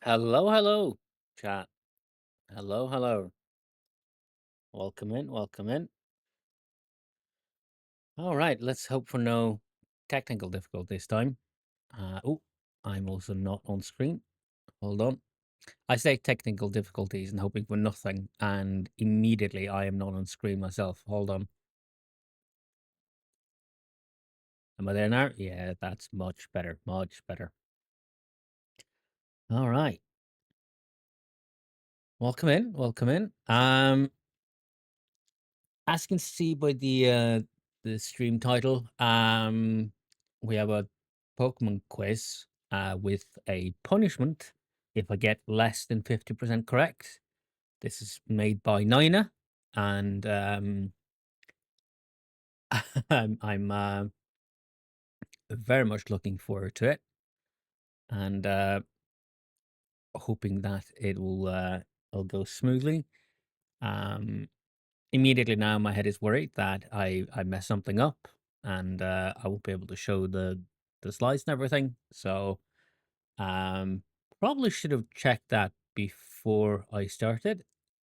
Hello, hello, chat. Hello, hello. Welcome in, welcome in. All right, let's hope for no technical difficulty this time. Oh, I'm also not on screen. Hold on. I say technical difficulties and hoping for nothing, and immediately I am not on screen myself. Hold on. Am I there now? Yeah, that's much better, much better. All right. Welcome in, welcome in. As you can see by the stream title, we have a Pokemon quiz with a punishment if I get less than 50% correct. This is made by Naina, and I'm very much looking forward to it, and hoping that it'll go smoothly. Um, Immediately now, my head is worried that I mess something up, and I won't be able to show the slides and everything. So, um, probably should have checked that before I started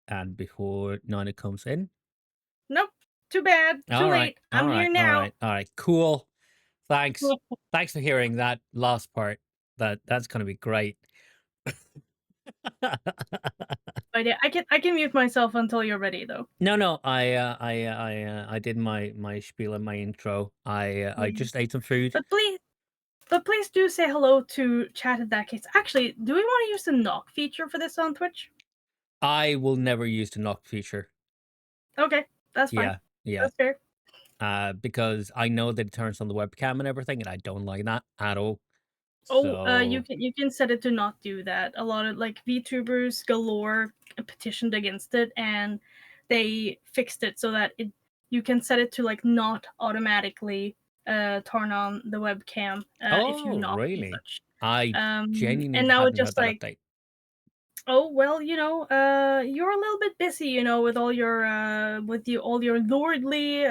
and before Nina comes in. Nope. Too bad. Too All right, late. all I'm here right, all now. right, all right. Cool. Thanks. Thanks for hearing that last part. That's gonna be great. But yeah, I can mute myself until you're ready though. No, no, I did my spiel and my intro. I Yeah. just ate some food. But please do say hello to chat in that case. Actually, do we want to use the knock feature for this on Twitch? I will never use the knock feature. Okay, that's fine. Yeah, yeah. That's fair. Because I know that it turns on the webcam and everything, and I don't like that at all. Oh, you So, can set it to not do that. A lot of like VTubers galore petitioned against it, and they fixed it so that you can set it to like not automatically turn on the webcam if you oh, knock and really? such. I And genuinely now it hadn't had just that like, update. oh well, you're a little bit busy, with all your all your lordly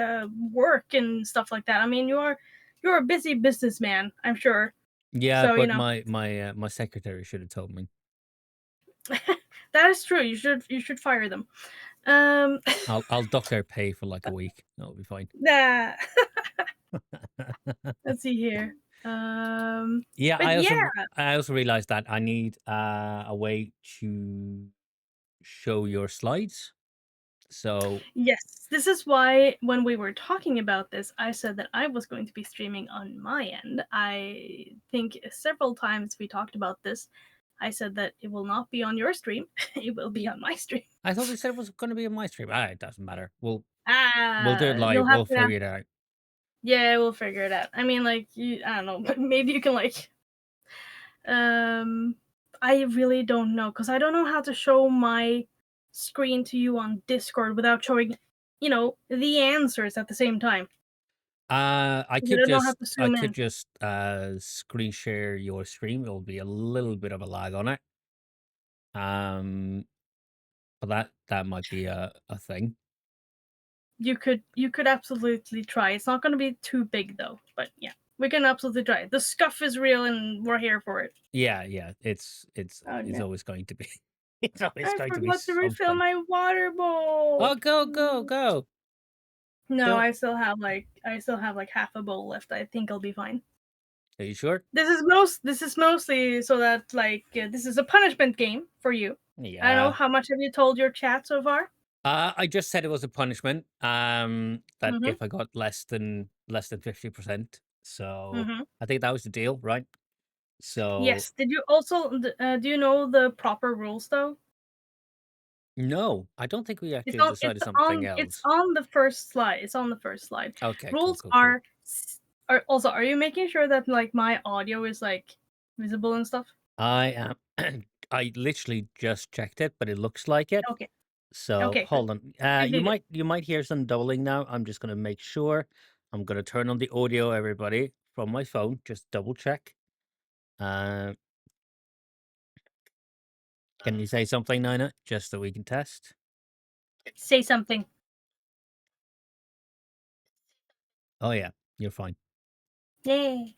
work and stuff like that. I mean, you're a busy businessman, I'm sure. Yeah, So but my secretary should have told me. that is true. You should fire them. Um, I'll dock their pay for like a week. That'll be fine. nah. Let's see here. Yeah, But yeah, I also realized that I need a way to show your slides. So yes, this is why when we were talking about this, I said that I was going to be streaming on my end. I think several times we talked about this. I said that it will not be on your stream; it will be on my stream. I thought they said it was going to be in my stream. Ah, it doesn't matter. We'll do it You'll live. have We'll to. figure it out. Yeah, we'll figure it out. I mean, like, I don't know, but maybe you can like Um, I really don't know because I don't know how to show my screen to you on Discord without showing, the answers at the same time. I 'Cause I could don't know how just to zoom in. screen share your stream. It'll be a little bit of a lag on it. Um, but that might be a thing. You could absolutely try. It's not going to be too big though, but yeah, we can absolutely try. The scuff is real, and we're here for it. Yeah, yeah. Oh It's no! always going to be. It's always I going to be forgot to refill something. my water bowl. Oh, go, go, Mm. go. No, Don't. I still have like half a bowl left. I think I'll be fine. Are you sure? This is mostly so that like this is a punishment game for you. I don't know Yeah. how much have you told your chat so far? I just said it was a punishment. That Mhm. if I got less than 50%. So Mhm. I think that was the deal, right? So Yes. Did you also do you know the proper rules though? no, I don't think we It's actually on it's decided something on it's else. on the first slide. It's on the first slide. Okay, cool, Rules cool, cool. are you making sure that like my audio is like visible and stuff? I am I literally just checked it, but it looks like it. Okay. So Okay, good. hold on. Good, good, good. You might hear some doubling now. I'm just gonna make sure. I'm gonna turn on the audio, everybody, from my phone. Just double check. Uh, can you say something, Nina, just so we can test? Say something. Oh yeah, you're fine. Yay.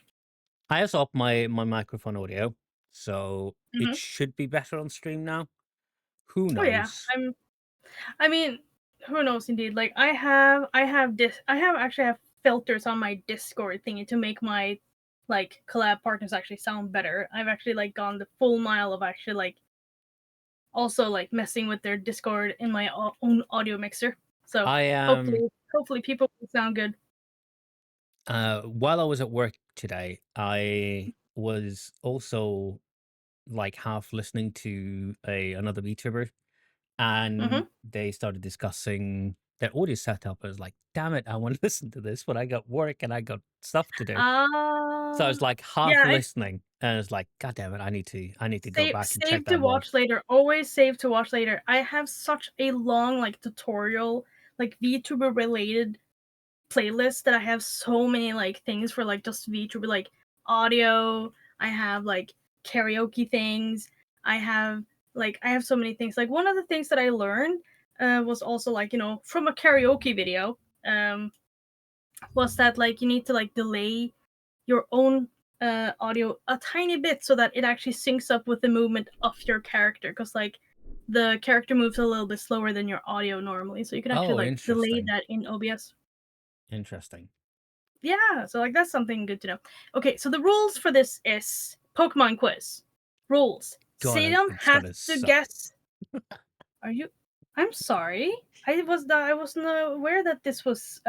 I also up my microphone audio, so it Mhm. should be better on stream now. Who Oh yeah, knows? I mean, who knows indeed. Like I have actually have filters on my Discord thingy to make my like collab partners actually sound better. I've actually like gone the full mile of actually like also like messing with their Discord in my own audio mixer. So I hopefully people will sound good. while I was at work today, I was also like half listening to a another VTuber, and Mhm. they started discussing their audio setup. I was like, damn it, I want to listen to this, but I got work and I got stuff to do. So I was Uh like half yeah, I listening, and I was like, God damn it, I need to go back and check save to that one. watch later. Always save to watch later. I have such a long like tutorial like VTuber related playlist that I have so many like things for like just VTuber like audio. I have like karaoke things. I have I have so many things. Like one of the things that I learned was also like from a karaoke video was that like you need to like delay your own audio a tiny bit so that it actually syncs up with the movement of your character because like the character moves a little bit slower than your audio normally, so you can actually Oh, like delay interesting, that in OBS. interesting. Yeah, so like that's something good to know. Okay, so the rules for this is Pokemon quiz. Rules. Sidon It's has gonna to suck. guess. Are you? I'm sorry. I wasn't aware that this was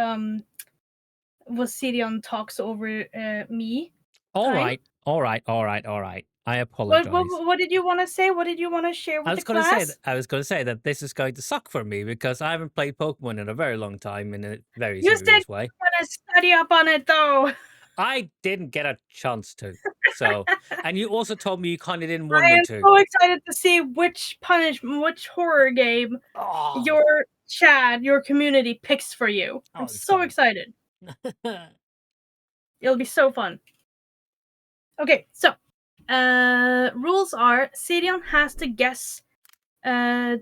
Sidon talks over me All time. right, all right, all right, all right. I What apologize. what what did you want to say? What did you want to share I with the was gonna say that class? this is going to suck for me because I haven't played Pokemon in a very long time in a very You said serious way. you want to study up on it though. I didn't get a chance to. So, and you also told me you kind of didn't want I me am to. so excited to see which horror game Oh, your chat, your community picks for you. I'm oh, it's so gonna. excited. It'll be so fun. Okay, so rules are Sidion has to guess uh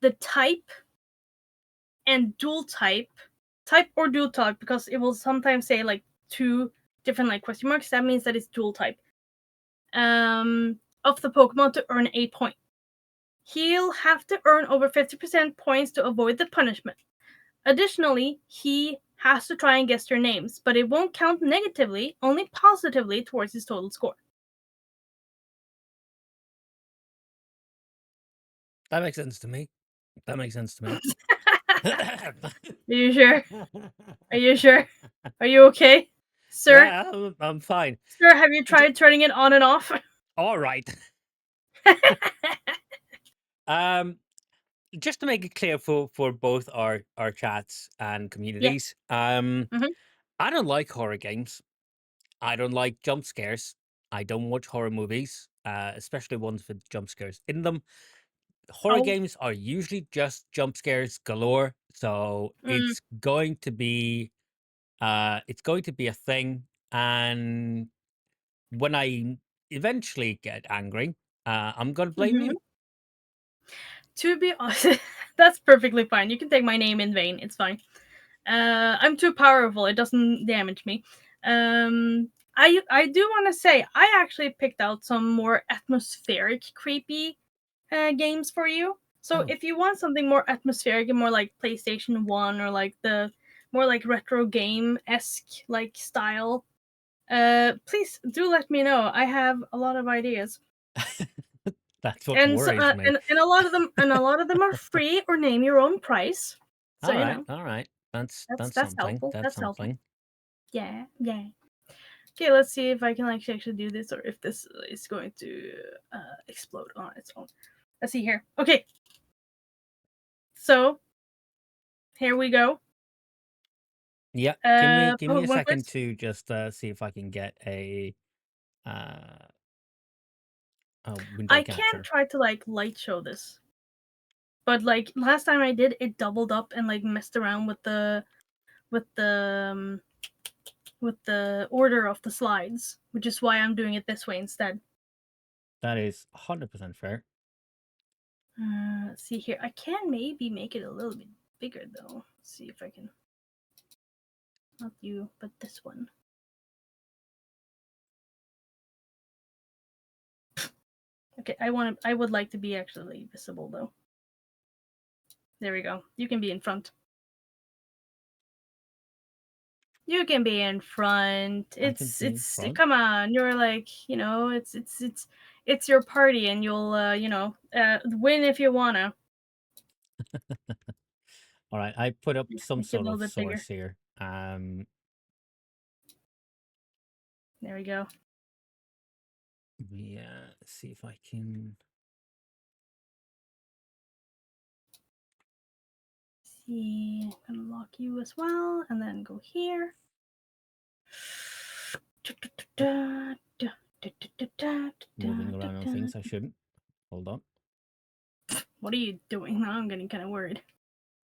the type and dual type or dual type because it will sometimes say like two different like question marks. That means that it's dual type. Of the Pokemon to earn a point. He'll have to earn over 50% points to avoid the punishment. Additionally, he has to try and guess their names, but it won't count negatively, only positively towards his total score. That makes sense to me. That makes sense to me. Are you sure? Are you sure? Are you okay? Sir? Yeah, I'm fine. Sir, have you J- tried turning it on and off? All right. Um, just to make it clear for both our chats and Yeah. communities, Mm-hmm. I don't like horror games. I don't like jump scares. I don't watch horror movies, especially ones with jump scares in them. Horror Oh. games are usually just jump scares galore, so Mm, it's going to be a thing. And when I eventually get angry, I'm gonna blame hmm you. To be honest, that's perfectly fine. You can take my name in vain. It's fine. I'm too powerful. It doesn't damage me. I do want to say I actually picked out some more atmospheric, creepy games for you. So Oh, if you want something more atmospheric and more like PlayStation One or like the more like retro game esque like style, please do let me know. I have a lot of ideas, that's what and so worries me. and a lot of them are free or name your own price. So you know All right. That's that's something. helpful. That's That's helpful. something. Yeah, yeah. Okay, let's see if I can actually do this or if this is going to explode on its own. Let's see here. Okay, so here we go. Yeah, give me a Pokemon second quiz. to just see if I can get uh, a window I can capture. try to like light show this, but like last time I did, it doubled up and like messed around with the with the order of the slides, which is why I'm doing it this way instead. That is 100% fair. Let's see here. I can maybe make it a little bit bigger though. Let's see if I can. Not you, but this one. Okay, I would like to be actually visible though. There we go. You can be in front. You can be in front. I can be in front. Come on. You're like, it's your party and you'll win if you wanna. All right, I put up some Make it a sort little of bit bigger. source here. There we go. Yeah, see if I can. See, I'm gonna lock you as well, and then go here. Moving around on things I shouldn't. Hold on. What are you doing? Now I'm getting kind of worried.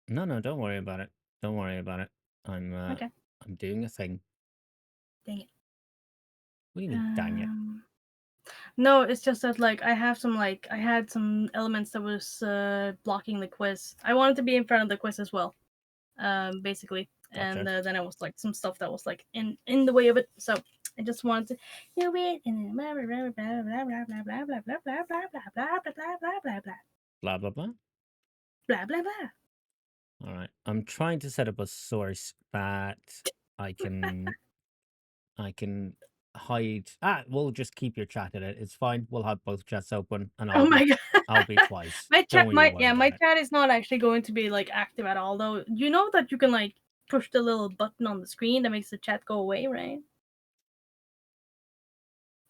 No, no, don't worry about it. Don't worry about it. Okay. I'm doing a thing. Dang it. What do you mean, dang it? No, it's just that like I had some elements that was blocking the quiz. I wanted to be in front of the quiz as well, basically, Gotcha. and then it was like some stuff that was like in the way of it. So I just wanted to do it and blah blah blah blah blah blah blah blah blah blah blah blah blah blah blah blah blah blah Blah blah blah. blah blah blah. All right. I'm trying to set up a source that I can hide. We'll just keep your chat in it. It's fine. We'll have both chats open, and Oh my god. I'll be twice. My Don't chat, even worry my about it. chat is not actually going to be like active at all. Though you know that you can like push the little button on the screen that makes the chat go away, right?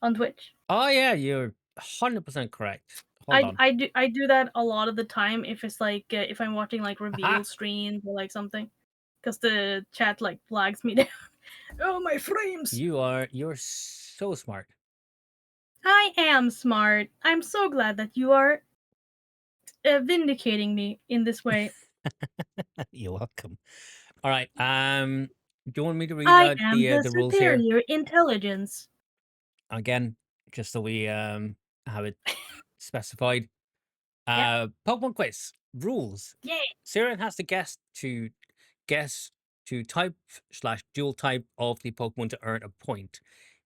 On Twitch. Oh yeah, you're 100% correct. Hold on. I do that a lot of the time if it's like if I'm watching like Aha! reveal streams or like something, because the chat like flags me down. Oh my frames! You're so smart. I am smart. I'm so glad that you are vindicating me in this way. You're welcome. All right. Do you want me to read I out am the the rules here superior intelligence. again, just so we have it specified? Yep. Pokemon quiz rules. Yay. Siren has to guess to type slash dual type of the Pokemon to earn a point.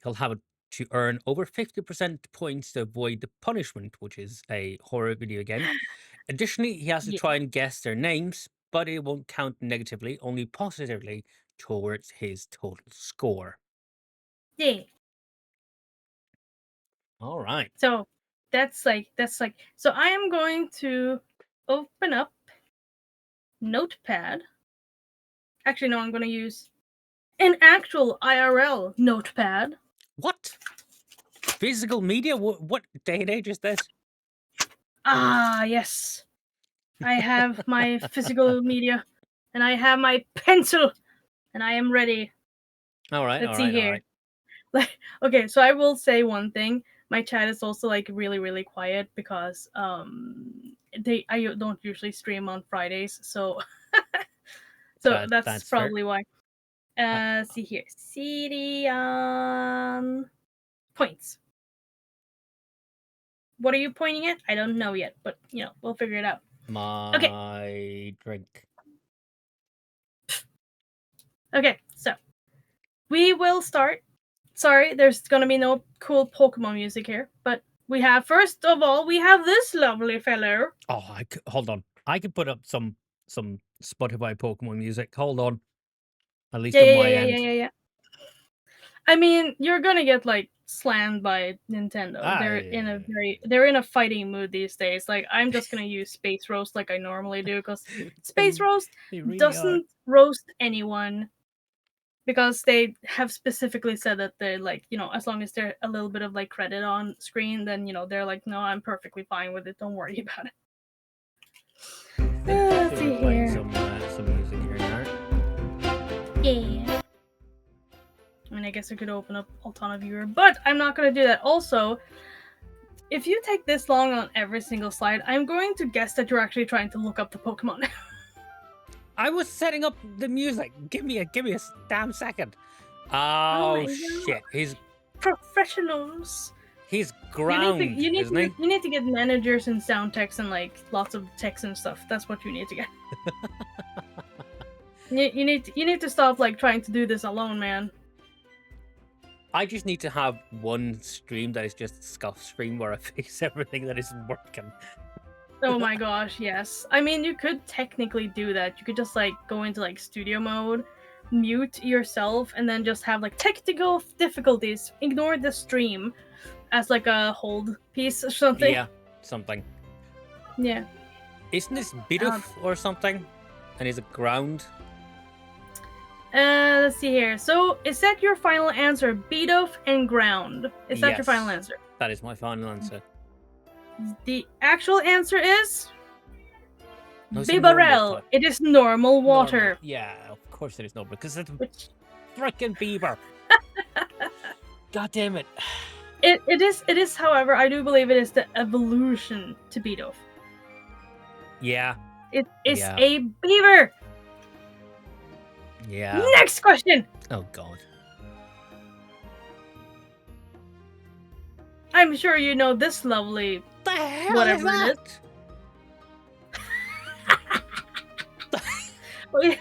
He'll have to earn over 50% points to avoid the punishment, which is a horror video game. Additionally, he has to Yeah. try and guess their names, but it won't count negatively, only positively towards his total score. Yeah. All right. So that's like so I am going to open up Notepad. Actually, no, I'm going to use an actual IRL Notepad. What? Physical media? What day and age is this? Ah, yes. I have my physical media, and I have my pencil, and I am ready. All right, Let's all see right, all here. right. Like, okay, so I will say one thing. My chat is also like really, really quiet because I don't usually stream on Fridays, so so that's That's fair. probably why. I, See here. City points. What are you pointing at? I don't know yet, but we'll figure it out. Okay. my drink. Okay, so we will start. Sorry, there's gonna be no cool Pokemon music here, but we have first of all we have this lovely fellow. Oh, hold on. I could put up some Spotify Pokemon music. Hold on. At least Yeah, on yeah, my yeah, yeah, yeah, end. yeah, yeah. I mean, you're gonna get like slammed by Nintendo. I They're in a fighting mood these days. Like I'm just gonna use Space Roast like I normally do because Space they Roast they really are. doesn't roast anyone because they have specifically said that they're like as long as they're a little bit of like credit on screen, then they're like no, I'm perfectly fine with it. Don't worry about it. I thought they Let's were see playing here. some music here now. Yeah. I mean, I guess I could open up Altana Viewer, but I'm not going to do that. Also, if you take this long on every single slide, I'm going to guess that you're actually trying to look up the Pokemon. I was setting up the music. Give me a damn second. Oh Oh my god. shit. Professionals. He's ground, isn't he? You need to get managers and sound techs and like lots of techs and stuff. That's what you need to get. you need to stop like trying to do this alone, man. I just need to have one stream that is just a scuff stream where I fix everything that isn't working. Oh my gosh, yes. I mean, you could technically do that. You could just like go into like studio mode, mute yourself, and then just have like technical difficulties. Ignore the stream as like a hold piece or something. Yeah, something. Yeah. Isn't this Bidoof or something? And is it ground? Let's see here. So, is that your final answer? Bidoof and ground. Is that your final Yes. answer? That is my final answer. The actual answer is No, it's a normal Bibarel. type. It is normal water. Normal. Yeah, of course it is normal because it's a freaking beaver. God damn it. It is, however, I do believe it is the evolution to Bidoof. Yeah. It is a beaver. Yeah. Next question. Oh god. I'm sure you know this lovely The hell whatever is it that?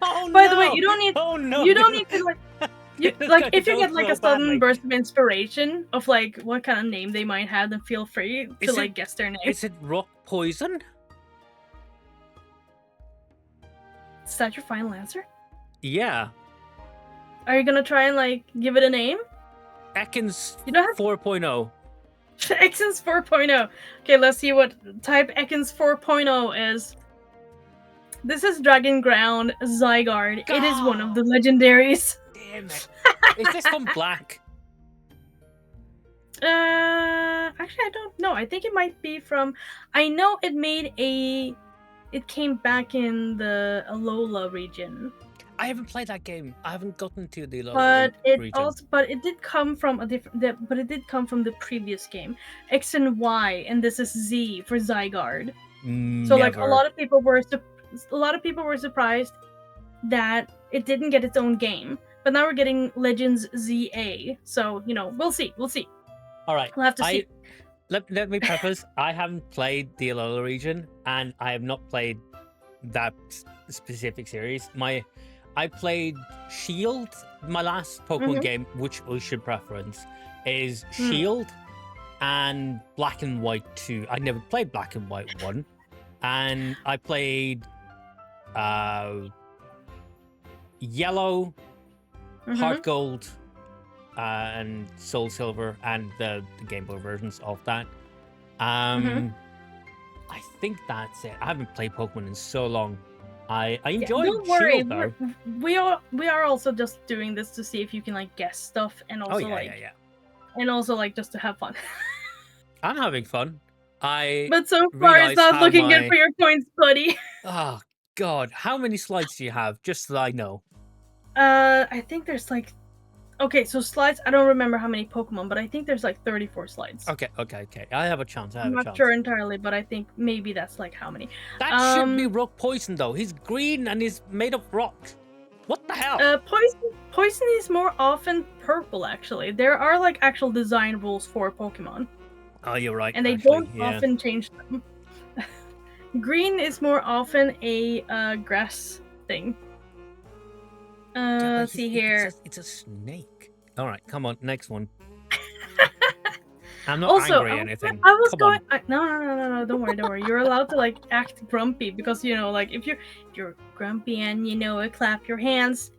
Oh By no! the way, you don't need. Oh no! You don't need to like. Like if you Go get like so a sudden badly. burst of inspiration of like what kind of name they might have, then feel free to Is like it- guess their name. Is it rock poison? Is that your final answer? Yeah. Are you gonna try and like give it a name? Ekans You don't have 4.0. Ekans 4.0. Okay, let's see what type Ekans 4.0 is. This is Dragon Ground Zygarde. It is one of the legendaries. Damn it. Is this from Black? Actually, I don't know. I think it might be from. I know it made a. It came back in the Alola region, I haven't played that game. I haven't gotten to the Alola but it region. also, but it did come from a different. But it did come from the previous game, X and Y, and this is Z for Zygarde. So like a lot of people were surprised that it didn't get its own game, but now we're getting Legends ZA. So we'll see. All right. We'll have to see. Let me preface. I haven't played the Alola region, and I have not played that specific series. I played Shield. My last Pokemon game, which we should preference, is Shield and Black and White 2. I never played Black and White 1. And I played Yellow, Heart Gold, and Soul Silver, and the Game Boy versions of that. I think that's it. I haven't played Pokemon in so long. I enjoyed don't worry, Shield though. we are also just doing this to see if you can like guess stuff and also and also like just to have fun. I'm having fun. But so far realised it's not how looking good for your points, buddy. Oh god, how many slides do you have? Just so I know. I think there's like okay, so slides. I don't remember how many Pokemon, but I think there's like 34 slides. Okay. I have a chance. I'm not sure entirely, but I think maybe that's like how many. That should be rock poison though. He's green and he's made of rock. What the hell? Poison is more often purple. Actually, there are like actual design rules for Pokemon. Oh, you're right. And they don't often change them. Green is more often a grass thing. Let's see here. It's a snake. All right, come on, next one. I'm not Also, angry or anything. I was Come going. on. No. Don't worry. You're allowed to like act grumpy because like if you're grumpy and clap your hands.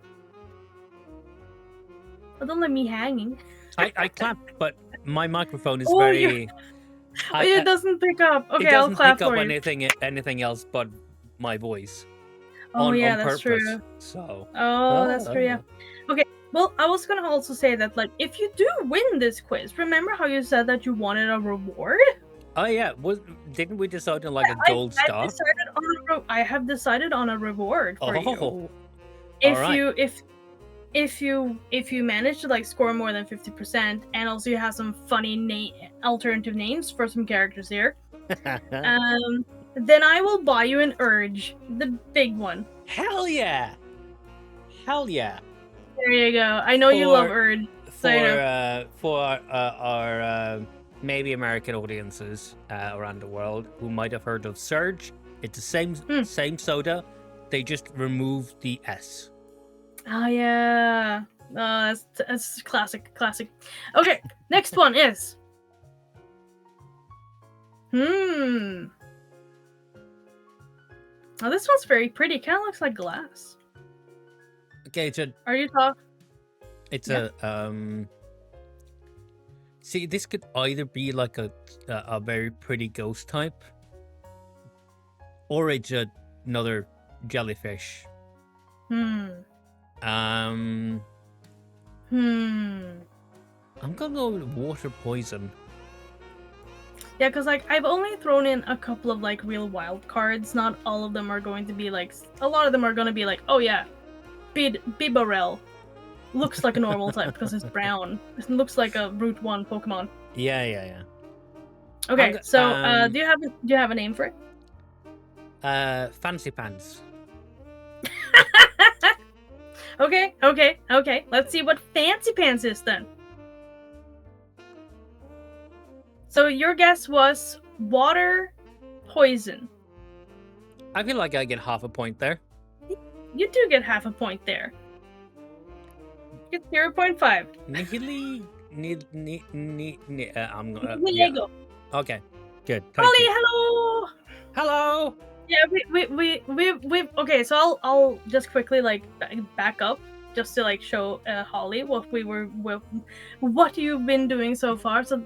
Well, don't let me hanging. I clap, but my microphone is Oh, very. It doesn't pick up. Okay, it I'll doesn't clap pick up for you. anything else but my voice. Oh on that's purpose. true. So. Oh, that's true. Yeah. Okay. Well, I was gonna also say that like if you do win this quiz, remember how you said that you wanted a reward? Oh yeah, didn't we decide on like a gold star? I have decided on a reward for you. Oh, If you manage to like score more than 50%, and also you have some funny alternative names for some characters here, then I will buy you an Urge, the big one. Hell yeah! Hell yeah! There you go. I know you love Urge. For our maybe American audiences around the world who might have heard of Surge, it's the same soda. They just removed the S. Oh yeah. That's classic. Okay, next one is. Oh, this one's very pretty. Kind of looks like glass. Okay, Are you talking? it's Yeah. See, this could either be like a very pretty ghost type, or it's another jellyfish. Hmm. I'm gonna go with water poison. Yeah, because like I've only thrown in a couple of like real wild cards. Not all of them are going to be like. A lot of them are going to be like, oh yeah, Bibarel looks like a normal type because it's brown. It looks like a Route 1 Pokemon. Yeah. Okay, so do you have a name for it? Fancy pants. Okay. Let's see what Fancy Pants is then. So your guess was water poison. I feel like I get half a point there. You do get half a point there. You get 0.5. I'm gonna. Diego. Okay, good. Holly, hello. Hello. Yeah, we okay. So I'll just quickly like back up just to like show Holly what you've been doing so far. So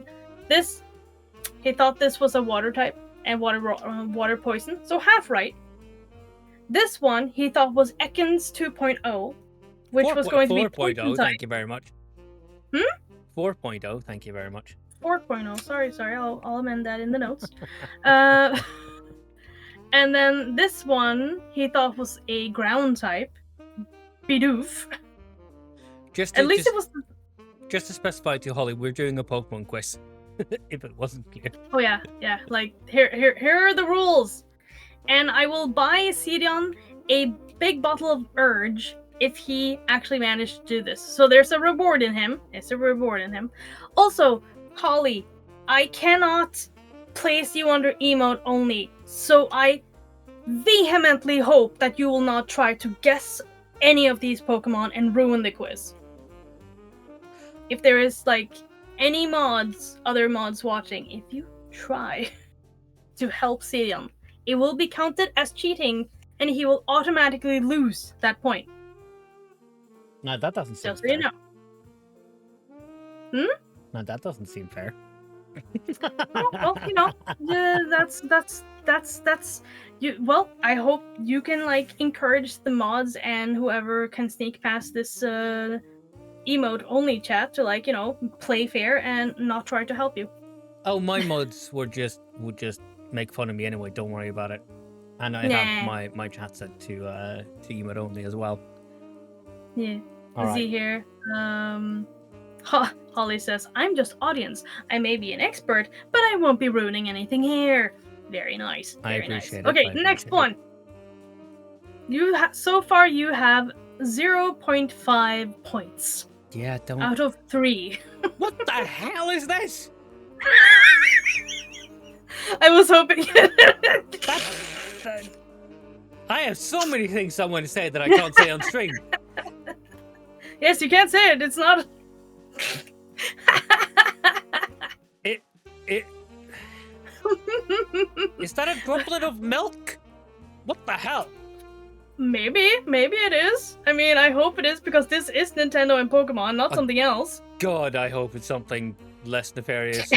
this, he thought this was a water type and water poison. So half right. This one he thought was Ekans 2.0, which was going to be 4.0. Thank you very much. 4.0. Thank you very much. 4.0. Sorry. I'll amend that in the notes. And then this one he thought was a ground type, Bidoof. It was. Just to specify to Holly, we're doing a Pokemon quiz. If it wasn't clear. Oh yeah. Like here are the rules, and I will buy Cedion a big bottle of Urge if he actually managed to do this. So there's a reward in him. Also, Holly, I cannot place you under emote only, so I vehemently hope that you will not try to guess any of these Pokemon and ruin the quiz. If there is like any other mods watching, if you try to help Cedion, it will be counted as cheating and he will automatically lose that point. No, that doesn't seem Just fair. so you know. No, that doesn't seem fair. Well, you know, that's you. Well, I hope you can like encourage the mods and whoever can sneak past this emote only chat to like, you know, play fair and not try to help you. Oh, my mods would just make fun of me anyway. Don't worry about it. And I have my chat set to emote only as well. Yeah. All See here. Holly says, I'm just audience. I may be an expert, but I won't be ruining anything here. Very nice. I appreciate it. Okay, next one. So far you have 0.5 points. Yeah, don't. Out of 3. What the hell is this? I was hoping. I have so many things I want to say that I can't say on stream. Yes, you can't say it. It's not. Is that a droplet of milk? What the hell? Maybe it is. I mean, I hope it is because this is Nintendo and Pokemon, not something else. God, I hope it's something less nefarious.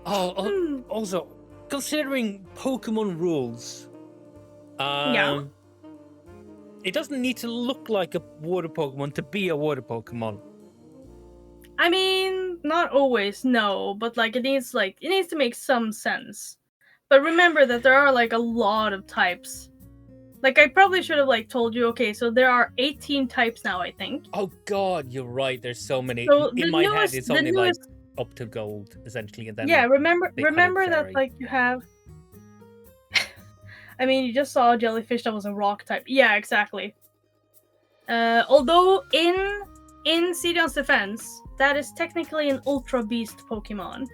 Also, considering Pokemon rules, yeah. It doesn't need to look like a water Pokemon to be a water Pokemon. I mean, not always, no, but like it needs to make some sense. But remember that there are like a lot of types. Like I probably should have like told you, okay, so there are 18 types now, I think. Oh god, you're right, there's so many. So in my head it's only like up to gold, essentially, and then remember that like you have I mean, you just saw a jellyfish that was a rock type. Yeah, exactly. Although in Cedion's defense, that is technically an Ultra Beast Pokemon.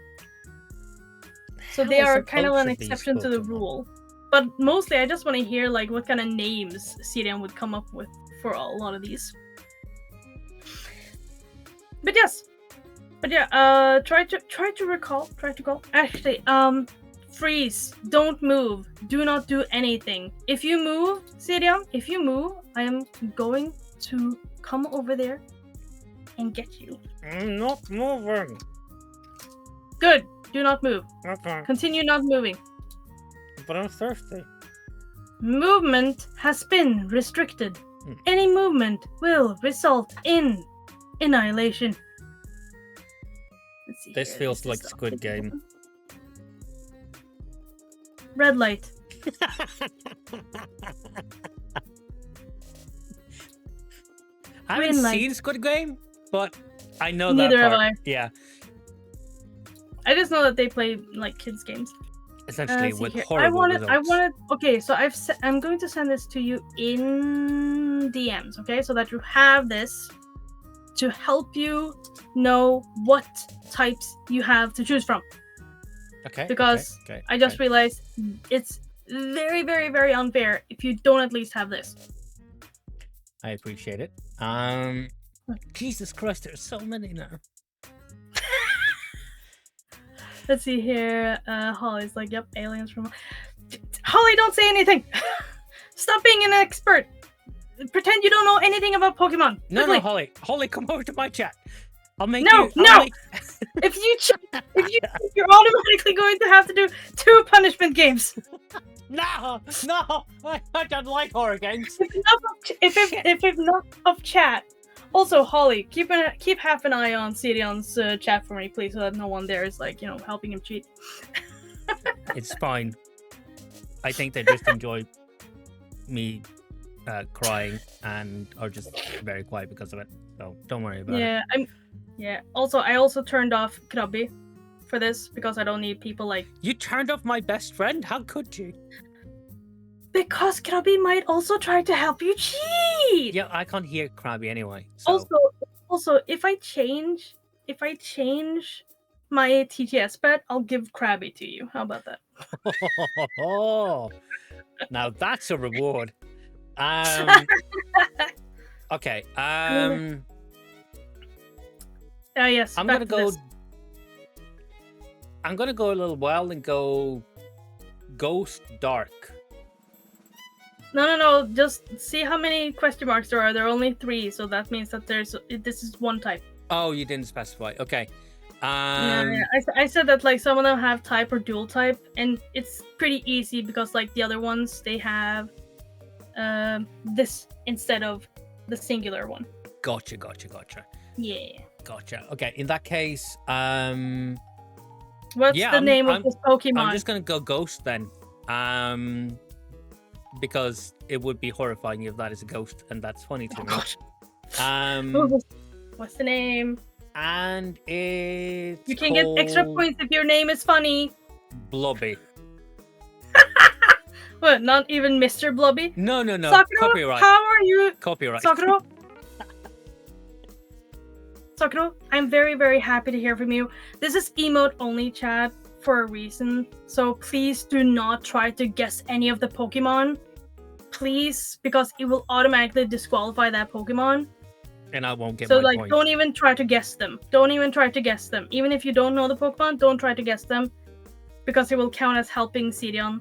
So they are kind of an exception to the rule. But mostly, I just want to hear like what kind of names CDM would come up with for a lot of these. But yes, try to recall. Actually, freeze. Don't move. Do not do anything. If you move, CDM, I am going to come over there and get you. I'm not moving. Good. Do not move. Okay. Continue not moving. But I'm thirsty. Movement has been restricted. Any movement will result in annihilation. Let's see This here. feels like Squid Game. Red light. I haven't Green light. seen Squid Game, but I know Neither that part. have I. Yeah. I just know that they play like kids games. Essentially with horrible results. Okay, so I'm going to send this to you in DMs, okay? So that you have this to help you know what types you have to choose from. Okay. Because I just realized it's very, very, very unfair if you don't at least have this. I appreciate it. Jesus Christ, there's so many now. Let's see here. Holly's like, yep, aliens from... Holly, don't say anything! Stop being an expert! Pretend you don't know anything about Pokemon. No, quickly. no, Holly. Holly, come over to my chat. I'll make No, you... no! If you're automatically going to have to do 2 punishment games. No! I don't like horror games. If enough of chat. Also, Holly, keep half an eye on Sidion's chat for me, please, so that no one there is like, helping him cheat. It's fine. I think they just enjoy me crying and are just very quiet because of it. So don't worry about it. Yeah. Also, I also turned off Krabby for this because I don't need people like. You turned off my best friend? How could you? Because Krabby might also try to help you cheat. Yeah, I can't hear Krabby anyway. So. Also, if I change my TTS bet, I'll give Krabby to you. How about that? Now that's a reward. Okay. Yes. I'm gonna go a little wild and go Ghost Dark. No. Just see how many question marks there are. There are only 3, so that means that this is one type. Oh, you didn't specify. Okay. Yeah. I said that like some of them have type or dual type, and it's pretty easy because like the other ones they have this instead of the singular one. Gotcha. Yeah. Gotcha. Okay. In that case, what's the name of this Pokemon? I'm just gonna go Ghost then. Because it would be horrifying if that is a ghost, and that's funny to me. What's the name? And it's you can get extra points if your name is funny. Blobby. What? Not even Mr. Blobby? No. Sakura, Copyright. How are you? Copyright. Sakura, I'm very, very happy to hear from you. This is emote only chat for a reason, so please do not try to guess any of the Pokemon. Please, because it will automatically disqualify that Pokemon. And I won't get so my like point. Don't even try to guess them. Even if you don't know the Pokemon, don't try to guess them, because it will count as helping Sidion.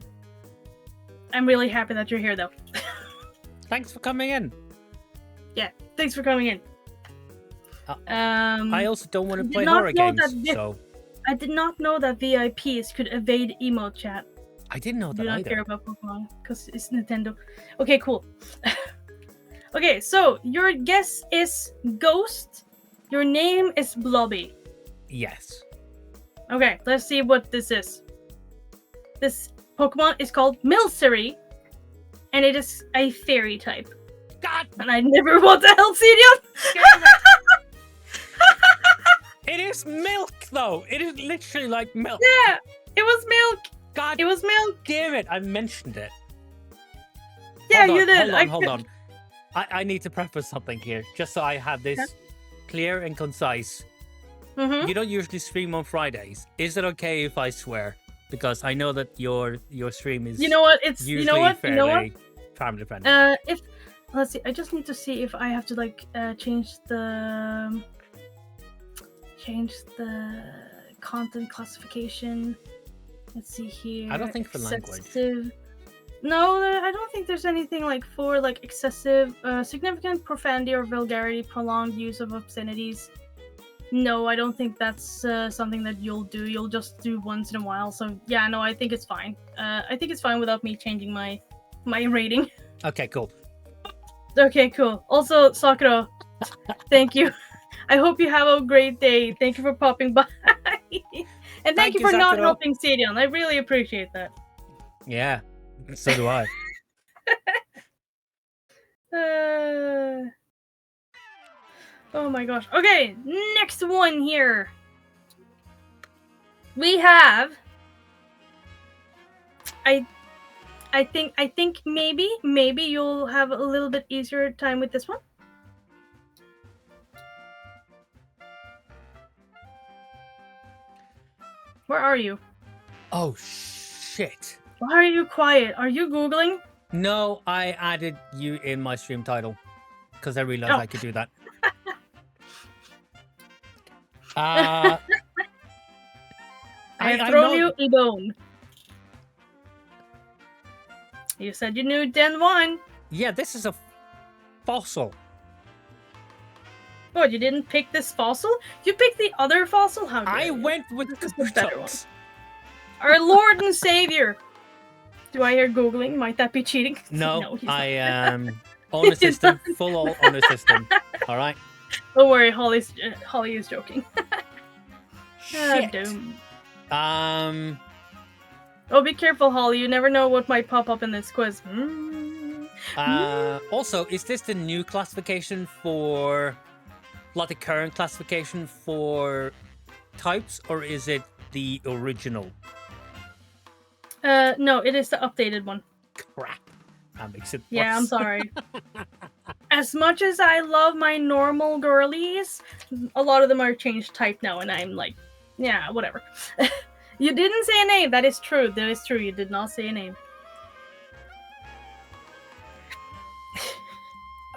I'm really happy that you're here though. Thanks for coming in. Yeah, thanks for coming in. I also don't want to play horror games, so... I did not know that VIPs could evade emote chat. I didn't know that either. I do not care about Pokemon, because it's Nintendo. Okay, cool. Okay, so your guess is Ghost. Your name is Blobby. Yes. Okay, let's see what this is. This Pokemon is called Milcery, and it is a fairy type. God! And I never want to help Sidion! It is milk, though. It is literally like milk. Yeah, it was milk. God, it was milk. Damn it! I mentioned it. Yeah, you did. Hold on. I need to preface something here, just so I have this clear and concise. Mm-hmm. You don't usually stream on Fridays. Is it okay if I swear? because I know that your stream is You know what? It's usually you know what? fairly family friendly. If let's see, I just need to see if I have to like change the content classification. Let's see here. I don't think for language. Excessive. No, I don't think there's anything like for like excessive, significant profanity or vulgarity, prolonged use of obscenities. No, I don't think that's something that you'll do. You'll just do once in a while. So yeah, no, I think it's fine. I think it's fine without me changing my rating. Okay, cool. Okay, cool. Also, Sakura, thank you. I hope you have a great day. Thank you for popping by. And thank you for not Sakura. helping Stadion. I really appreciate that. Yeah, so do I. Oh my gosh. Okay, next one here. We have. I think maybe you'll have a little bit easier time with this one. Where are you? Oh shit. Why are you quiet? Are you Googling? No, I added you in my stream title because I realized I could do that. I have thrown you a bone. You said you knew Den 1. Yeah, this is a fossil. What, you didn't pick this fossil? You picked the other fossil? How dare you? went with the better one. Our Lord and Savior. Do I hear Googling? Might that be cheating? No, he's I am on the system, full on the system. All right. Don't worry, Holly is joking. Shit. Oh, be careful, Holly. You never know what might pop up in this quiz. Also, is this the new classification for, like the current classification for types, or is it the original? No, it is the updated one. Crap. That makes it worse. Yeah, I'm sorry. As much as I love my normal girlies, a lot of them are changed type now, and I'm like, yeah, whatever. You didn't say a name. That is true. That is true. You did not say a name.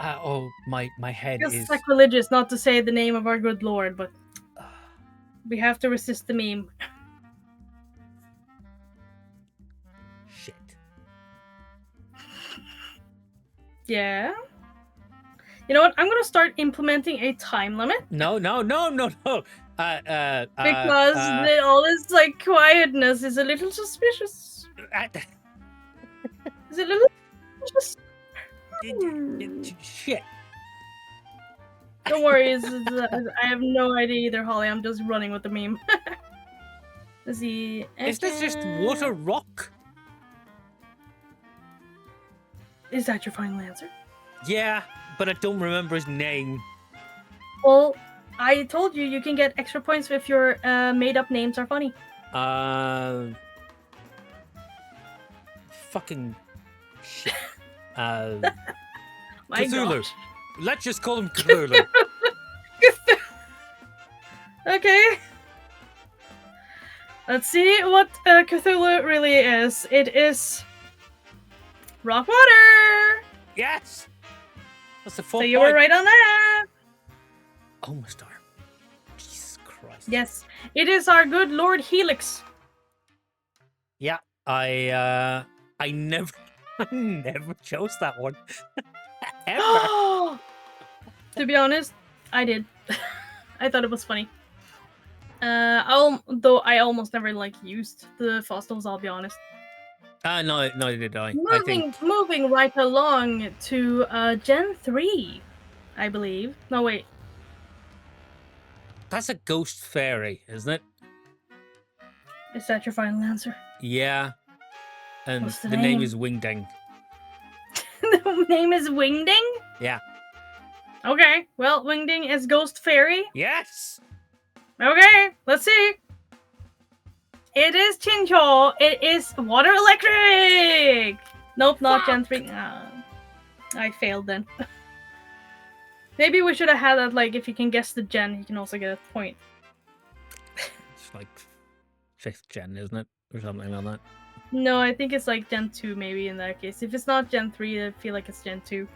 Oh, my head It's is sacrilegious not to say the name of our good Lord, but we have to resist the meme. Shit. Yeah. You know what? I'm gonna start implementing a time limit. No. Because all this like quietness is a little suspicious. Is it a little suspicious? Shit. Don't worry, I have no idea either, Holly. I'm just running with the meme. Let's see. Is this just water rock? Is that your final answer? Yeah, but I don't remember his name. Well, I told you can get extra points if your made-up names are funny. Fucking shit. My Cthulhu. gosh. Let's just call him Cthulhu. Okay. Let's see what Cthulhu really is. It is rock water. Yes. That's the full So you point. were right on that. Almost are. Jesus Christ. Yes, it is our good Lord Helix. Yeah, I never chose that one. Ever. To be honest, I did. I thought it was funny. Though I almost never like used the fossils. I'll be honest. No, did I? Moving right along to Gen 3, I believe. No, wait. That's a ghost fairy, isn't it? Is that your final answer? Yeah. And What's the name name? is Wingding. The name is Wingding? Yeah. Okay, well, Wingding is ghost fairy. Yes. Okay, let's see. It is Chinchou. It is water electric. Nope, not Gen 3. I failed then. Maybe we should have had that, like, if you can guess the gen, you can also get a point. It's like 5th gen, isn't it? or something like that. No, I think it's like Gen 2 maybe in that case. If it's not Gen 3, I feel like it's Gen 2.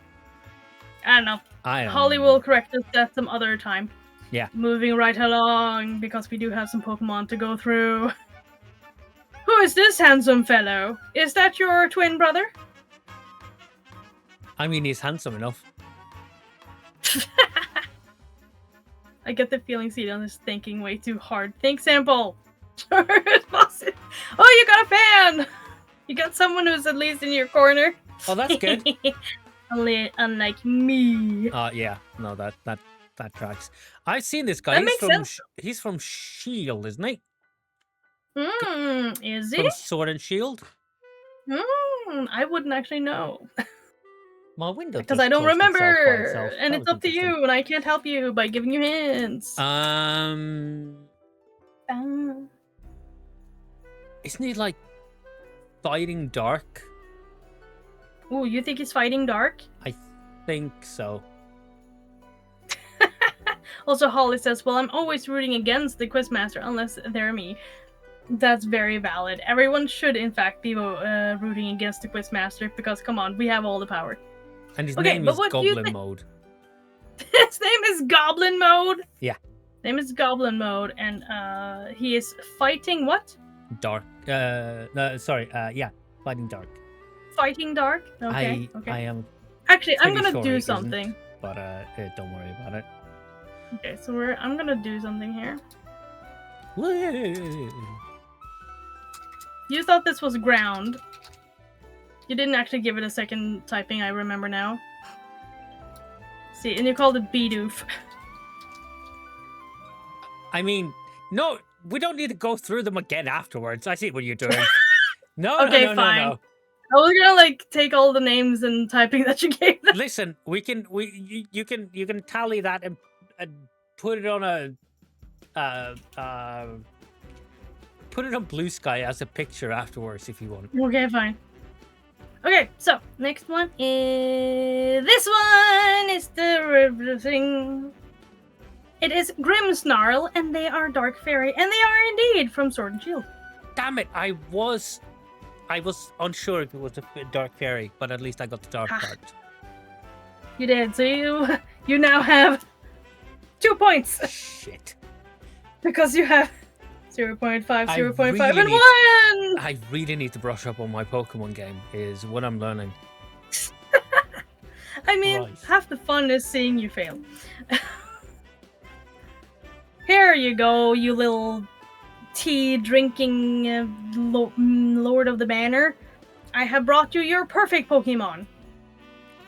I don't know. I don't Holly know. will correct us at some other time. Yeah. Moving right along, because we do have some Pokemon to go through. Who is this handsome fellow? Is that your twin brother? I mean, he's handsome enough. I get the feeling Sidon is thinking way too hard. Think simple. Oh, you got a fan! You got someone who's at least in your corner. Oh, that's good. Unlike me. Yeah. No, that tracks. I've seen this guy. That makes sense. He's from Shield, isn't he? Is he? From Sword and Shield. I wouldn't actually know. My window Because I don't closed itself by remember, itself. and That it's was up to interesting. you, and I can't help you by giving you hints. Isn't he like fighting dark? Oh, you think he's fighting dark? I think so. Also, Holly says, well, I'm always rooting against the Quizmaster unless they're me. That's very valid. Everyone should, in fact, be rooting against the Quizmaster because, come on, we have all the power. And his name is Goblin Mode. His name is Goblin Mode? Yeah. His name is Goblin Mode, and he is fighting what? Dark. Yeah, fighting dark. Fighting dark? Okay. I am. Actually, I'm gonna sure do it something. isn't, but don't worry about it. Okay, so I'm gonna do something here. Woo! You thought this was ground. You didn't actually give it a second typing, I remember now. See, and you called it Bidoof. I mean, no, we don't need to go through them again afterwards. I see what you're doing. No, Okay, no. fine. I was gonna like take all the names and typing that you gave them. Listen, you can tally that and put it on put it on Bluesky as a picture afterwards if you want. Okay, fine. Okay, so next one is this one is the thing. It is Grimmsnarl, and they are Dark Fairy, and they are indeed from Sword and Shield. Damn it! I was unsure if it was a Dark Fairy, but at least I got the dark part. You did, so you now have 2 points. Shit. Because you have 0.5, 0.5, really and 1! I really need to brush up on my Pokemon game, is what I'm learning. I mean, half the fun is seeing you fail. Here you go, you little tea-drinking Lord of the Banner. I have brought you your perfect Pokemon.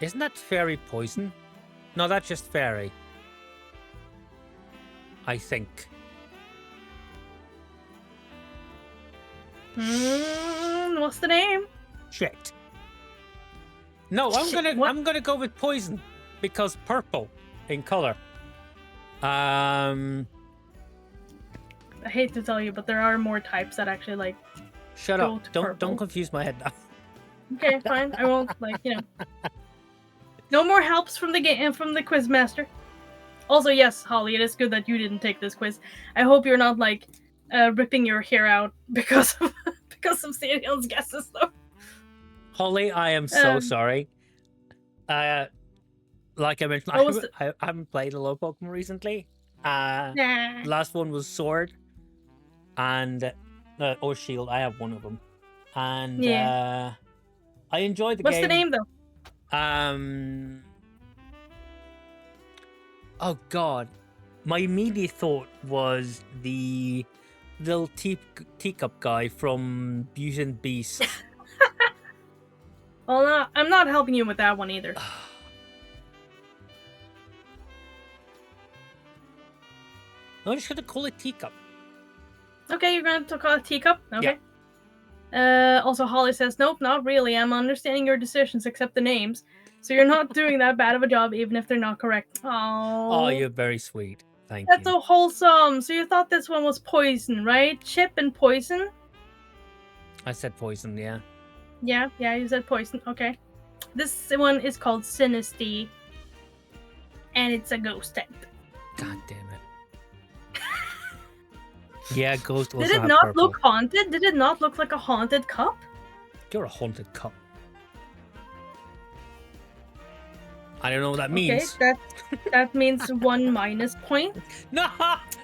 Isn't that fairy poison? No, that's just fairy. I think. What's the name? Shit. No, I'm gonna go with poison because purple in color. I hate to tell you, but there are more types that actually like. Shut up! Don't confuse my head now. Okay, fine. I won't No more helps from the game from the Quizmaster. Also, yes, Holly, it is good that you didn't take this quiz. I hope you're not like ripping your hair out because of Sadion's guesses, though. Holly, I am so sorry. Like I mentioned, I haven't played a lot of Pokemon recently. Last one was Sword, and or Shield. I have one of them, and I enjoyed the game. What's the name though? Oh God, my immediate thought was the little teacup guy from Beauty and the Beast. Well, no, I'm not helping you with that one either. No, I'm just gonna call it teacup. Okay, you're going to call it teacup? Okay. Yeah. Also, Holly says, nope, not really. I'm understanding your decisions except the names. So you're not doing that bad of a job, even if they're not correct. Oh, you're very sweet. Thank you. That's so wholesome. So you thought this one was poison, right? Chip and poison? I said poison, yeah. Yeah, you said poison. Okay. This one is called Sinistea. And it's a ghost type. God damn it. Yeah, ghost Did also it have not purple. look haunted? Did it not look like a haunted cup? You're a haunted cup. I don't know what that Okay, means. that means 1 minus point No,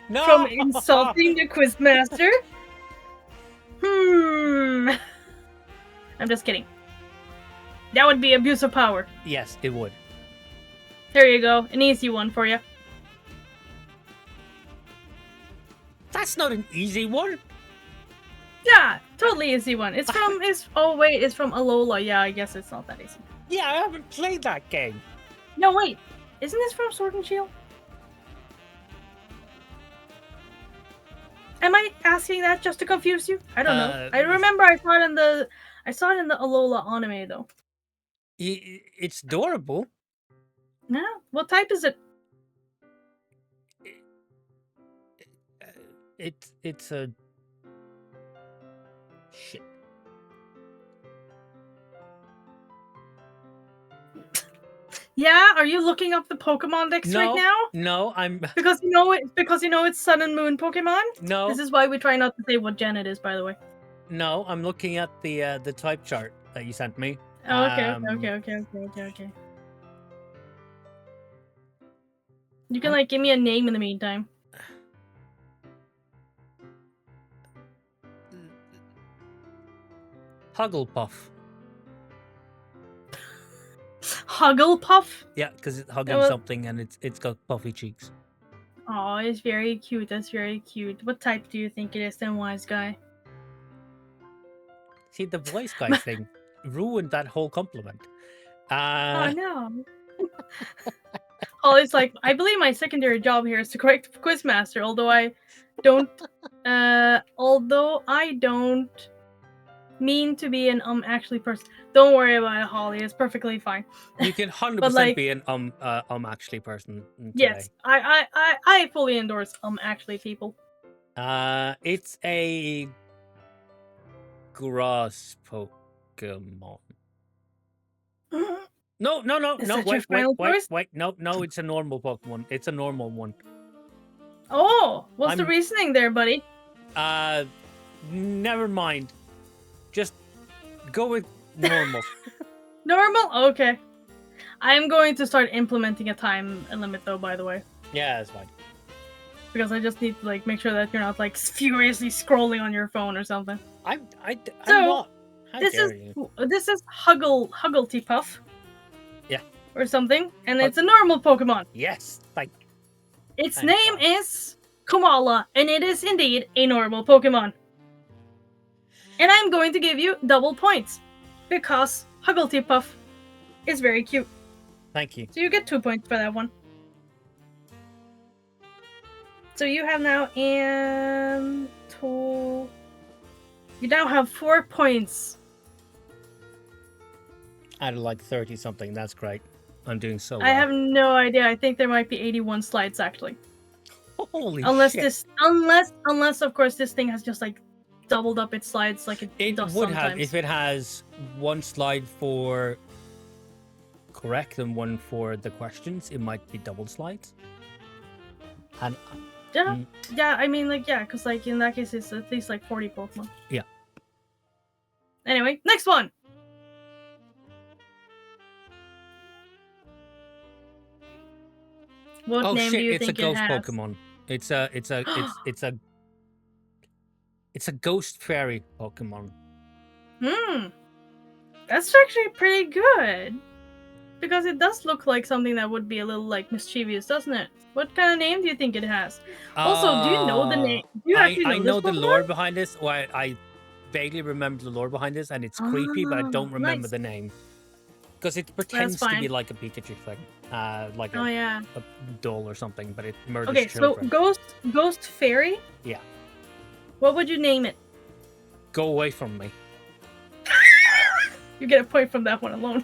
no. from insulting the quizmaster. I'm just kidding. That would be abuse of power. Yes, it would. There you go, an easy one for you. That's not an easy one. Yeah, totally easy one. It's from it's from Alola. Yeah, I guess it's not that easy. Yeah, I haven't played that game. No, wait. Isn't this from Sword and Shield? Am I asking that just to confuse you? I don't know. I remember I saw it in the Alola anime though. It's adorable. Yeah. What type is it? It's a shit. Yeah, are you looking up the Pokemon Dex right now? No, I'm because you know it's Sun and Moon Pokemon? No. This is why we try not to say what gen it is, by the way. No, I'm looking at the type chart that you sent me. Oh, okay. You can like give me a name in the meantime. Hugglepuff. Hugglepuff? Yeah, because it's hugging something and it's got puffy cheeks. Oh, it's very cute. That's very cute. What type do you think it is then, wise guy? See, the wise guy thing ruined that whole compliment. Oh no. Holly's like, I believe my secondary job here is to correct quizmaster, although I don't mean to be an actually person. Don't worry about it, Holly. It's perfectly fine. You can 100% be an actually person today. Yes, I fully endorse actually people. It's a grass Pokemon. No, wait. No, it's a normal Pokemon. It's a normal one. Oh, what's the reasoning there, buddy? Never mind. Just go with normal. Normal? Okay. I'm going to start implementing a time limit, though, by the way. Yeah, that's fine. Because I just need to like make sure that you're not like furiously scrolling on your phone or something. I'm not. How this dare is you? This is Hugglepuff. Yeah. Or something, and it's a normal Pokemon. Yes, its name is Komala, and it is indeed a normal Pokemon. And I'm going to give you double points because Hugglepuff is very cute. Thank you. So you get 2 points for that one. So you have now you now have 4 points. Out of like 30 something. That's great. I'm doing so well. I have no idea. I think there might be 81 slides actually. Holy shit. Unless of course this thing has just like doubled up its slides like it does would sometimes. have if it has one slide for correct and one for the questions. It might be double slides. And yeah, I mean like because like in that case it's at least like 40 Pokemon. Yeah. Anyway, next one. What name do you think it has? It's a ghost Pokemon. It's a ghost fairy Pokemon. That's actually pretty good. Because it does look like something that would be a little like mischievous, doesn't it? What kind of name do you think it has? Also, do you know the name? Do you actually know I know this the Pokemon? lore behind this, or I vaguely remember the lore behind this, and it's creepy, but I don't remember the name. Because it pretends to be like a Pikachu thing. Like a doll or something, but it murders children. So Ghost Fairy? Yeah. What would you name it? Go away from me. You get a point from that one alone.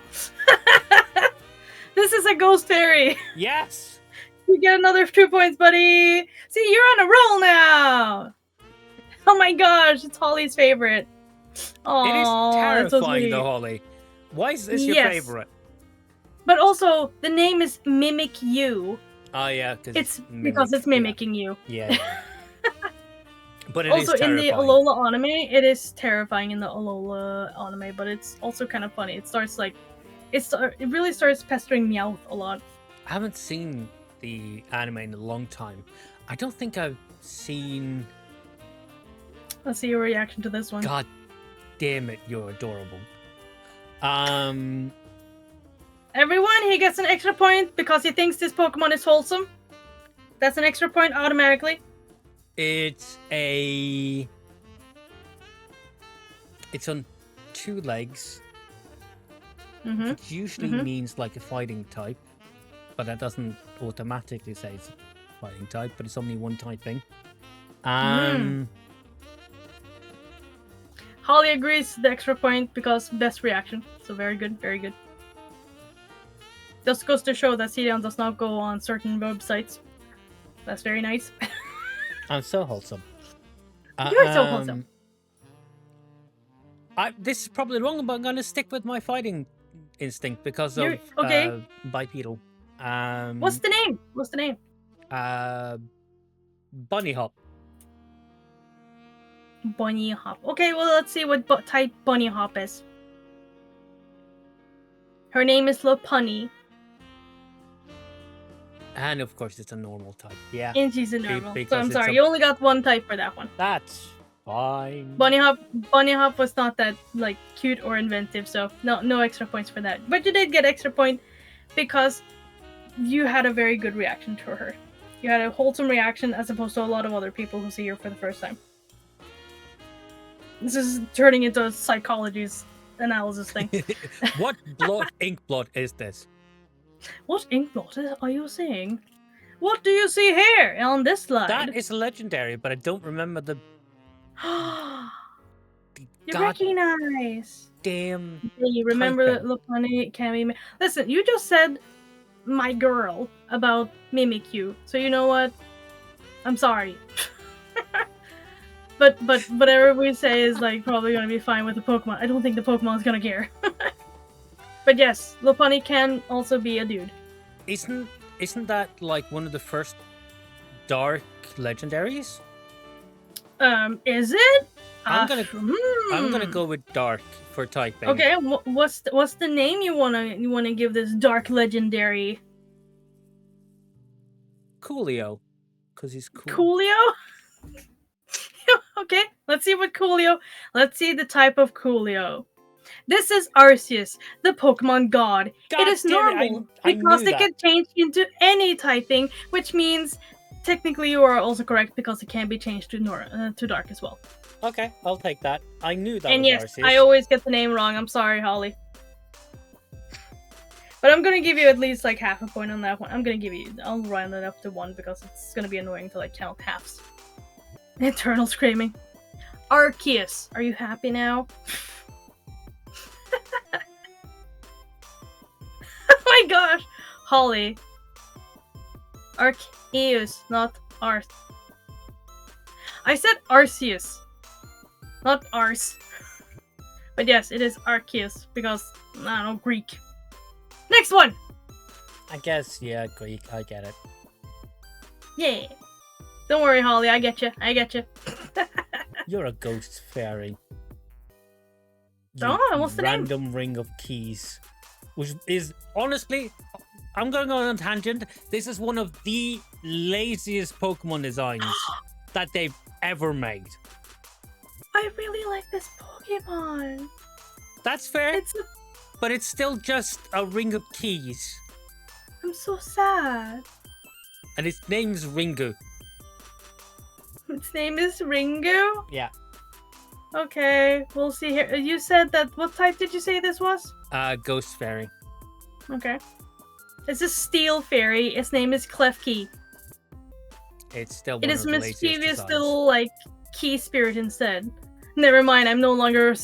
This is a Ghost Fairy. Yes. You get another 2 points, buddy. See, you're on a roll now. Oh my gosh, it's Holly's favorite. Aww, it is terrifying, so though, Holly. Why is this your favorite? But also, the name is Mimic You. Oh yeah, because it's mimicking you. Yeah. But it is Also, in the terrifying. Alola anime, it is terrifying in the Alola anime, but it's also kind of funny. It starts like it really starts pestering Meowth a lot. I haven't seen the anime in a long time. I don't think I've seen. Let's see your reaction to this one. God damn it, you're adorable. Everyone, he gets an extra point because he thinks this Pokemon is wholesome. That's an extra point automatically. It's on 2 legs. Which usually means like a fighting type, but that doesn't automatically say it's a fighting type, but it's only one typing. Holly agrees the extra point because best reaction. So very good, very good. Just goes to show that Cereon does not go on certain websites. That's very nice. I'm so wholesome. You're so wholesome. This is probably wrong, but I'm going to stick with my fighting instinct because of bipedal. What's the name? What's the name? Bunny Hop. Bunny Hop. Okay, well, let's see what type Bunny Hop is. Her name is Lopunny. And of course, it's a normal type. Yeah. And she's a normal. So I'm sorry, you only got one type for that one. That's fine. Bunny Hop was not that like cute or inventive, so no extra points for that. But you did get extra point because you had a very good reaction to her. You had a wholesome reaction as opposed to a lot of other people who see her for the first time. This is turning into a psychology's analysis thing. What ink blot is this? What ink blot are you seeing? What do you see here on this slide? That is legendary, but I don't remember the. You recognize. Damn. You remember the Lopunny can be. Listen, you just said my girl about Mimikyu, so you know what? I'm sorry. But whatever we say is like probably gonna be fine with the Pokemon. I don't think the Pokemon's gonna care. But yes, Lopunny can also be a dude. Isn't that like one of the first dark legendaries? Is it? I'm gonna go with dark for typing. Okay, what's the name you wanna give this dark legendary? Coolio, because he's cool. Coolio? Okay, let's see what Coolio. Let's see the type of Coolio. This is Arceus, the Pokemon God. It is normal because it can change into any typing, which means technically you are also correct because it can be changed to dark as well. Okay, I'll take that. I knew that. And was yes, Arceus. I always get the name wrong. I'm sorry, Holly. But I'm gonna give you at least like half a point on that one. I'll round it up to 1 because it's gonna be annoying to like count halves. Eternal screaming. Arceus, are you happy now? Oh my gosh, Holly. Arceus, not Arth. I said Arceus, not Ars. But yes, it is Arceus because I don't know, Greek. Next one. I guess, yeah, Greek. I get it. Yeah. Don't worry, Holly. I get you. You're a ghost fairy. What's the name? Random ring of keys. Which is, honestly, I'm going to go on a tangent. This is one of the laziest Pokemon designs that they've ever made. I really like this Pokemon. That's fair. But it's still just a ring of keys. I'm so sad. And its name's Ringu. Its name is Ringu? Yeah. Okay, we'll see here. You said that, what type did you say this was? Ghost Fairy. Okay. It's a Steel Fairy. Its name is Klefki. It's still one It of is the mischievous designs. little, like, key spirit instead. Never mind, I'm no longer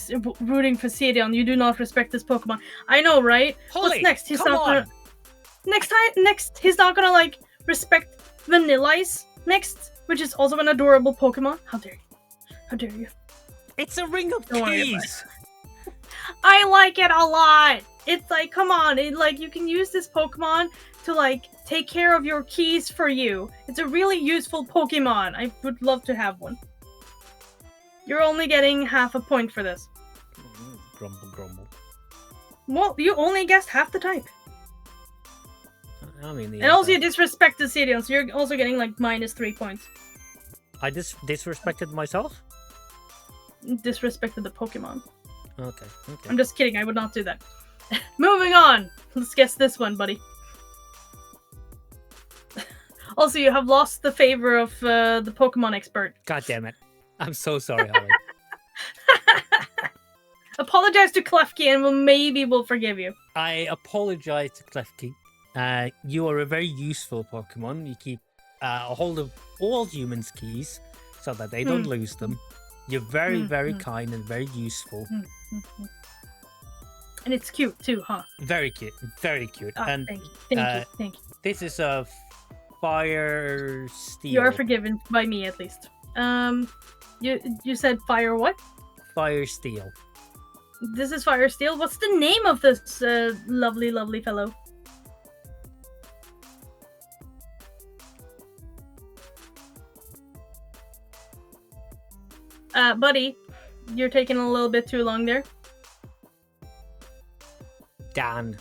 rooting for Cereon. You do not respect this Pokemon. I know, right? Holly, what's next? He's come not gonna... on! Next, he's not gonna, like, respect Vanillice next, which is also an adorable Pokemon. How dare you? How dare you? It's a ring of Don't worry about keys! I like it a lot! It's like, come on, you can use this Pokemon to, like, take care of your keys for you. It's a really useful Pokemon. I would love to have one. You're only getting half a point for this. Grumble, grumble. Well, you only guessed half the type. I mean, And also you disrespected Cedion, so you're also getting like -3 points. I disrespected myself? Disrespected the Pokemon. Okay. I'm just kidding, I would not do that. Moving on! Let's guess this one, buddy. Also, you have lost the favor of the Pokemon expert. God damn it. I'm so sorry, Holly. Apologize to Klefki and maybe we'll forgive you. I apologize to Klefki. You are a very useful Pokemon. You keep a hold of all humans' keys so that they don't lose them. You're very, very kind and very useful. And it's cute too, huh? Very cute. Very cute. Oh, and thank you. This is a fire steel. You are forgiven by me, at least. You said fire what? Fire steel. This is fire steel. What's the name of this lovely, lovely fellow? Buddy, you're taking a little bit too long there. Dan.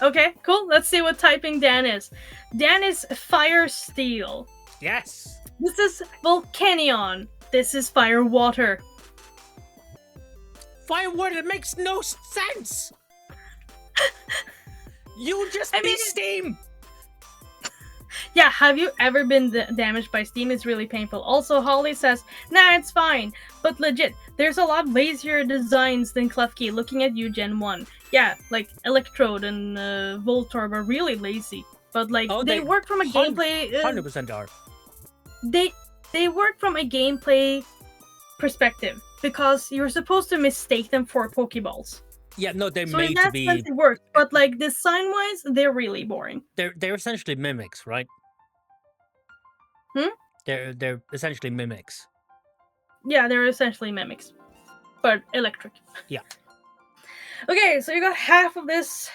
Okay, cool. Let's see what typing Dan is. Dan is fire steel. Yes. This is Volcanion. This is fire water. Fire water makes no sense. You just be steam. Yeah, have you ever been damaged by steam? It's really painful. Also, Holly says, nah, it's fine. But legit, there's a lot lazier designs than Klefki. Looking at you, Gen 1. Yeah, like Electrode and Voltorb are really lazy. But like, they work from a gameplay... 100% are. They work from a gameplay perspective. Because you're supposed to mistake them for Pokeballs. Yeah, no, they're so made in that to be... sense it works. But like, design-wise, they're really boring. They're essentially mimics, right? They're essentially mimics. Yeah, they're essentially mimics, but electric. Yeah. Okay, so you got half of this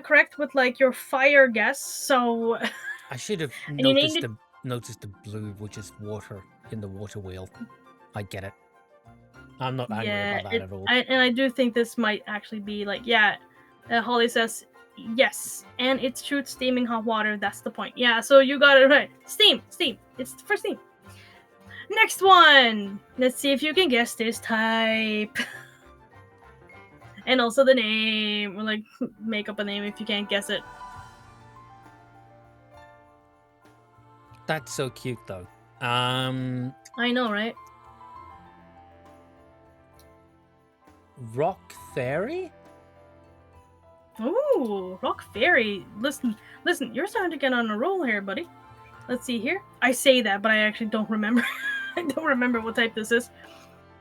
correct with like your fire guess. So I should have noticed the blue, which is water in the water wheel. I get it. I'm not angry about that at all. I do think this might actually be like, Holly says yes, and it shoots steaming hot water. That's the point. Yeah, so you got it right. Steam. It's for steam. Next one. Let's see if you can guess this type. And also the name. Or like, make up a name if you can't guess it. That's so cute, though. I know, right? Rock Fairy? Ooh, Rock Fairy. Listen, you're starting to get on a roll here, buddy. Let's see here. I say that, but I actually don't remember. I don't remember what type this is.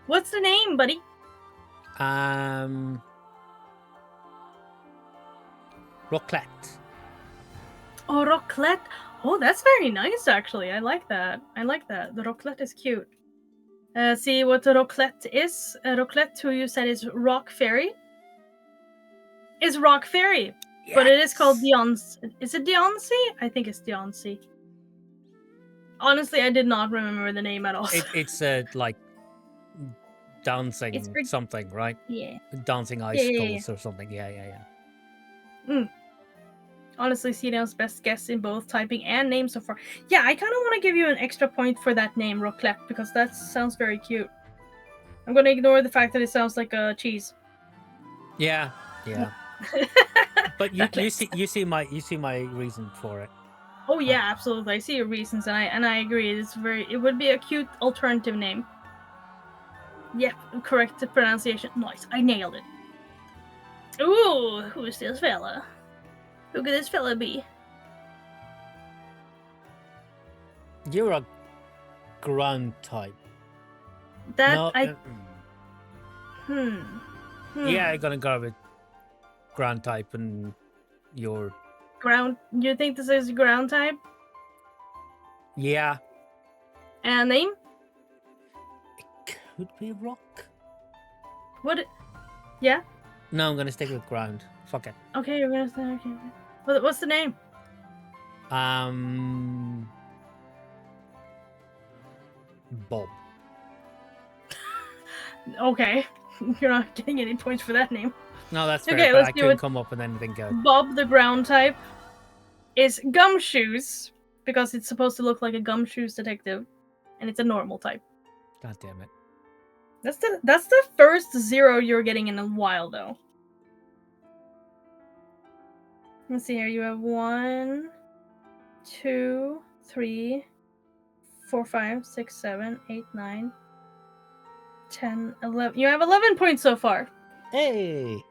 What's the name, buddy? Rocklet. Oh, Rocklet. Oh, that's very nice, actually. I like that. The Rocklet is cute. See what the Rocklet is? Rocklet, who you said is Rock Fairy, is Rock Fairy. Yes. But it is called Deonce. Is it Deonce? I think it's Deonce. Honestly, I did not remember the name at all. It's like dancing something, right? Yeah. Dancing icicles or something. Yeah. Honestly, Cedon's best guess in both typing and name so far. Yeah, I kind of want to give you an extra point for that name, Rocklet, because that sounds very cute. I'm going to ignore the fact that it sounds like a cheese. Yeah. But you see my reason for it. Oh yeah, absolutely. I see your reasons, and I agree. It would be a cute alternative name. Yep, correct pronunciation. Nice, I nailed it. Ooh, who's this fella? Who could this fella be? You're a ground type. Yeah, I'm gonna go with ground type, and your ground. You think this is ground type? Yeah. And name? It could be rock. What? Yeah. No, I'm gonna stick with ground. Fuck it. Okay, you're gonna say okay. What's the name? Bob. Okay. You're not getting any points for that name. No, that's fair, Okay, but let's I do couldn't it. come up with anything good. Bob the ground type is Gumshoes because it's supposed to look like a Gumshoes detective, and it's a normal type. God damn it. That's the first 0 you're getting in a while, though. Let's see here. You have 1, 2, 3, 4, 5, 6, 7, 8, 9, 10, 11. You have 11 points so far. Hey!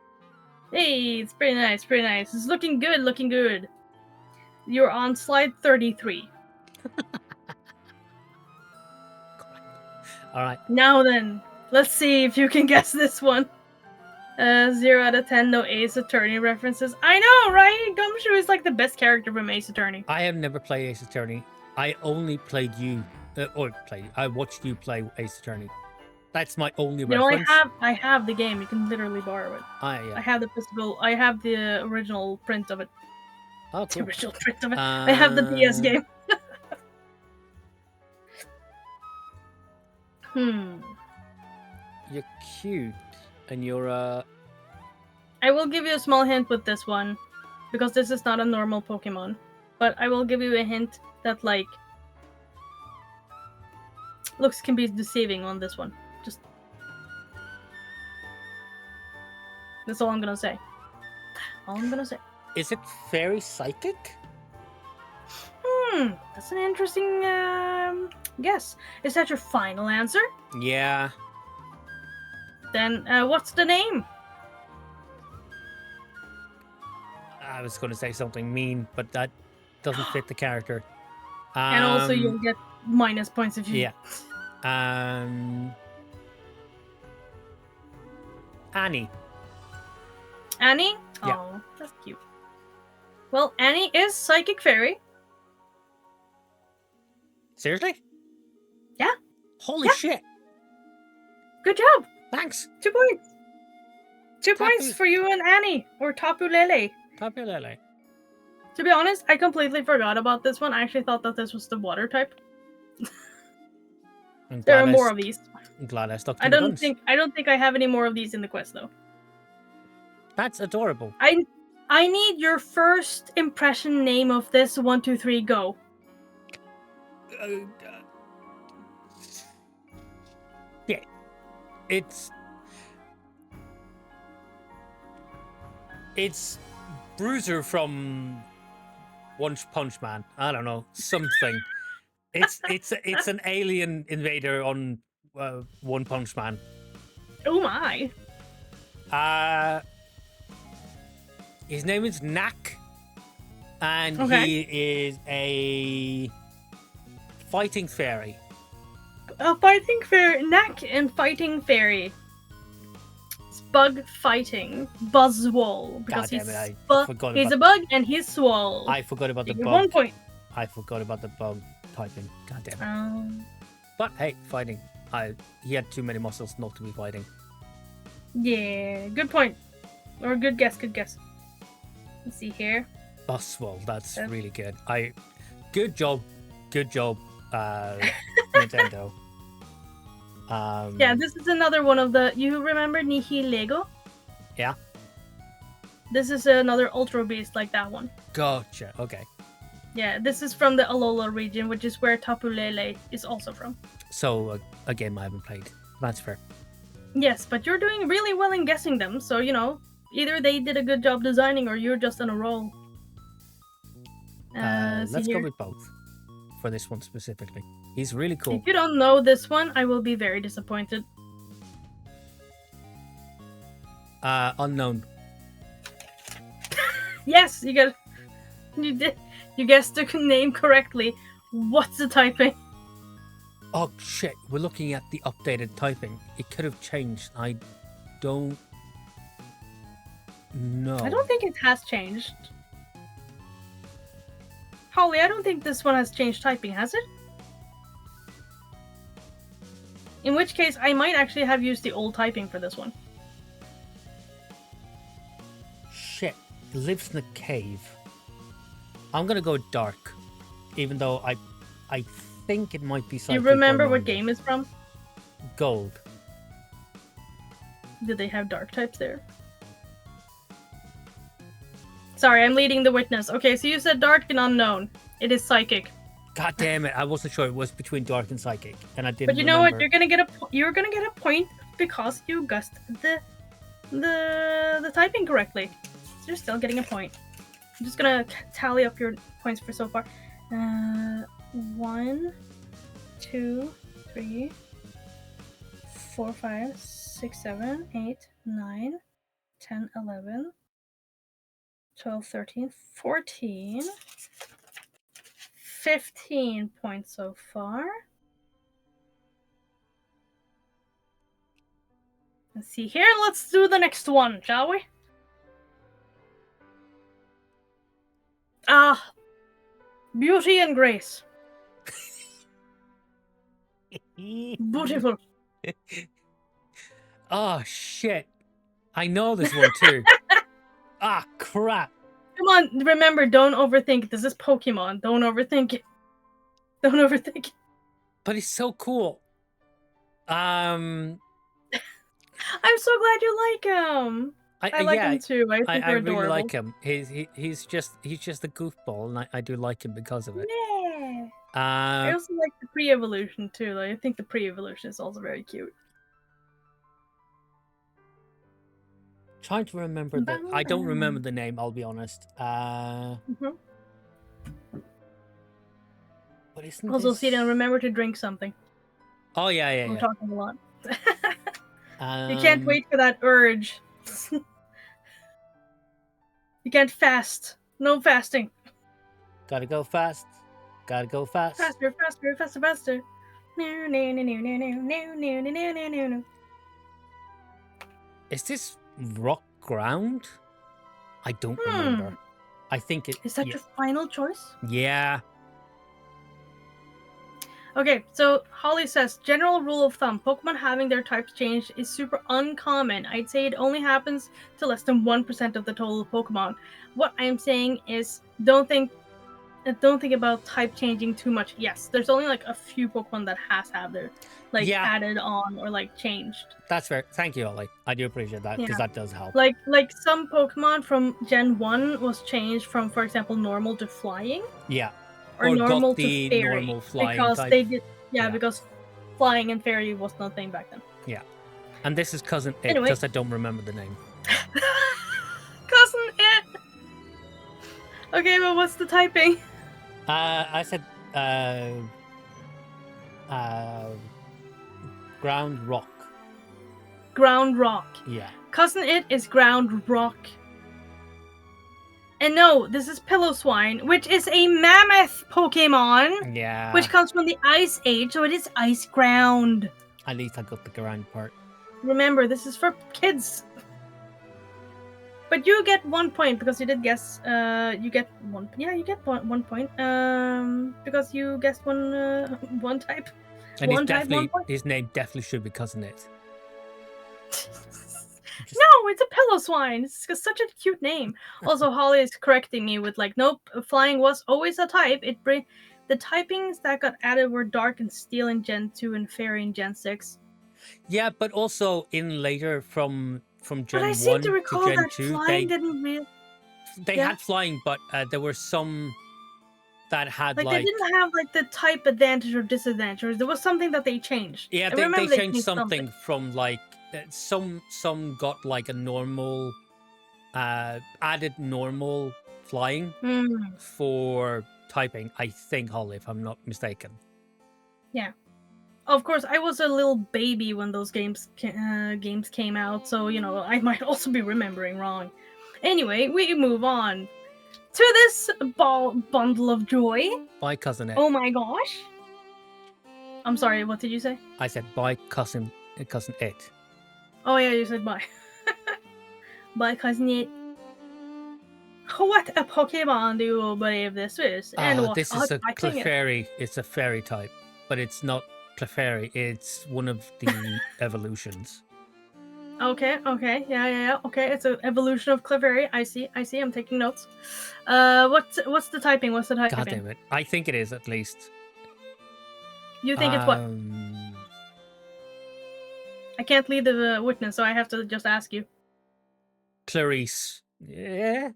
Hey, it's pretty nice, pretty nice. It's looking good, looking good. You're on slide 33. Alright. Now then, let's see if you can guess this one. 0 out of 10, no Ace Attorney references. I know, right? Gumshoe is like the best character from Ace Attorney. I have never played Ace Attorney. I only played you, I watched you play Ace Attorney. That's my only reference. I have the game. You can literally borrow it. Yeah. I have the physical. I have the original print of it. Oh, The cool. original print of it. I have the DS game. You're cute, and you're I will give you a small hint with this one, because this is not a normal Pokemon. But I will give you a hint that, like, looks can be deceiving on this one. Just that's all I'm gonna say. All I'm gonna say. Is it fairy psychic? That's an interesting guess. Is that your final answer? Yeah. Then what's the name? I was going to say something mean, but that doesn't fit the character. And also you'll get minus points if you... Yeah. Annie. Annie? Yeah. Oh, that's cute. Well, Annie is Psychic Fairy. Seriously? Yeah. Holy shit. Good job. Thanks. 2 points. 2 Tapu- points for you and Annie, or Tapu Lele. Tapu Lele. To be honest, I completely forgot about this one. I actually thought that this was the water type. There are more of these. I'm glad I stuck to I my don't guns. think I have any more of these in the quest though. That's adorable. I need your first impression name of this. 1, 2, 3, go. Yeah. It's Bruiser from One Punch Man. I don't know, something. It's an alien invader on One Punch Man. Oh my. His name is Nak, and Okay. he is a fighting fairy. A fighting fairy, Knack and fighting fairy. It's bug fighting, Buzzwole, because God damn it, he's a bug and he's swole. I forgot about the You get bug. 1 point. I forgot about the bug typing. God damn it. But hey, fighting. He had too many muscles not to be fighting. Yeah, good point. Or good guess, good guess. Let's see here. Buzzwole, that's really good. Good job, Nintendo. Yeah, this is another one of the. You remember Nihilego? Yeah. This is another Ultra Beast like that one. Gotcha. Okay. Yeah, this is from the Alola region, which is where Tapu Lele is also from. So a game I haven't played. That's fair. Yes, but you're doing really well in guessing them, so you know, either they did a good job designing or you're just on a roll. Let's go with both for this one specifically. He's really cool. If you don't know this one, I will be very disappointed. Unknown. Yes, you guessed the name correctly. What's the typing? Oh shit, we're looking at the updated typing. It could have changed. I don't know. I don't think it has changed. Holly, I don't think this one has changed typing, has it? In which case, I might actually have used the old typing for this one. Shit, it lives in a cave. I'm gonna go dark, even though I think it might be Do you psychic. remember what game it's from? Gold. Did they have dark types there? Sorry, I'm leading the witness. Okay, so you said dark and unknown. It is psychic. God damn it! I wasn't sure it was between dark and psychic, and I didn't. But you know what? You're gonna get a point because you guessed the typing correctly. So you're still getting a point. I'm just gonna tally up your points for so far. 1, 2, 3, 4, 5, 6, 7, 8, 9, 10, 11, 12, 13, 14, 15 points so far. Let's see here. Let's do the next one, shall we? Beauty and grace. Beautiful. Oh shit! I know this one too. Crap! Come on, remember, don't overthink. This is Pokemon. Don't overthink it. Don't overthink it. But he's so cool. I'm so glad you like him. I like him too. I think I they're really adorable. like him. He's just a goofball, and I do like him because of it. Yeah. I also like the pre-evolution too. Like, I think the pre-evolution is also very cute. Trying to remember I don't remember the name. I'll be honest. But isn't also, this... Celia, remember to drink something. Oh yeah. We're talking a lot. You can't wait for that urge. You can't fast. No fasting. Gotta go fast. Gotta go fast. Faster, faster, faster, faster. Is this rock ground? I don't remember. I think it... Is that your final choice? Yeah. Okay, so Holly says, general rule of thumb, Pokemon having their types changed is super uncommon. I'd say it only happens to less than 1% of the total Pokemon. What I'm saying is, don't think about type changing too much. Yes, there's only like a few Pokemon that has had their added on or like changed. That's fair. Thank you, Ollie. I do appreciate that because that does help. Like some Pokemon from Gen 1 was changed from, for example, normal to flying. Yeah. Or normal got the to fairy, normal flying because type. they did, because flying and fairy was not a thing back then. Yeah, and this is Cousin It, anyway. just I don't remember the name. Cousin It. Okay, but what's the typing? I said ground rock. Ground rock. Yeah. Cousin It is ground rock. And no, this is Pillow-Swine, which is a mammoth Pokemon. Yeah. Which comes from the Ice Age, so it is ice ground. At least I got the ground part. Remember, this is for kids. But you get 1 point because you did guess. You get one. Yeah, you get one point. Because you guessed one type. And his name definitely should be Cousin It. No, it's a Pillow-Swine. It's such a cute name. Also, Holly is correcting me with like, nope, flying was always a type. The typings that got added were Dark and Steel in Gen 2 and Fairy in Gen 6. Yeah, but also in later from Gen 1 to Gen 2, they had flying, but there were some that had like they didn't have like the type advantage or disadvantage. There was something that they changed. Yeah, they changed something from like some got like a normal added normal flying for typing, I think, Holly, if I'm not mistaken. Yeah. Of course, I was a little baby when those games came out, so, you know, I might also be remembering wrong. Anyway, we move on to this bundle of joy. Bye, Cousin It. Oh my gosh. I'm sorry, what did you say? I said bye, Cousin It. Oh yeah, you said bye. Bye, Cousin It. What a Pokemon do you believe this is? And what this is a Clefairy. It's a fairy type, but it's not Clefairy. It's one of the evolutions. Okay. Yeah. Okay, it's an evolution of Clefairy. I see. I'm taking notes. What's the typing? What's the typing? God damn it. I think it is, at least. You think it's what? I can't lead the witness, so I have to just ask you. Clarice. Yeah.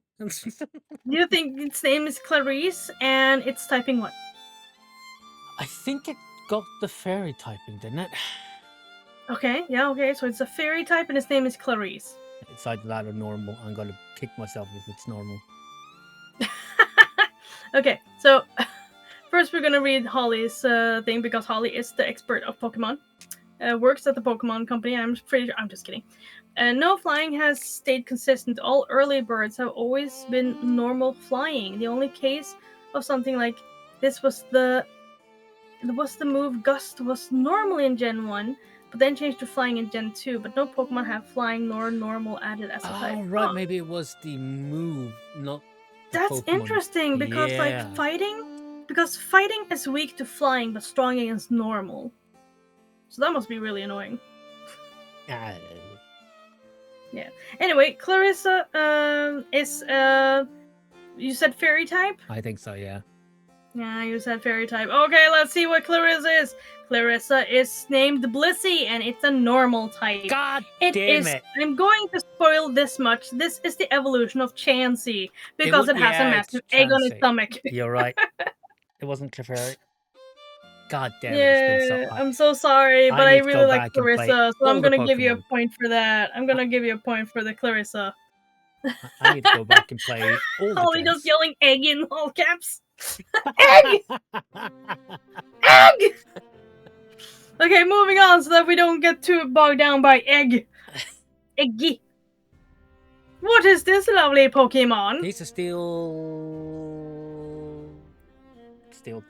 You think its name is Clarice, and it's typing what? I think it got the fairy typing, didn't it? Okay, yeah, okay. So it's a fairy type, and its name is Clarice. It's either that or normal. I'm gonna kick myself if it's normal. Okay, so first we're gonna read Holly's thing because Holly is the expert of Pokemon. Works at the Pokemon company. I'm pretty sure. I'm just kidding. No flying has stayed consistent. All early birds have always been normal flying. The only case of something like this was the move Gust was normally in Gen 1, but then changed to flying in Gen 2. But no Pokemon have flying nor normal added as a type. Oh, right. Maybe it was the move, not the That's Pokemon. interesting because like fighting is weak to flying but strong against normal. So that must be really annoying. Yeah. Anyway, Clarissa is you said fairy type? I think so, yeah. Yeah, you said fairy type. Okay, let's see what Clarissa is. Clarissa is named Blissey, and it's a normal type. God damn it. I'm going to spoil this much. This is the evolution of Chansey, because it has a massive egg on its stomach. You're right. It wasn't Clefairy. God damn it. Yeah, I'm so sorry, but I really like Clarissa, so I'm gonna give you a point for that. I'm gonna give you a point for the Clarissa. I need to go back and play all the Holly just yelling egg in all caps. Egg! Egg! Okay, moving on so that we don't get too bogged down by egg. Eggy. What is this lovely Pokemon? He's a steel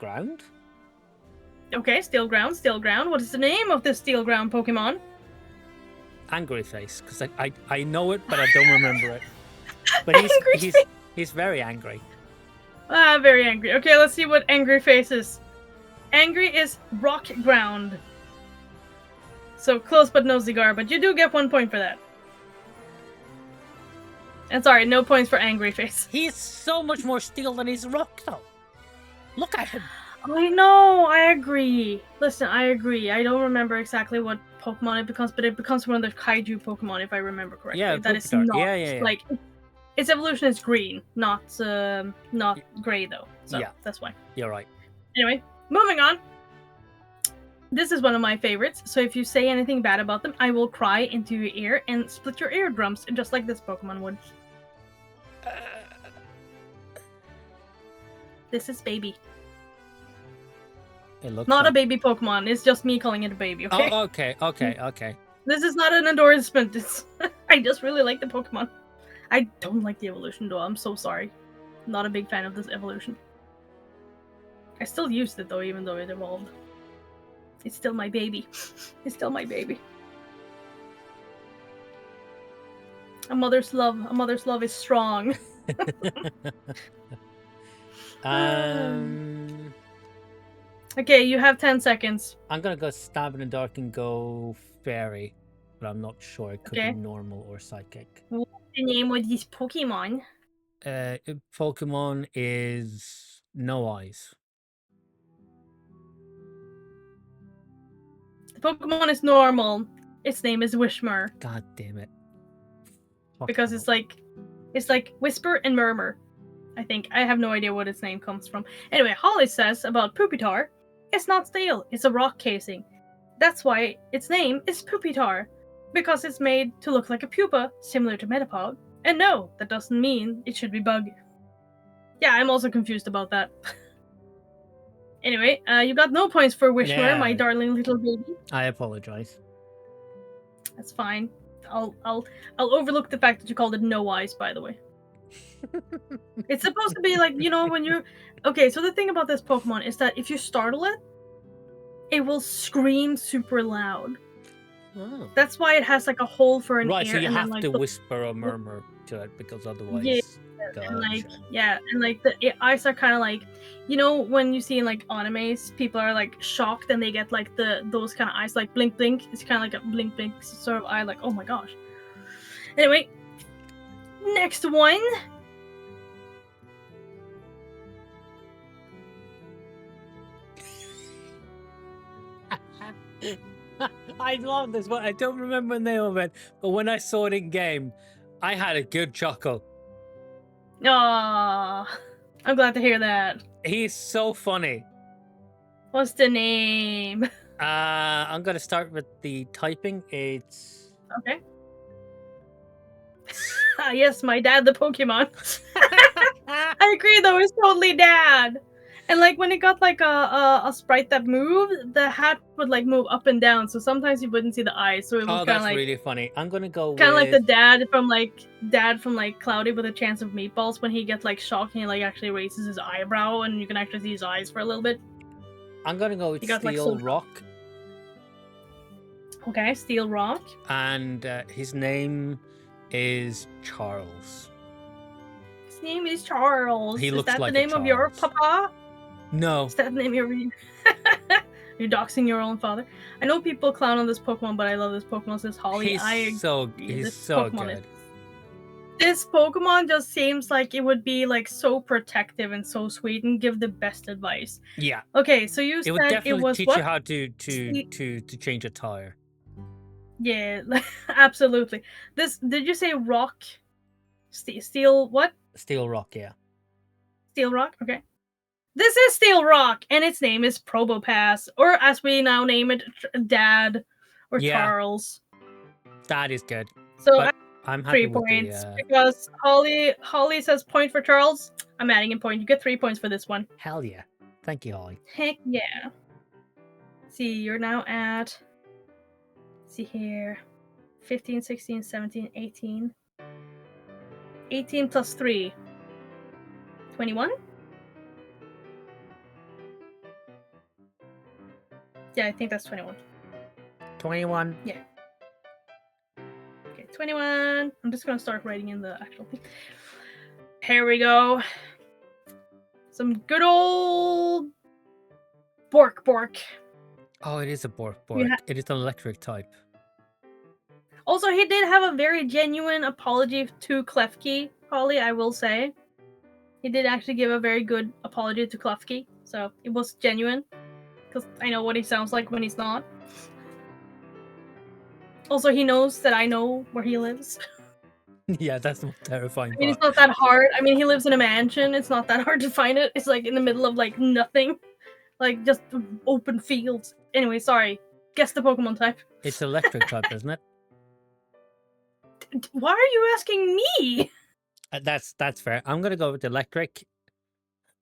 ground? Okay, steel ground. What is the name of this steel ground Pokemon? Angry Face, because I know it, but I don't remember it. But he's very angry. Very angry. Okay, let's see what Angry Face is. Angry is rock ground. So close but no cigar, but you do get 1 point for that. And sorry, no points for Angry Face. He's so much more steel than he's rock, though. Look at him. I know, I agree. Listen, I agree. I don't remember exactly what Pokemon it becomes, but it becomes one of the Kaiju Pokemon, if I remember correctly. Yeah, that is not like its evolution is green, not gray though. So yeah, that's why. You're right. Anyway, moving on. This is one of my favorites. So if you say anything bad about them, I will cry into your ear and split your eardrums, just like this Pokemon would. This is Baby. It looks not a baby Pokemon. It's just me calling it a baby. Okay. Oh, okay. This is not an endorsement. It's I just really like the Pokemon. I don't like the evolution though. I'm so sorry. I'm not a big fan of this evolution. I still used it though, even though it evolved. It's still my baby. It's still my baby. A mother's love is strong. Okay, you have 10 seconds. I'm gonna go stab in the dark and go fairy, but I'm not sure. It could be normal or psychic. What's the name of this Pokemon? Pokemon is No Eyes. The Pokemon is normal. Its name is Wishmur. God damn it. Because it's like Whisper and Murmur. I think. I have no idea what its name comes from. Anyway, Holly says about Pupitar, it's not steel, it's a rock casing. That's why its name is Pupitar. Because it's made to look like a pupa, similar to Metapod. And no, that doesn't mean it should be bug. Yeah, I'm also confused about that. Anyway, you got no points for Wishmur, my darling little baby. I apologize. That's fine. I'll overlook the fact that you called it No Eyes, by the way. It's supposed to be like, you know, when you're... Okay, so the thing about this Pokemon is that if you startle it, it will scream super loud. Oh. That's why it has like a hole for an ear. Right, so you have then, to whisper or murmur to it, because otherwise... Yeah, and the eyes are kind of like... You know, when you see in like animes, people are like shocked and they get like those kind of eyes, like blink blink. It's kind of like a blink blink sort of eye, like, oh my gosh. Anyway, next one. I love this one. I don't remember the name of it, but when I saw it in game, I had a good chuckle. Aww. I'm glad to hear that. He's so funny. What's the name? I'm gonna start with the typing. It's Okay. Yes, my dad, the Pokemon. I agree, though. It's totally dad. And like when it got like a sprite that moved, the hat would like move up and down. So sometimes you wouldn't see the eyes. So it was oh, kind of that's like really funny. I'm gonna go kind of like the with dad from like Cloudy with a Chance of Meatballs when he gets like shocked and he like actually raises his eyebrow and you can actually see his eyes for a little bit. I'm gonna go with He got, like, Steel so- Rock, Okay, Steel Rock. and his name is Charles. His name is Charles. He Is looks that like the a name of your Charles. papa? No, Is that the name of your You're doxing your own father. I know people clown on this Pokemon, but I love this Pokemon. Says Holly. he's so This so Pokemon good. This Pokemon just seems like it would be like so protective and so sweet and give the best advice. Yeah, Okay, so you it would said it definitely was teach what? you how to change a tire. Yeah, absolutely. This did you say rock? Steel what? Steel Rock, yeah. Steel Rock? Okay. This is Steel Rock, and its name is Probopass, or as we now name it, Dad, or Yeah. Charles. That is good. So But I'm happy 3 with points the because Holly says point for Charles. I'm adding a point. You get 3 points for this one. hell yeah. Thank you, Holly. Heck yeah. See, you're now at. See here. 15, 16, 17, 18. 18 plus 3. 21? Yeah, I think that's 21. 21. Yeah. Okay, 21. I'm just gonna start writing in the actual thing. Here we go. Some good old Bork. Oh, it is a Bork. You It is an electric type. Also, he did have a very genuine apology to Klefki, Holly, I will say. He did actually give a very good apology to Klefki, so it was genuine. Because I know what he sounds like when he's not. Also, he knows that I know where he lives. Yeah, that's the most terrifying I mean, part. it's not that hard. I mean, he lives in a mansion. It's not that hard to find it. It's like in the middle of like nothing. Like just open fields. Anyway, sorry. Guess the Pokemon type. It's electric type, isn't it? Why are you asking me? That's fair. I'm gonna go with electric.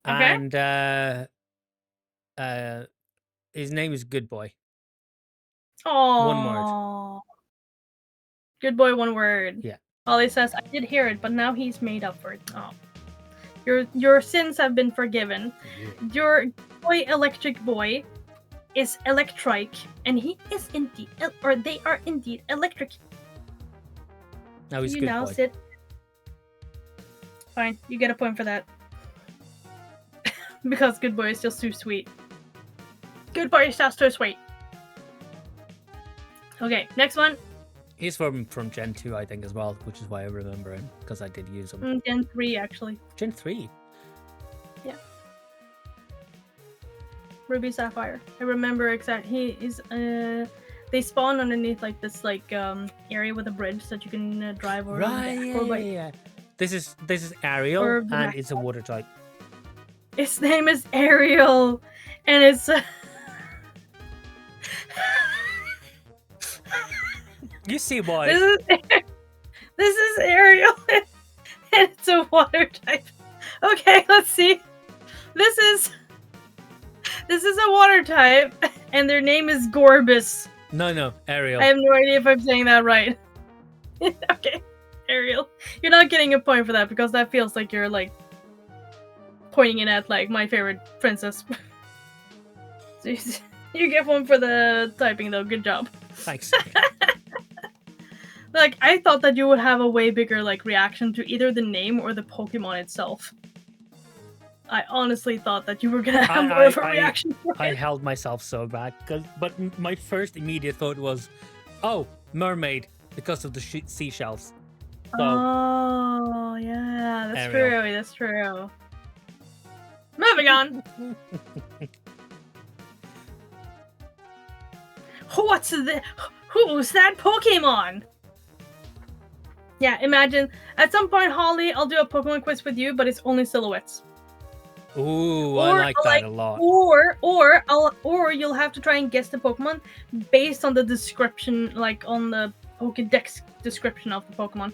Okay. And his name is Good Boy. Oh. One word. Good boy, one word. Yeah. Ollie says, I did hear it, but now he's made up for it. Oh. Your sins have been forgiven. Yeah. Your boy, Electric Boy, is electric, and he is indeed, or they are indeed electric. Now he's You Good now Boy. sit. Fine, you get a point for that. Because Good Boy is just too sweet. Good Boy is just too sweet. Okay, next one. He's from Gen 2, I think, as well, which is why I remember him, because I did use him. Gen 3, actually. Gen 3? Yeah. Ruby Sapphire. I remember exactly. He is. They spawn underneath like this area with a bridge that you can drive over. Right. Yeah. This is Ariel, and it's a water type. Its name is Ariel, and it's. You see why? This is Ariel, and it's a water type. Okay, let's see. This is a water type, and their name is Gorbis. No, Ariel. I have no idea if I'm saying that right. Okay, Ariel. You're not getting a point for that because that feels like you're like pointing it at like my favorite princess. So you get one for the typing though. Good job. Thanks. Like I thought that you would have a way bigger like reaction to either the name or the Pokemon itself. I honestly thought that you were gonna have more of a reaction. I held myself so back, but my first immediate thought was, "Oh, mermaid," because of the seashells. So, oh yeah, that's Ariel. true. That's true. Moving on. What's the? Who's that Pokemon? Yeah, imagine at some point, Holly, I'll do a Pokemon quiz with you, but it's only silhouettes. Ooh, I like that a lot. Or you'll have to try and guess the Pokemon based on the description, like on the Pokédex description of the Pokemon.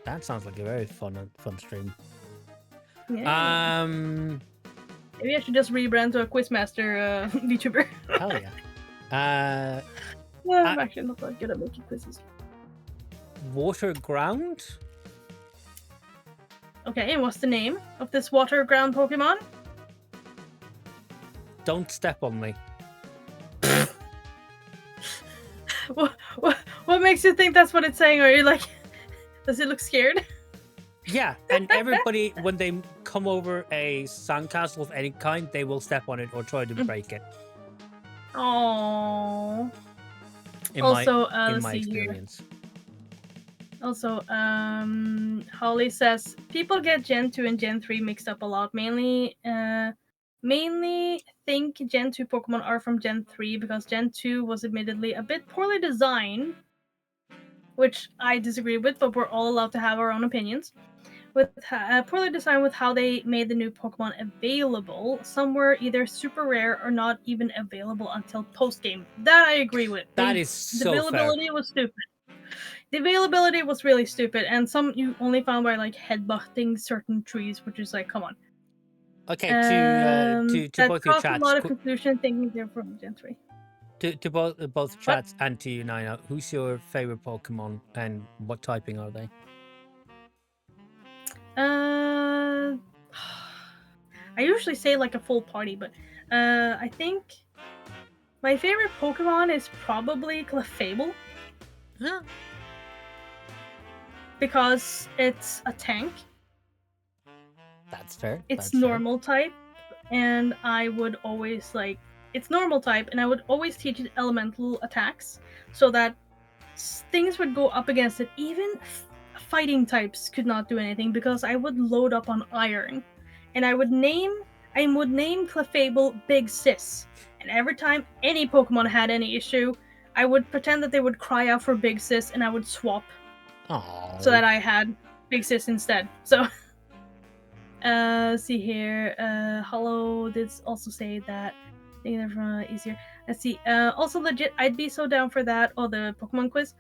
That sounds like a very fun stream. Yeah. Maybe I should just rebrand to a Quizmaster VTuber. Hell yeah. I'm actually not that good at making quizzes. Water ground? Okay, and what's the name of this water ground Pokemon? Don't step on me. What makes you think that's what it's saying? Are you like, does it look scared? Yeah, and everybody, when they come over a sandcastle of any kind, they will step on it or try to break it. Oh. In also, my experience. Here. Also, Holly says people get Gen 2 and Gen 3 mixed up a lot. Mainly think Gen 2 Pokemon are from Gen 3 because Gen 2 was admittedly a bit poorly designed, which I disagree with, but we're all allowed to have our own opinions. With poorly designed with how they made the new Pokemon available. Some were either super rare or not even available until post-game. That I agree with. That is so The availability fair. was stupid. The availability was really stupid, and some you only found by like headbutting certain trees, which is like, come on. Okay, to both your chats. A lot of confusion thinking they're from Gen 3. To both chats and to you, Naina, who's your favorite Pokemon and what typing are they? I usually say like a full party, but I think my favorite Pokemon is probably Clefable. Huh? Because it's a tank. That's fair. It's normal type, and I would always like it's normal type, and I would always teach it elemental attacks so that things would go up against it. Even fighting types could not do anything because I would load up on iron, and I would name Clefable Big Sis, and every time any Pokemon had any issue, I would pretend that they would cry out for Big Sis, and I would swap. Aww. So that I had Big Sis instead. So, see here. Hollow did also say that they're from easier. Let's see. Also legit, I'd be so down for that or the Pokemon quiz.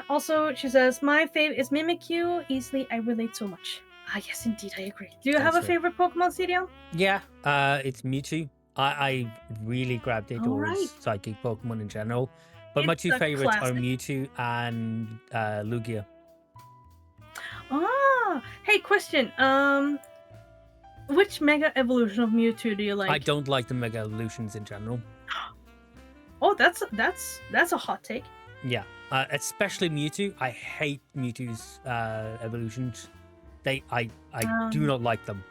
Also, she says my favorite is Mimikyu. Easily, I relate so much. Ah, yes, indeed, I agree. Do you have a favorite Pokemon, CDL? Yeah, it's Mewtwo. I really grabbed it towards psychic Pokemon in general. But my two favorites are Mewtwo and Lugia. Ah, hey, question. Which Mega Evolution of Mewtwo do you like? I don't like the Mega Evolutions in general. Oh, that's a hot take. Yeah, especially Mewtwo. I hate Mewtwo's evolutions. I do not like them.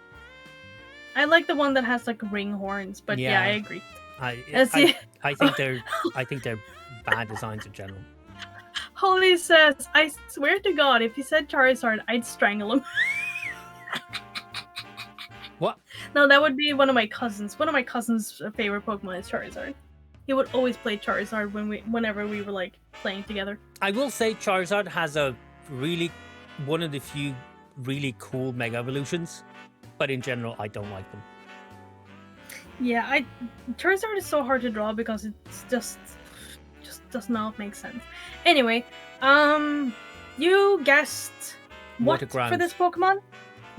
I like the one that has like ring horns, but yeah I agree. I think they're bad designs in general. Holly says, I swear to God, if he said Charizard, I'd strangle him. What? No, that would be one of my cousins. One of my cousin's favorite Pokemon is Charizard. He would always play Charizard whenever we were like playing together. I will say Charizard has one of the few really cool Mega Evolutions, but in general, I don't like them. Yeah, Charizard is so hard to draw because it's just does not make sense. Anyway, you guessed what for this Pokemon?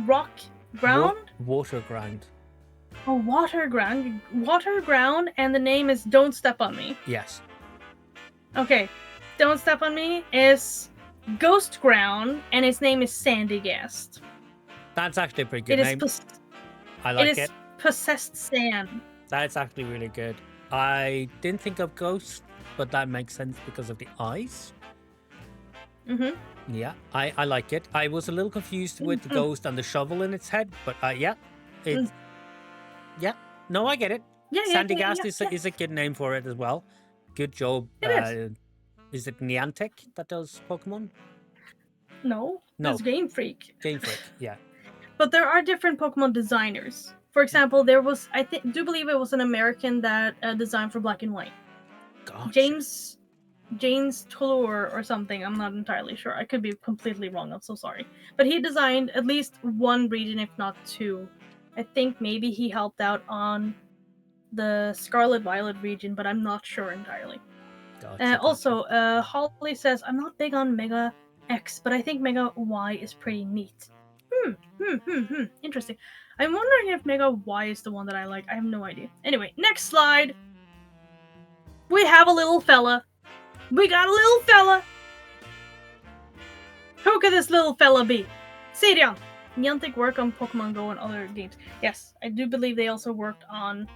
Rock ground? Water ground. Oh, water ground. Water ground, and the name is Don't Step on Me. Yes. Okay, Don't Step on Me is Ghost Ground, and its name is Sandygast. That's actually a pretty good name. I like it. It is Possessed Sand. That's actually really good. I didn't think of Ghost, but that makes sense because of the eyes. Mm-hmm. Yeah, I like it. I was a little confused with the ghost and the shovel in its head, but yeah. Yeah, no, I get it. Sandygast is a good name for it as well. Good job. Is it Niantic that does Pokemon? No, it's Game Freak. Game Freak, yeah. But there are different Pokemon designers. For example, there was, do believe it was an American that designed for Black and White. Gotcha. James Toulour or something. I'm not entirely sure. I could be completely wrong. I'm so sorry. But he designed at least one region, if not two. I think maybe he helped out on the Scarlet Violet region, but I'm not sure entirely. Gotcha. Also, Holly says, I'm not big on Mega X, but I think Mega Y is pretty neat. Interesting. I'm wondering if Mega Y is the one that I like. I have no idea. Anyway, next slide. We have a little fella. We got a little fella. Who could this little fella be? Sirion. Niantic work on Pokemon Go and other games. Yes, I do believe they also worked on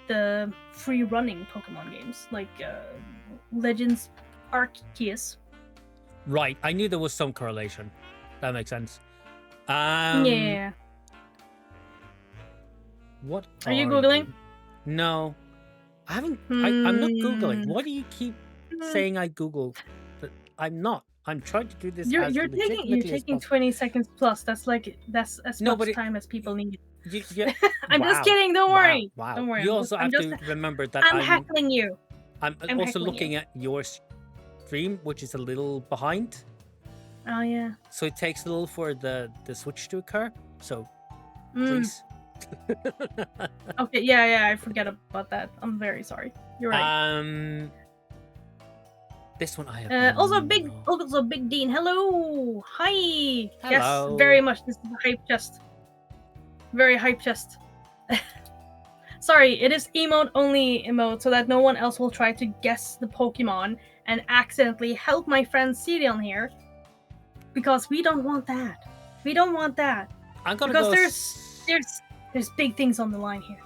the free running Pokemon games, like Legends Arceus. Right, I knew there was some correlation. That makes sense. Yeah. What are you Googling? No. I haven't. I'm not Googling. Why do you keep saying I Google? But I'm not. I'm trying to do this as legitimately You're as taking possible. 20 seconds plus. That's as much time as people need. I'm just kidding. Don't worry. Wow. Don't worry. You also have to remember that I'm heckling you. I'm also looking at your stream, which is a little behind. Oh yeah. So it takes a little for the switch to occur. So please. Okay, yeah, I forget about that. I'm very sorry. You're right. This one I have. Also Big Dean. Hello. Hi. Hello. Yes, very much. This is a hype chest. Very hype chest. Sorry, it is emote only emote, so that no one else will try to guess the Pokemon and accidentally help my friend Sirion here. Because we don't want that. We don't want that. I'm gonna because go. There's big things on the line here.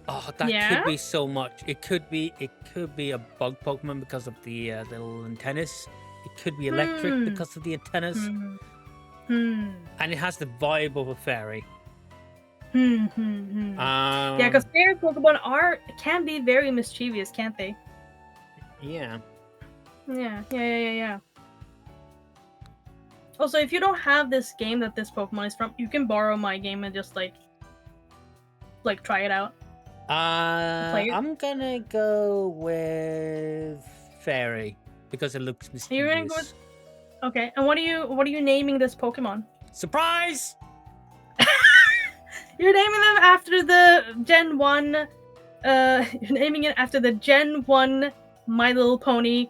Oh, that could be so much. It could be a bug Pokemon because of the little antennas. It could be electric because of the antennas. And it has the vibe of a fairy. Yeah, because fairy Pokemon can be very mischievous, can't they? Yeah. Yeah. Also, if you don't have this game that this Pokemon is from, you can borrow my game and just like try it out. I'm gonna go with fairy because it looks mischievous. You're gonna go with... Okay, and what are you naming this Pokemon? Surprise! You're naming them after the Gen 1. You're naming it after the Gen 1 My Little Pony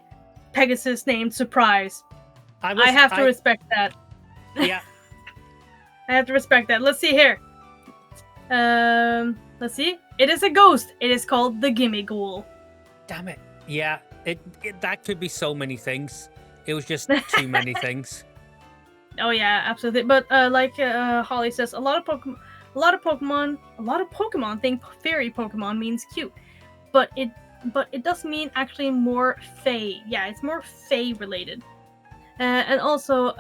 Pegasus named Surprise. I have to respect that. Yeah. I have to respect that. Let's see here. Let's see. It is a ghost. It is called the Gimmighoul. Damn it. Yeah. That could be so many things. It was just too many things. Oh yeah, absolutely. But like Holly says, a lot of Pokemon think fairy Pokemon means cute, but it does mean actually more Fae. Yeah, it's more Fae related. And also,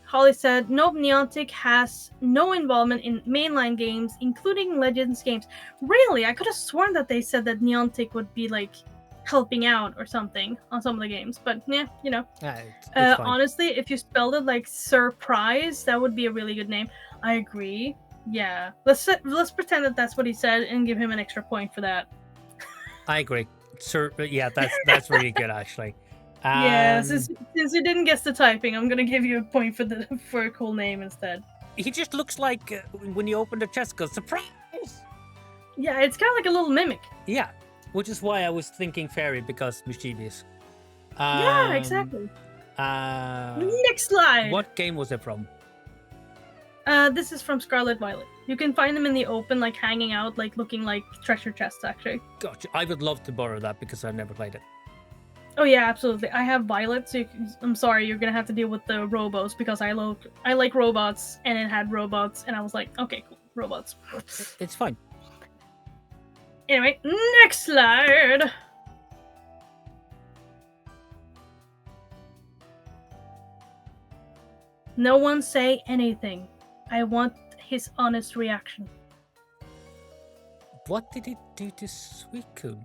Holly said, nope, Niantic has no involvement in mainline games, including Legends games. Really? I could have sworn that they said that Niantic would be like helping out or something on some of the games, but yeah, you know. It's honestly, if you spelled it like Surprise, that would be a really good name. I agree. Yeah, let's pretend that that's what he said and give him an extra point for that. I agree. Yeah, that's really good actually. Yeah, since you didn't guess the typing, I'm gonna give you a point for a cool name instead. He just looks like when you open the chest, goes surprise. Yeah, it's kind of like a little mimic. Yeah, which is why I was thinking fairy because mischievous. Yeah, exactly. Next slide. What game was it from? This is from Scarlet Violet. You can find them in the open, like hanging out, like looking like treasure chests, actually. Gotcha. I would love to borrow that because I've never played it. Oh yeah, absolutely. I have Violet, so I'm sorry, you're gonna have to deal with the Robos because I like robots, and it had robots, and I was like, okay, cool, robots. It's fine. Anyway, next slide. No one say anything. I want his honest reaction. What did it do to Suicune?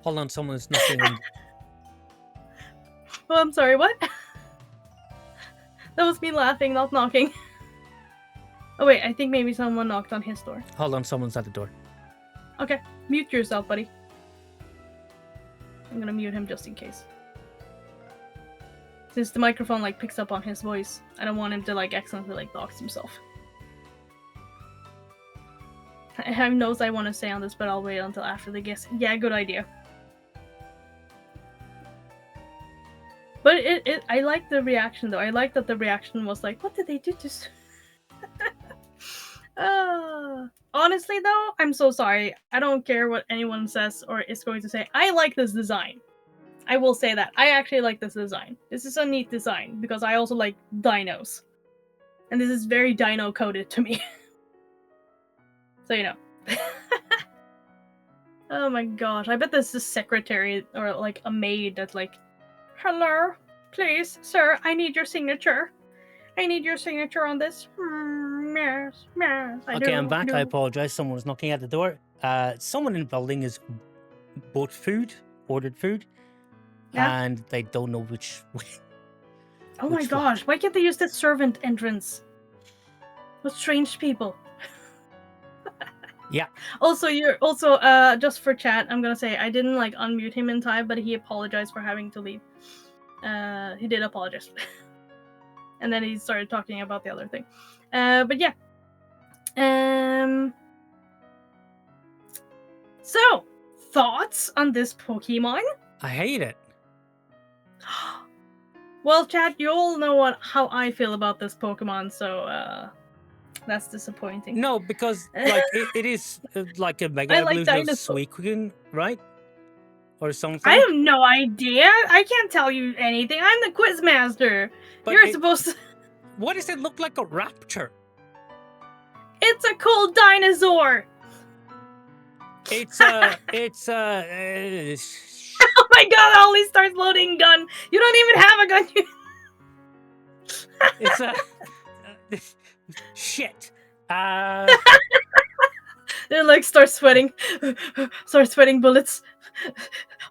Hold on, someone's knocking on. Oh, I'm sorry, what? That was me laughing, not knocking. Oh wait, I think maybe someone knocked on his door. Hold on, someone's at the door. Okay, mute yourself, buddy. I'm gonna mute him just in case. Since the microphone like picks up on his voice, I don't want him to like accidentally like dox himself. I have notes I want to say on this, but I'll wait until after the guess. Yeah, good idea. But I like the reaction though. I like that the reaction was like, what did they do to honestly though, I'm so sorry. I don't care what anyone says or is going to say. I like this design. I will say that. I actually like this design. This is a neat design because I also like dinos. And this is very dino coded to me. So you know. Oh my gosh. I bet this is a secretary or like a maid that's like, hello, please, sir, I need your signature. I need your signature on this. Yes, yes. Okay, I'm back. I apologize. Someone was knocking at the door. Someone in the building has bought food, ordered food, and they don't know which way. Oh my gosh, why can't they use the servant entrance? What strange people. Yeah. Also, just for chat, I'm gonna say I didn't like unmute him in time, but he apologized for having to leave. He did apologize. And then he started talking about the other thing. But yeah. So, thoughts on this Pokemon? I hate it. Well, chat, you all know how I feel about this Pokemon, so that's disappointing. No, because like it is like a mega evolution of Suicune, right? Or something. I have no idea. I can't tell you anything. I'm the quiz master. But you're supposed to. What does it look like? A raptor? It's a cool dinosaur. It's Oh my god, Holly starts loading gun. You don't even have a gun. It's a shit. They like start sweating bullets.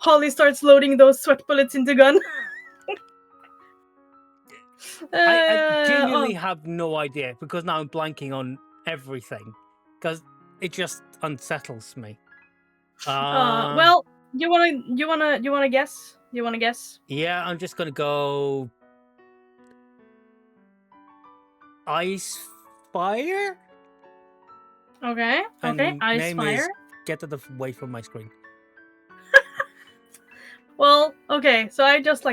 Holly starts loading those sweat bullets into gun. I genuinely have no idea because now I'm blanking on everything because it just unsettles me. Well, you wanna guess? You wanna guess? Yeah, I'm just gonna go Ice Fire. Okay. Okay. Ice Fire. Get it away from my screen. Well, okay. So I just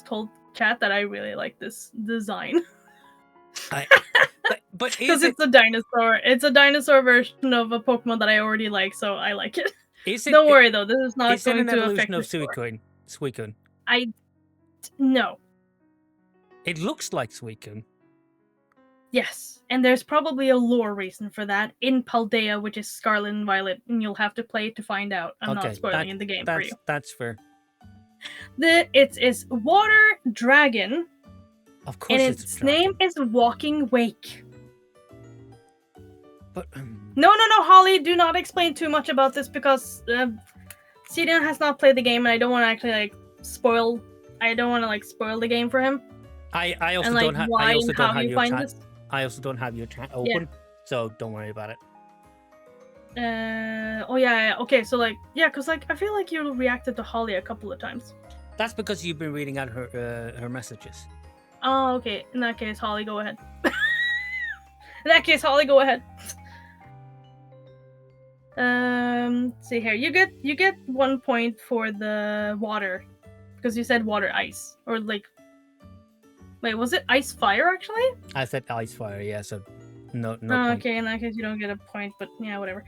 told chat that I really like this design. But because it's a dinosaur. It's a dinosaur version of a Pokemon that I already like, so I like it. Don't worry though, this is not going to affect the score. Suicune? No. It looks like Suicune. Yes, and there's probably a lore reason for that in Paldea, which is Scarlet and Violet, and you'll have to play it to find out. I'm not spoiling in the game for you. That's fair. It is Water Dragon. Of course, and its name is Walking Wake. But no, Holly, do not explain too much about this because Cedric has not played the game, and I don't want to actually spoil. I don't want to spoil the game for him. I also don't have. I also don't have your chat. I also don't have your chat open, so don't worry about it. Oh yeah. Okay, so because I feel like you reacted to Holly a couple of times. That's because you've been reading out her messages. Oh, okay. In that case, Holly, go ahead. Go ahead. See here. You get 1 point for the water because you said water ice or Wait, was it ice fire actually? I said ice fire. Yeah. So no. Okay, in that case, you don't get a point. But yeah, whatever.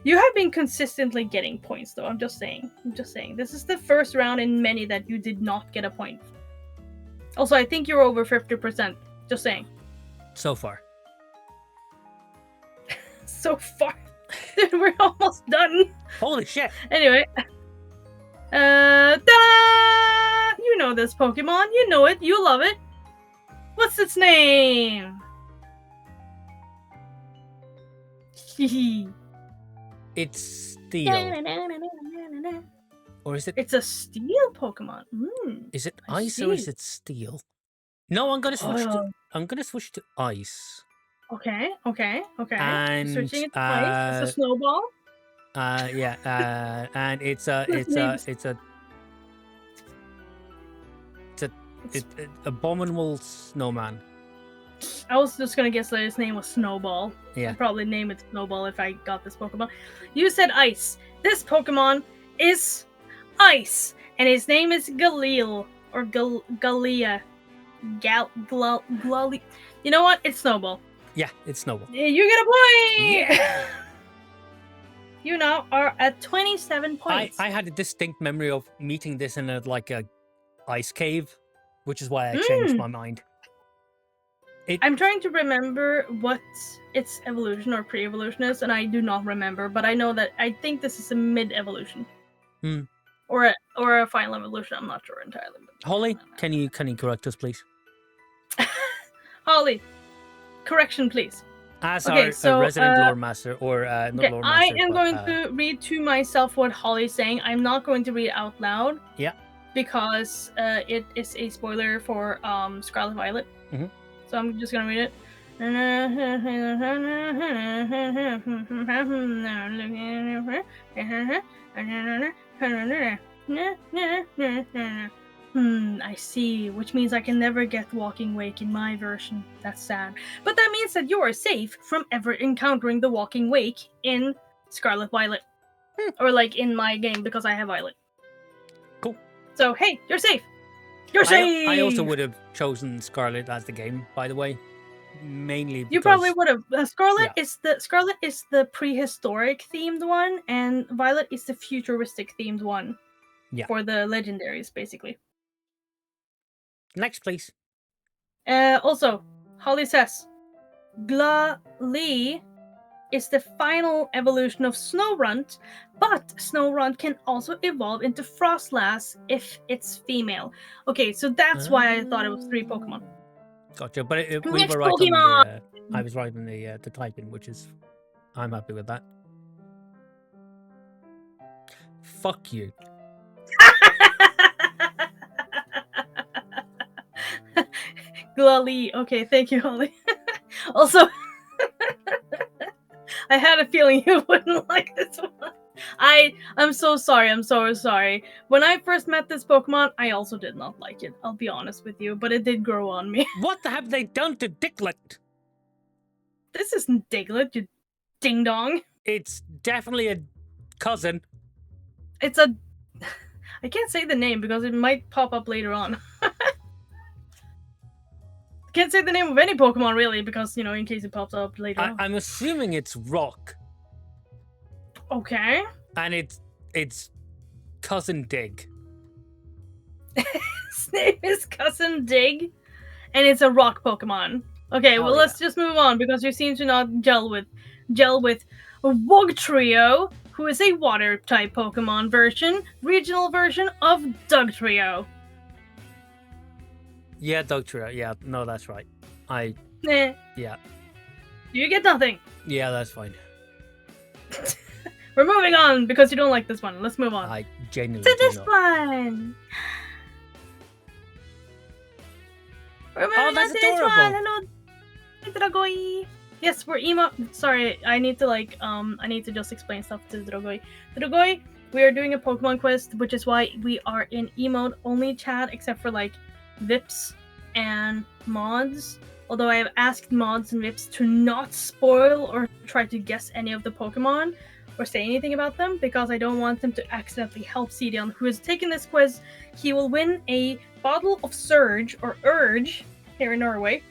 You have been consistently getting points, though. I'm just saying. This is the first round in many that you did not get a point. Also, I think you're over 50%. Just saying. So far. So far. Dude, we're almost done. Holy shit. Anyway. Ta-da! You know this Pokemon. You know it. You love it. What's its name? It's Steel. Or is it? It's a steel Pokemon. Is it I ice or is see. it steel? No, I'm gonna switch to. Oh, I'm gonna switch to ice. okay. And Switching it to ice. It's a snowball. and it's a This name's it's a it's a it's, abominable snowman. I was just gonna guess that his name was Snowball. Yeah. I'd probably name it Snowball if I got this Pokemon. You said ice. This Pokemon is ice, and his name is Galil or Galia. Glali. You know what? It's Snowball. Yeah, it's Snowball. You get a point. Yeah. You now are at 27 points. I had a distinct memory of meeting this in a ice cave, which is why I changed my mind. I'm trying to remember what its evolution or pre-evolution is, and I do not remember. But I know that I think this is a mid-evolution, or a final evolution. I'm not sure entirely. But Holly, can you correct us, please? Holly, correction, please. As Okay, our resident lore master, or not lore master. I am going to read to myself what Holly's saying. I'm not going to read it out loud. Yeah. Because it is a spoiler for Scarlet Violet. So I'm just gonna read it. I see, which means I can never get Walking Wake in my version. That's sad. But that means that you are safe from ever encountering the Walking Wake in Scarlet Violet. Or like in my game, because I have Violet. Cool. So hey, you're safe! You're safe! I also would have chosen Scarlet as the game, by the way. Mainly because... You probably would have. Scarlet is the prehistoric themed one, and Violet is the futuristic themed one. Yeah. For the legendaries, basically. Next, please. Also, Holly says, Glalie is the final evolution of Snorunt, but Snorunt can also evolve into Frostlass if it's female. Okay, so that's why I thought it was 3 Pokemon. Gotcha, but we Next were right Pokemon! on I was right on the typing, which is... I'm happy with that. Fuck you. Glalie. Okay, thank you, Holly. Also, I had a feeling you wouldn't like this one. I'm so sorry. I'm so sorry. When I first met this Pokemon, I also did not like it. I'll be honest with you, but it did grow on me. What have they done to Diglett? This isn't Diglett, you ding dong. It's definitely a cousin. It's a... I can't say the name because it might pop up later on. Can't say the name of any Pokemon really because, you know, in case it pops up later on. I'm assuming it's Rock. Okay. And it's Cousin Dig. His name is Cousin Dig, and it's a rock Pokemon. Okay, well let's just move on because you seem to not gel with Wugtrio, who is a water type Pokemon regional version of Dugtrio. Yeah, Dugtrio. Yeah, no, that's right. Yeah. You get nothing. Yeah, that's fine. We're moving on because you don't like this one. Let's move on. I genuinely to this do not. one. Oh, that's adorable. Hello, Dragoi. Yes, we're emo. Sorry, I need to just explain stuff to Dragoi. Dragoi, we are doing a Pokemon quiz, which is why we are in emote only chat, except for like Vips and mods. Although I have asked mods and Vips to not spoil or try to guess any of the Pokemon or say anything about them because I don't want them to accidentally help Cedion, who has taken this quiz. He will win a bottle of Surge or Urge here in Norway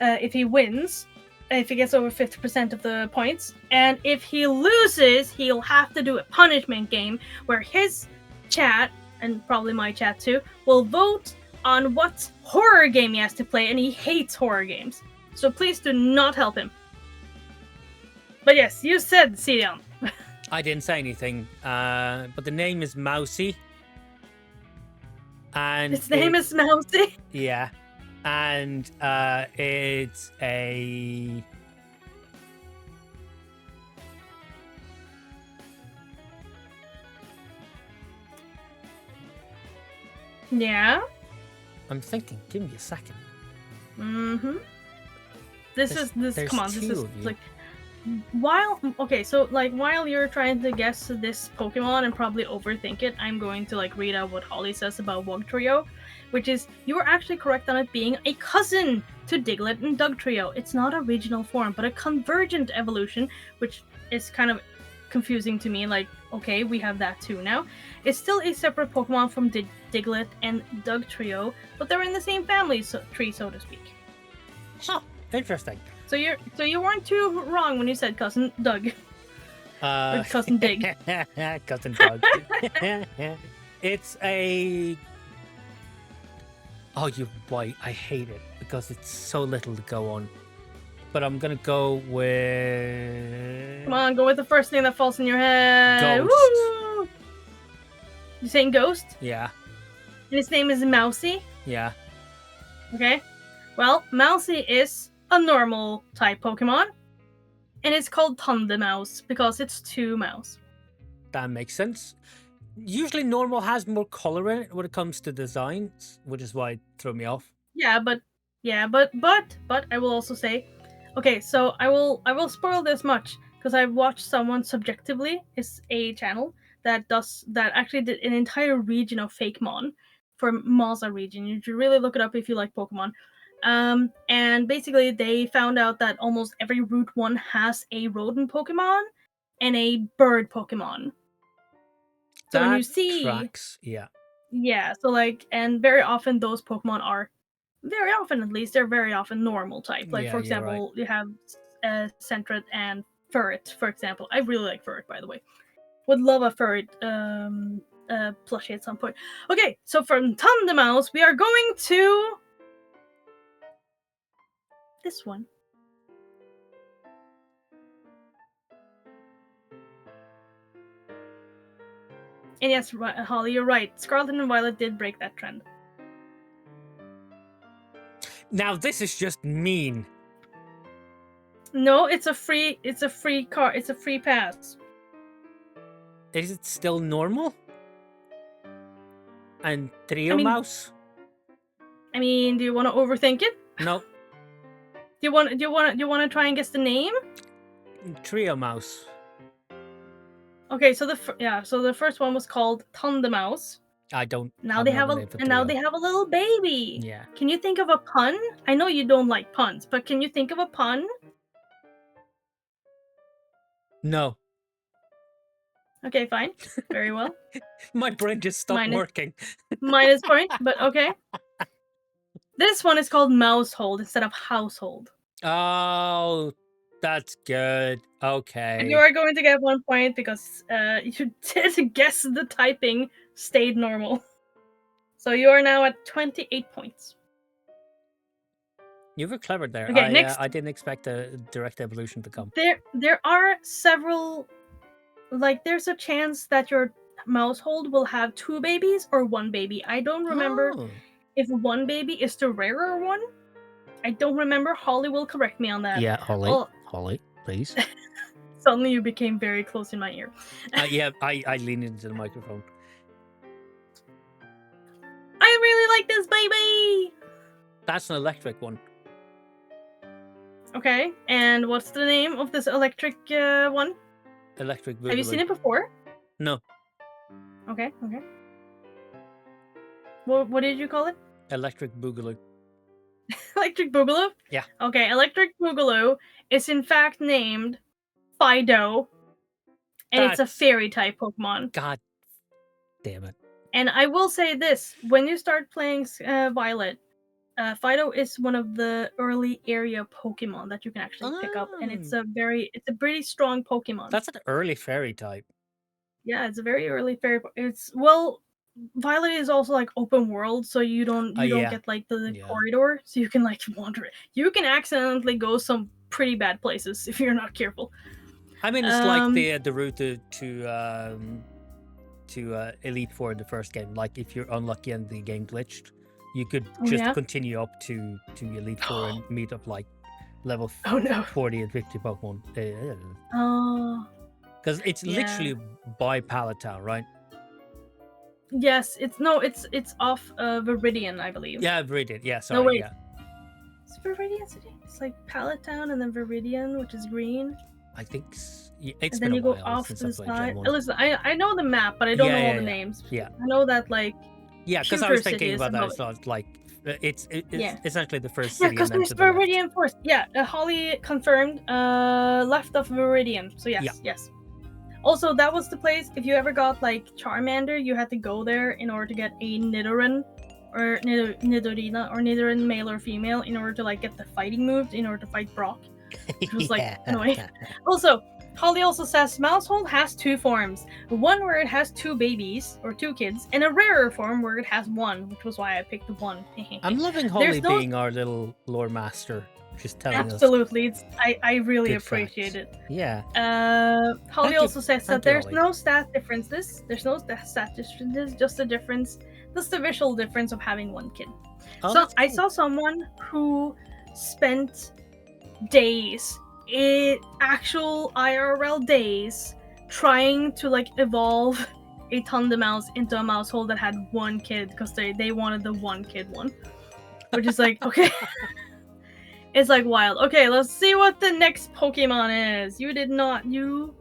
if he wins, if he gets over 50% of the points. And if he loses, he'll have to do a punishment game where his chat, and probably my chat too, will vote on what horror game he has to play, and he hates horror games. So please do not help him. But yes, you said Cedion. I didn't say anything, but the name is Mousy. And its name is Mousy? Yeah. And it's a... Yeah. I'm thinking. Give me a second. Mm-hmm. This. There's Come on. This two is of you. like while you're trying to guess this Pokemon and probably overthink it, I'm going to like read out what Holly says about Wugtrio, which is you were actually correct on it being a cousin to Diglett and Dugtrio. It's not a regional form, but a convergent evolution, which is kind of confusing to me. Like, okay, we have that too now. It's still a separate Pokemon from Diglett and Dugtrio, but they're in the same family tree, so to speak. Huh. Interesting. So you weren't too wrong when you said cousin Doug. Or cousin Dig. Cousin Doug. It's a. Oh, you're right. I hate it because it's so little to go on. But I'm gonna go with. Come on, go with the first thing that falls in your head. Ghost. Woo! You saying Ghost? Yeah. And his name is Mousy? Yeah. Okay. Well, Mousy is a normal type Pokemon. And it's called Thundermouse because it's 2 mouse. That makes sense. Usually normal has more color in it when it comes to designs, which is why it threw me off. Yeah, but I will also say, okay, so I will spoil this much because I've watched someone subjectively. It's a channel that actually did an entire region of fake Mon for Maza region. You should really look it up if you like Pokemon. And basically they found out that almost every Route 1 has a rodent Pokemon and a bird Pokemon. So that when you see tracks, yeah. Yeah, so like, and very often those Pokemon are very often, at least, they're very often normal type. Like, Yeah, for you're example, you have Sentret and Furret, for example. I really like Furret, by the way. Would love a Furret plushie at some point. Okay, so from Thundermouse, we are going to this one. And yes, Holly, you're right. Scarlet and Violet did break that trend. Now this is just mean. No, it's a free car. It's a free pass. Is it still normal? And Trio Mouse? I mean, do you want to overthink it? No. Do you want to try and guess the name? Trio Mouse. Okay, so the first one was called Thundermouse. I don't. Now they have a little baby. Yeah. Can you think of a pun? I know you don't like puns, but can you think of a pun? No. Okay, fine. Very well. My brain just stopped working. Minus point, but okay. This one is called Mousehold instead of Household. Oh, that's good. Okay. And you are going to get 1 point because you did guess the typing stayed normal. So you are now at 28 points. You were clever there. Okay, next. I didn't expect a direct evolution to come. There are several. Like, there's a chance that your Mousehold will have 2 babies or 1 baby. I don't remember if 1 baby is the rarer one. I don't remember. Holly will correct me on that. Yeah, Holly, please. Suddenly you became very close in my ear. Yeah, I leaned into the microphone. I really like this baby! That's an electric one. Okay, and what's the name of this electric one? Electric Boogaloo. Have you seen it before? No. Okay. What did you call it? Electric Boogaloo. Electric Boogaloo? Yeah. Okay, Electric Boogaloo is in fact named Fido, and it's a fairy type Pokemon. God damn it. And I will say this, when you start playing Violet, Fido is one of the early area Pokemon that you can actually pick up, and it's a pretty strong Pokemon. That's an early fairy type. Yeah, it's a very early fairy. Violet is also like open world, so you don't get like the corridor, so you can like wander. You can accidentally go some pretty bad places if you're not careful. I mean, it's like the route to Elite Four in the first game. Like if you're unlucky and the game glitched, you could just continue up to Elite Four and meet up like level 40 and 50 Pokemon. Because it's literally by Pallet Town, right? Yes, it's off Viridian, I believe. Yeah, I've read it. Yeah, No, sorry. wait. Yeah, It's Viridian City. It's like Pallet Town and then Viridian, which is green. I think it's And been then a you go while off since to I the played Gen side. 1. Listen, I know the map, but I don't know all the names. Yeah. I know that like Yeah, because I was Pewter City thinking is about that. above It's it. not like it's Yeah. essentially the first Yeah, city because and then there's to the left. Viridian Forest. Yeah, Holly confirmed. Left of Viridian. So yes, Yeah. yes. Also, that was the place. If you ever got like Charmander, you had to go there in order to get a Nidoran or Nidorina or Nidoran male or female in order to like get the fighting moves in order to fight Brock, which was like annoying. Also, Holly also says Mousehold has two forms. One where it has two babies or two kids, and a rarer form where it has one, which was why I picked the one. I'm loving Holly being our little lore master, just telling Absolutely, us. I really good appreciate facts. it. Yeah. Holly also says that there's Holly. no stat differences. There's no stat differences, just the difference, just the visual difference of having one kid. Oh, so cool. I saw someone who spent days, actual IRL days, trying to like evolve a Thundermouse into a Mousehole that had one kid because they wanted the one kid one, which is like okay. It's like wild. Okay, let's see what the next Pokemon is. You did not. You.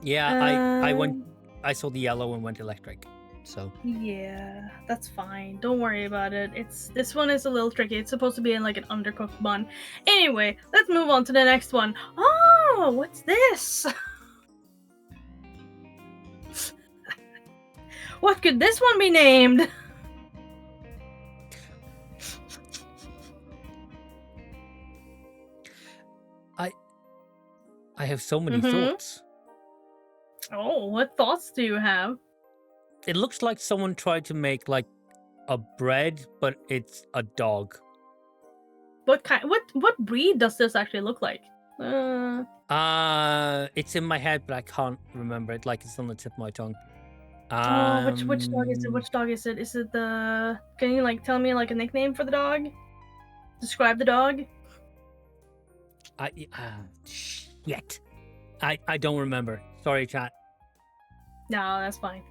Yeah, I went. I saw the yellow and went electric. So. Yeah, that's fine. Don't worry about it. This one is a little tricky. It's supposed to be in like an undercooked bun. Anyway, let's move on to the next one. Oh, what's this? What could this one be named? I have so many thoughts. Oh, what thoughts do you have? It looks like someone tried to make like a bread, but it's a dog. What kind? What breed does this actually look like? It's in my head, but I can't remember it. Like it's on the tip of my tongue. Which dog is it? Which dog is it? Is it the? Can you like tell me like a nickname for the dog? Describe the dog. Shit. I don't remember. Sorry, chat. No, that's fine.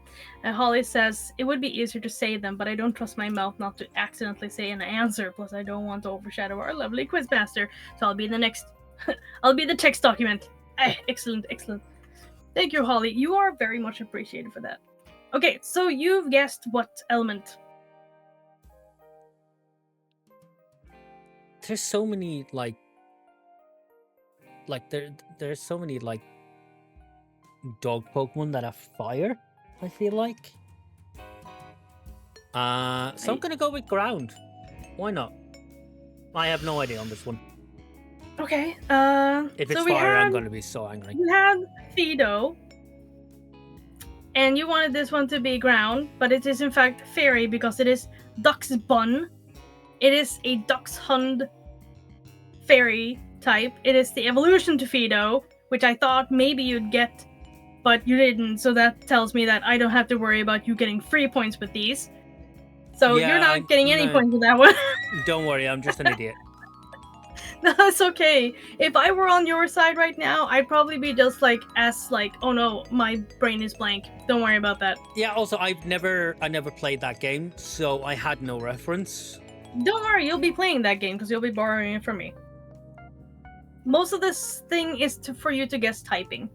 And Holly says it would be easier to say them, but I don't trust my mouth not to accidentally say an answer. Plus, I don't want to overshadow our lovely quizmaster, so I'll be the next. I'll be the text document. Excellent, excellent. Thank you, Holly. You are very much appreciated for that. Okay, so you've guessed what element? There's so many like there's so many like dog Pokemon that have fire, I feel like. So I'm gonna go with ground. Why not? I have no idea on this one. Okay. If it's fire, I'm gonna be so angry. We had Fido, and you wanted this one to be ground, but it is in fact fairy because it is Duck's Bun. It is a Duck's Hund fairy type. It is the evolution to Fido, which I thought maybe you'd get, but you didn't, so that tells me that I don't have to worry about you getting free points with these. So you're not getting any points with that one. Don't worry, I'm just an idiot. No, it's okay. If I were on your side right now, I'd probably be just like, oh no, my brain is blank. Don't worry about that. Yeah, also, I never played that game, so I had no reference. Don't worry, you'll be playing that game because you'll be borrowing it from me. Most of this thing is for you to guess typing.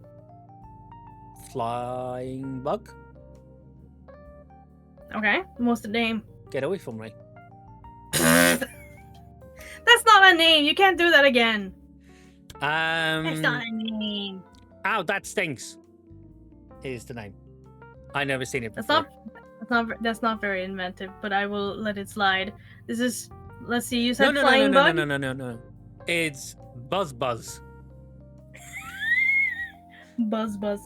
Flying bug? Okay, what's the name? Get away from me. That's not a name. You can't do that again. That's not a name. Ow, that stinks. Is the name. I never seen it before. That's not very inventive, but I will let it slide. This is. Let's see. You said flying bug. No. It's Buzz. Buzz.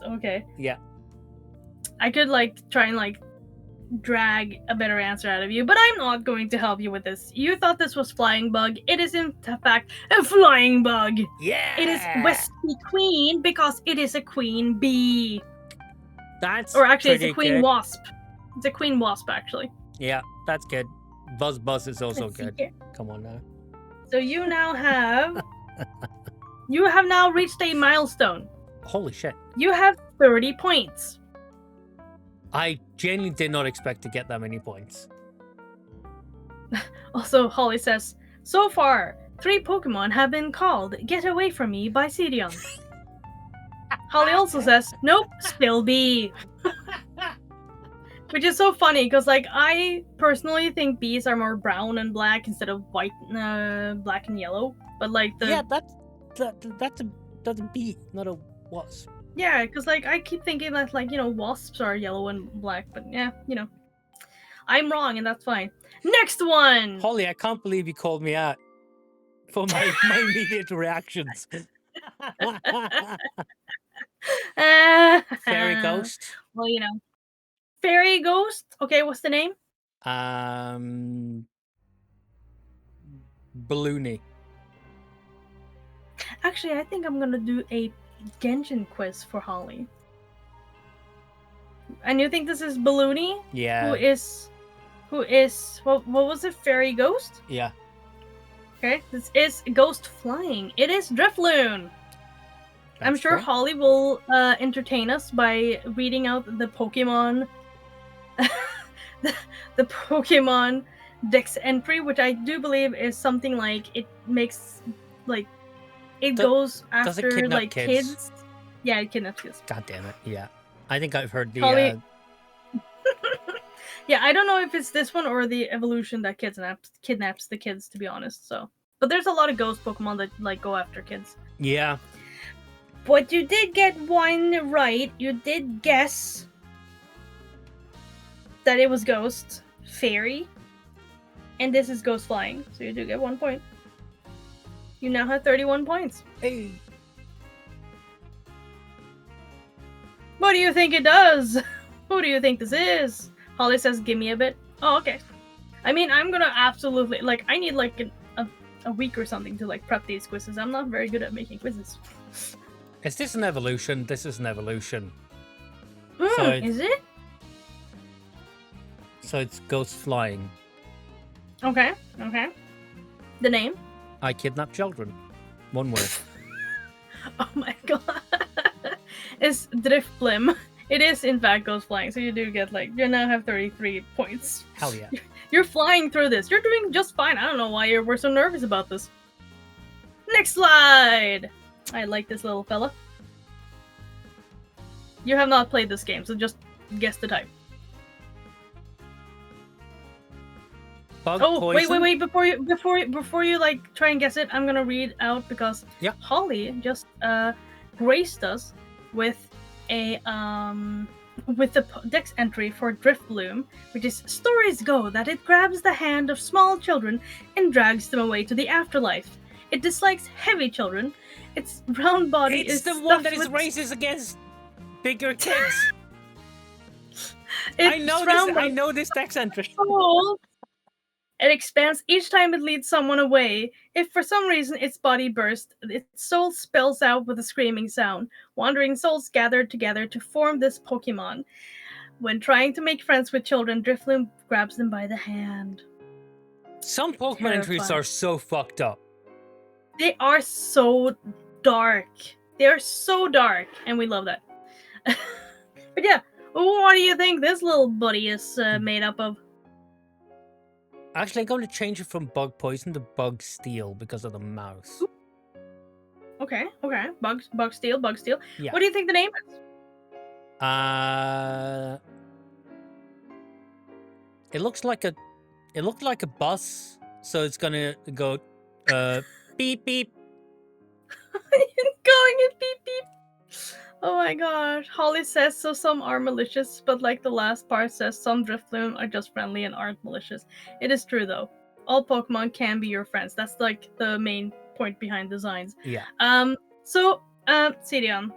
Okay. Yeah. I could like try and like drag a better answer out of you, but I'm not going to help you with this. You thought this was flying bug. It is in fact a flying bug. Yeah. It is Wispy Queen because it is a queen bee. It's a queen wasp. It's a queen wasp actually. Yeah, that's good. Buzz is also good. Come on now. So you now have you have now reached a milestone. Holy shit. You have 30 points. I genuinely did not expect to get that many points. Also, Holly says, so far, 3 Pokemon have been called Get Away From Me by Sidion. Holly also says, nope, still B. Which is so funny, because, like, I personally think bees are more brown and black instead of white, black and yellow. But, like, the... Yeah, that's a bee, not a wasp. Yeah, because, like, I keep thinking that, like, you know, wasps are yellow and black, but yeah, you know. I'm wrong, and that's fine. Next one! Holly, I can't believe you called me out for my immediate reactions. Fairy Ghost. Well, you know. Fairy Ghost? Okay, what's the name? Balloony. Actually, I think I'm gonna do a Genshin quiz for Holly. And you think this is Balloony? Yeah. Who is what was it? Fairy Ghost? Yeah. Okay, this is Ghost Flying. It is Drifloon. I'm sure true. Holly will entertain us by reading out the Pokemon the Pokemon Dex entry, which I do believe is something like it makes like it goes after kidnap like kids. Yeah, it kidnaps kids. God damn it! Yeah, I think I've heard the. Holly... Yeah, I don't know if it's this one or the evolution that kidnaps the kids, to be honest. So, but there's a lot of ghost Pokemon that like go after kids. Yeah. But you did get one right. You did guess that it was Ghost Fairy, and this is Ghost Flying. So you do get 1 point. You now have 31 points. Hey. What do you think it does? Who do you think this is? Holly says, give me a bit. Oh, okay. I mean, I'm gonna absolutely... Like, I need, like, a week or something to, like, prep these quizzes. I'm not very good at making quizzes. Is this an evolution? This is an evolution. Is it? So it's Ghost Flying. Okay, okay. The name? I kidnap children. One word. Oh my god. It's Drifblim. It is, in fact, Ghost Flying, so you do get, like, you now have 33 points. Hell yeah. You're flying through this. You're doing just fine. I don't know why we're so nervous about this. Next slide! I like this little fella. You have not played this game, so just guess the type. Bug poison? wait! Before you like try and guess it, I'm gonna read out because Holly just graced us with a with the Dex entry for Drifbloom, which is stories go that it grabs the hand of small children and drags them away to the afterlife. It dislikes heavy children. Its round body is the one that is racist against bigger kids. I know this Dex entry. It expands each time it leads someone away. If for some reason its body bursts, its soul spills out with a screaming sound. Wandering souls gather together to form this Pokemon. When trying to make friends with children, Drifloon grabs them by the hand. Some Pokemon entries are so fucked up. They are so dark. They are so dark, and we love that. But yeah, what do you think this little buddy is made up of? Actually, I'm going to change it from Bug Poison to Bug Steel because of the mouse. Okay. Bug Steel. Yeah. What do you think the name is? It looks like a bus, so it's gonna go beep beep. Calling it beep beep. Oh my god. Holly says so some are malicious, but like the last part says some Drifloon are just friendly and aren't malicious. It is true though. All Pokemon can be your friends. That's like the main point behind designs. Yeah. Sidion,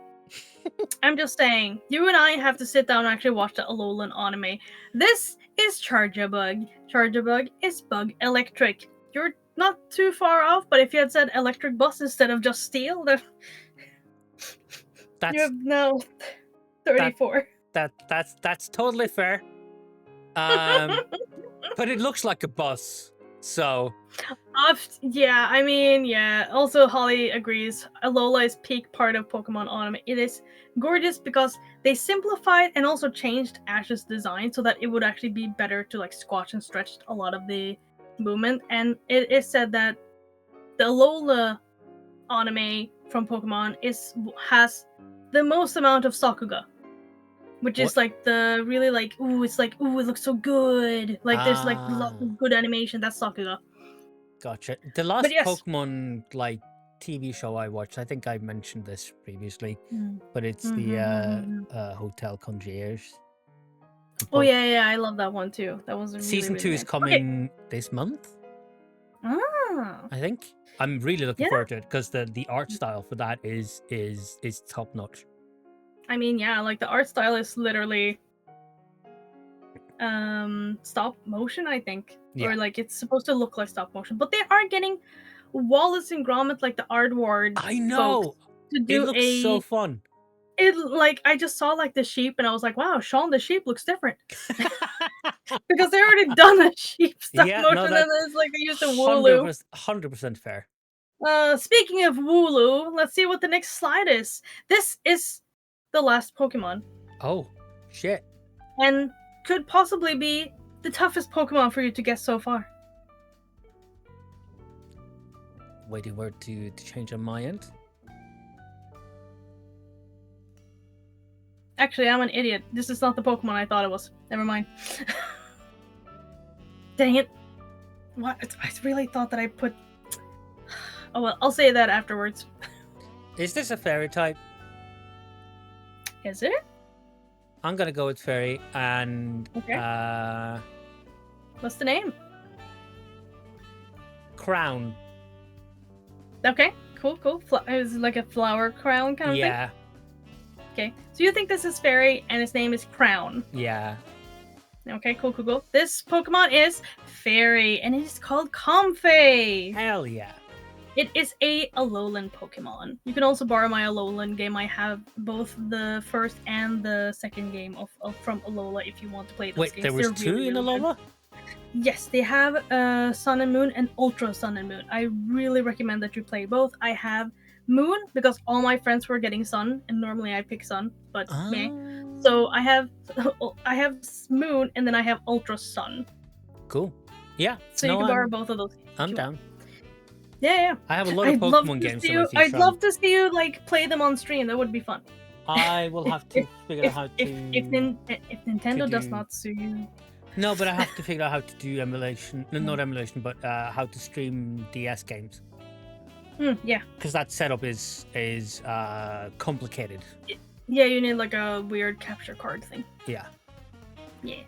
I'm just saying, you and I have to sit down and actually watch the Alolan anime. This is Charjabug. Charjabug is Bug Electric. You're not too far off, but if you had said Electric Bus instead of just Steel, then you have now 34. That's totally fair. But it looks like a bus, So Yeah, I mean, yeah. Also, Holly agrees. Alola is peak part of Pokemon Autumn. It is gorgeous because they simplified and also changed Ash's design so that it would actually be better to like squash and stretch a lot of the movement. And it is said that the Alola anime from Pokemon has the most amount of Sakuga, which what? is like the really like it's like it looks so good. Like there's like lots Ah, of good animation. That's Sakuga. gotcha. The But last yes. Pokemon like TV show I watched, I think I mentioned this previously, but it's the Mm-hmm. Hotel Concierge. Oh yeah, I love that one too. That was really Season really 2 is nice. Okay. coming this month, Ah, I think. I'm really looking yeah. forward to it because the art style for that is top notch. I mean, yeah, like the art style is literally stop motion, I think, Yeah, or like it's supposed to look like stop motion. But they are getting Wallace and Gromit, like the Aardward I folks, know. to It do looks so a. fun. It like I just saw like the sheep and I was like, wow, Shaun the sheep looks different because they already done a sheep stop Yeah, no, motion and that it's like they used a Wooloo. 100% fair. Speaking of Wooloo, let's see what the next slide is. This is the last Pokemon, Oh, shit. and could possibly be the toughest Pokemon for you to guess so far. Waiting for it to change on my end. Actually, I'm an idiot. This is not the Pokemon I thought it was. Never mind. Dang it. What? I really thought that I put... Oh well, I'll say that afterwards. Is this a fairy type? Is it? I'm gonna go with fairy and Okay. What's the name? crown. Okay, cool. Is it like a flower crown kind of thing? Yeah, Okay, so you think this is fairy and its name is Crown. yeah. Okay, cool. This Pokemon is fairy and it is called Comfey. Hell yeah. It is a Alolan Pokemon. You can also borrow my Alolan game. I have both the first and the second game from Alola if you want to play those Wait, games. there was They're two really, in really Alola? good. Yes, they have Sun and Moon and Ultra Sun and Moon. I really recommend that you play both. I have Moon because all my friends were getting Sun, and normally I pick Sun, but meh. So I have Moon and then I have Ultra Sun. Cool. Yeah. So you can borrow both of those. I'm down. Yeah. I have a lot of Pokemon games. I'd love to see you like play them on stream. That would be fun. I will have to figure out how to. If Nintendo does not sue you. No, but I have to figure out how to do emulation. No, not emulation, but how to stream DS games. Yeah. Because that setup is complicated. Yeah, you need like a weird capture card thing. Yeah. Yeah.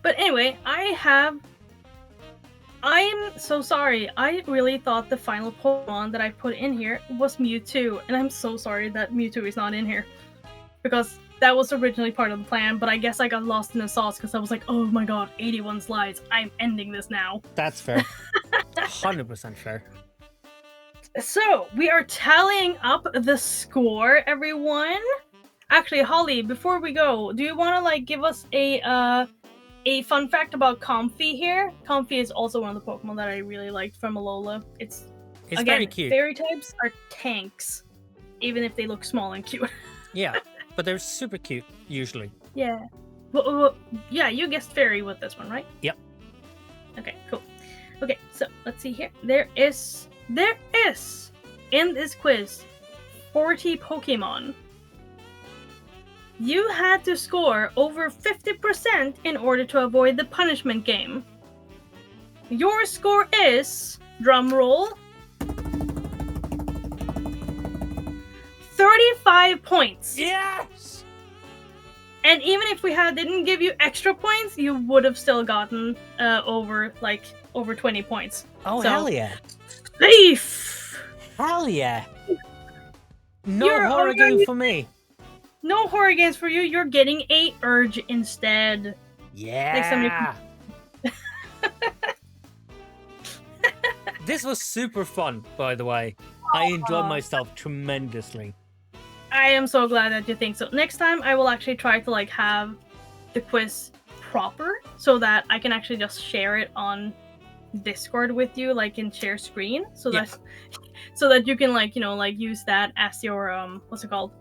But anyway, I'm so sorry. I really thought the final Pokemon that I put in here was Mewtwo, and I'm so sorry that Mewtwo is not in here. Because that was originally part of the plan, but I guess I got lost in the sauce because I was like, oh my god, 81 slides. I'm ending this now. That's fair. 100% fair. So, we are tallying up the score, everyone. Actually, Holly, before we go, do you want to like give us a fun fact about Comfey here? Comfey is also one of the Pokemon that I really liked from Alola. It's again, very cute. Fairy types are tanks, even if they look small and cute. Yeah, but they're super cute, usually. Yeah. Well, yeah, you guessed fairy with this one, right? Yep. Okay, cool. Okay, so let's see here. There is in this quiz 40 Pokemon. You had to score over 50% in order to avoid the punishment game. Your score is, drum roll, 35 points. Yes! And even if we didn't give you extra points, you would have still gotten over 20 points. Oh, so, hell yeah. Beef! Hell yeah. No horror game for me. No horror games for you. You're getting a Urge instead. Yeah. This was super fun, by the way. I enjoyed myself tremendously. I am so glad that you think so. Next time, I will actually try to like have the quiz proper so that I can actually just share it on Discord with you, like in share screen, so Yeah. that you can like use that as your what's it called,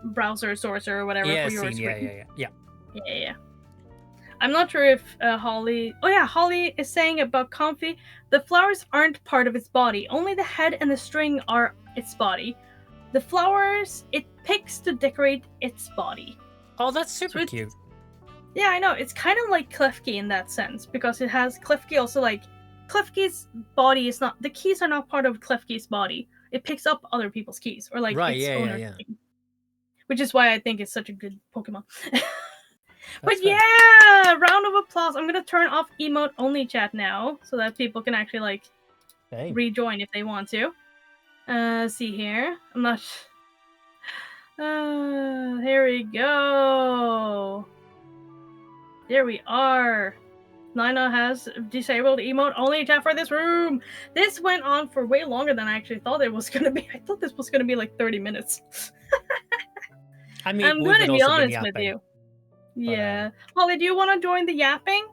browser source or whatever Yeah, for your scene. Yeah, screen. yeah, yeah, yeah. Yeah. I'm not sure if Holly. Oh yeah, Holly is saying about Comfy. The flowers aren't part of its body. Only the head and the string are its body. The flowers it picks to decorate its body. Oh, that's So super it's, cute. yeah, I know. It's kind of like Klefki in that sense because it has Klefki also like Klefki's body is not the keys are not part of Klefki's body. It picks up other people's keys or like Right. its Yeah, yeah, owner's yeah. keys, which is why I think it's such a good Pokemon. But That's fair. yeah, round of applause. I'm gonna turn off emote only chat now so that people can actually like Hey. rejoin if they want to. See here. I'm not. Here we go. There we are. Naina has disabled emote only chat for this room. This went on for way longer than I actually thought it was gonna be. I thought this was gonna be like 30 minutes. I mean, I'm we've gonna be also been honest with yapping, you. but Yeah. Holly, do you want to join the yapping?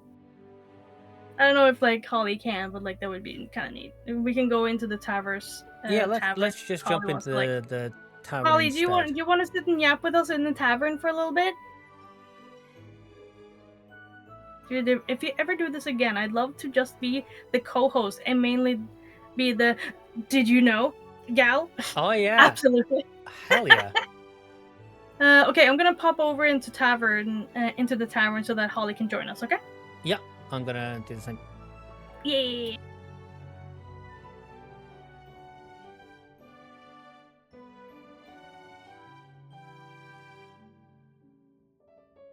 I don't know if like Holly can, but like that would be kind of neat. We can go into the tavern's yeah, tavern. let's just jump Holly wants into to like. the tavern Holly, instead. do you want to sit and yap with us in the tavern for a little bit? Dude, if you ever do this again, I'd love to just be the co-host and mainly be the "Did you know?" gal. Oh yeah, Absolutely. hell yeah. Okay, I'm gonna pop over into the tavern so that Holly can join us. Okay? Yeah, I'm gonna do the same. Yeah.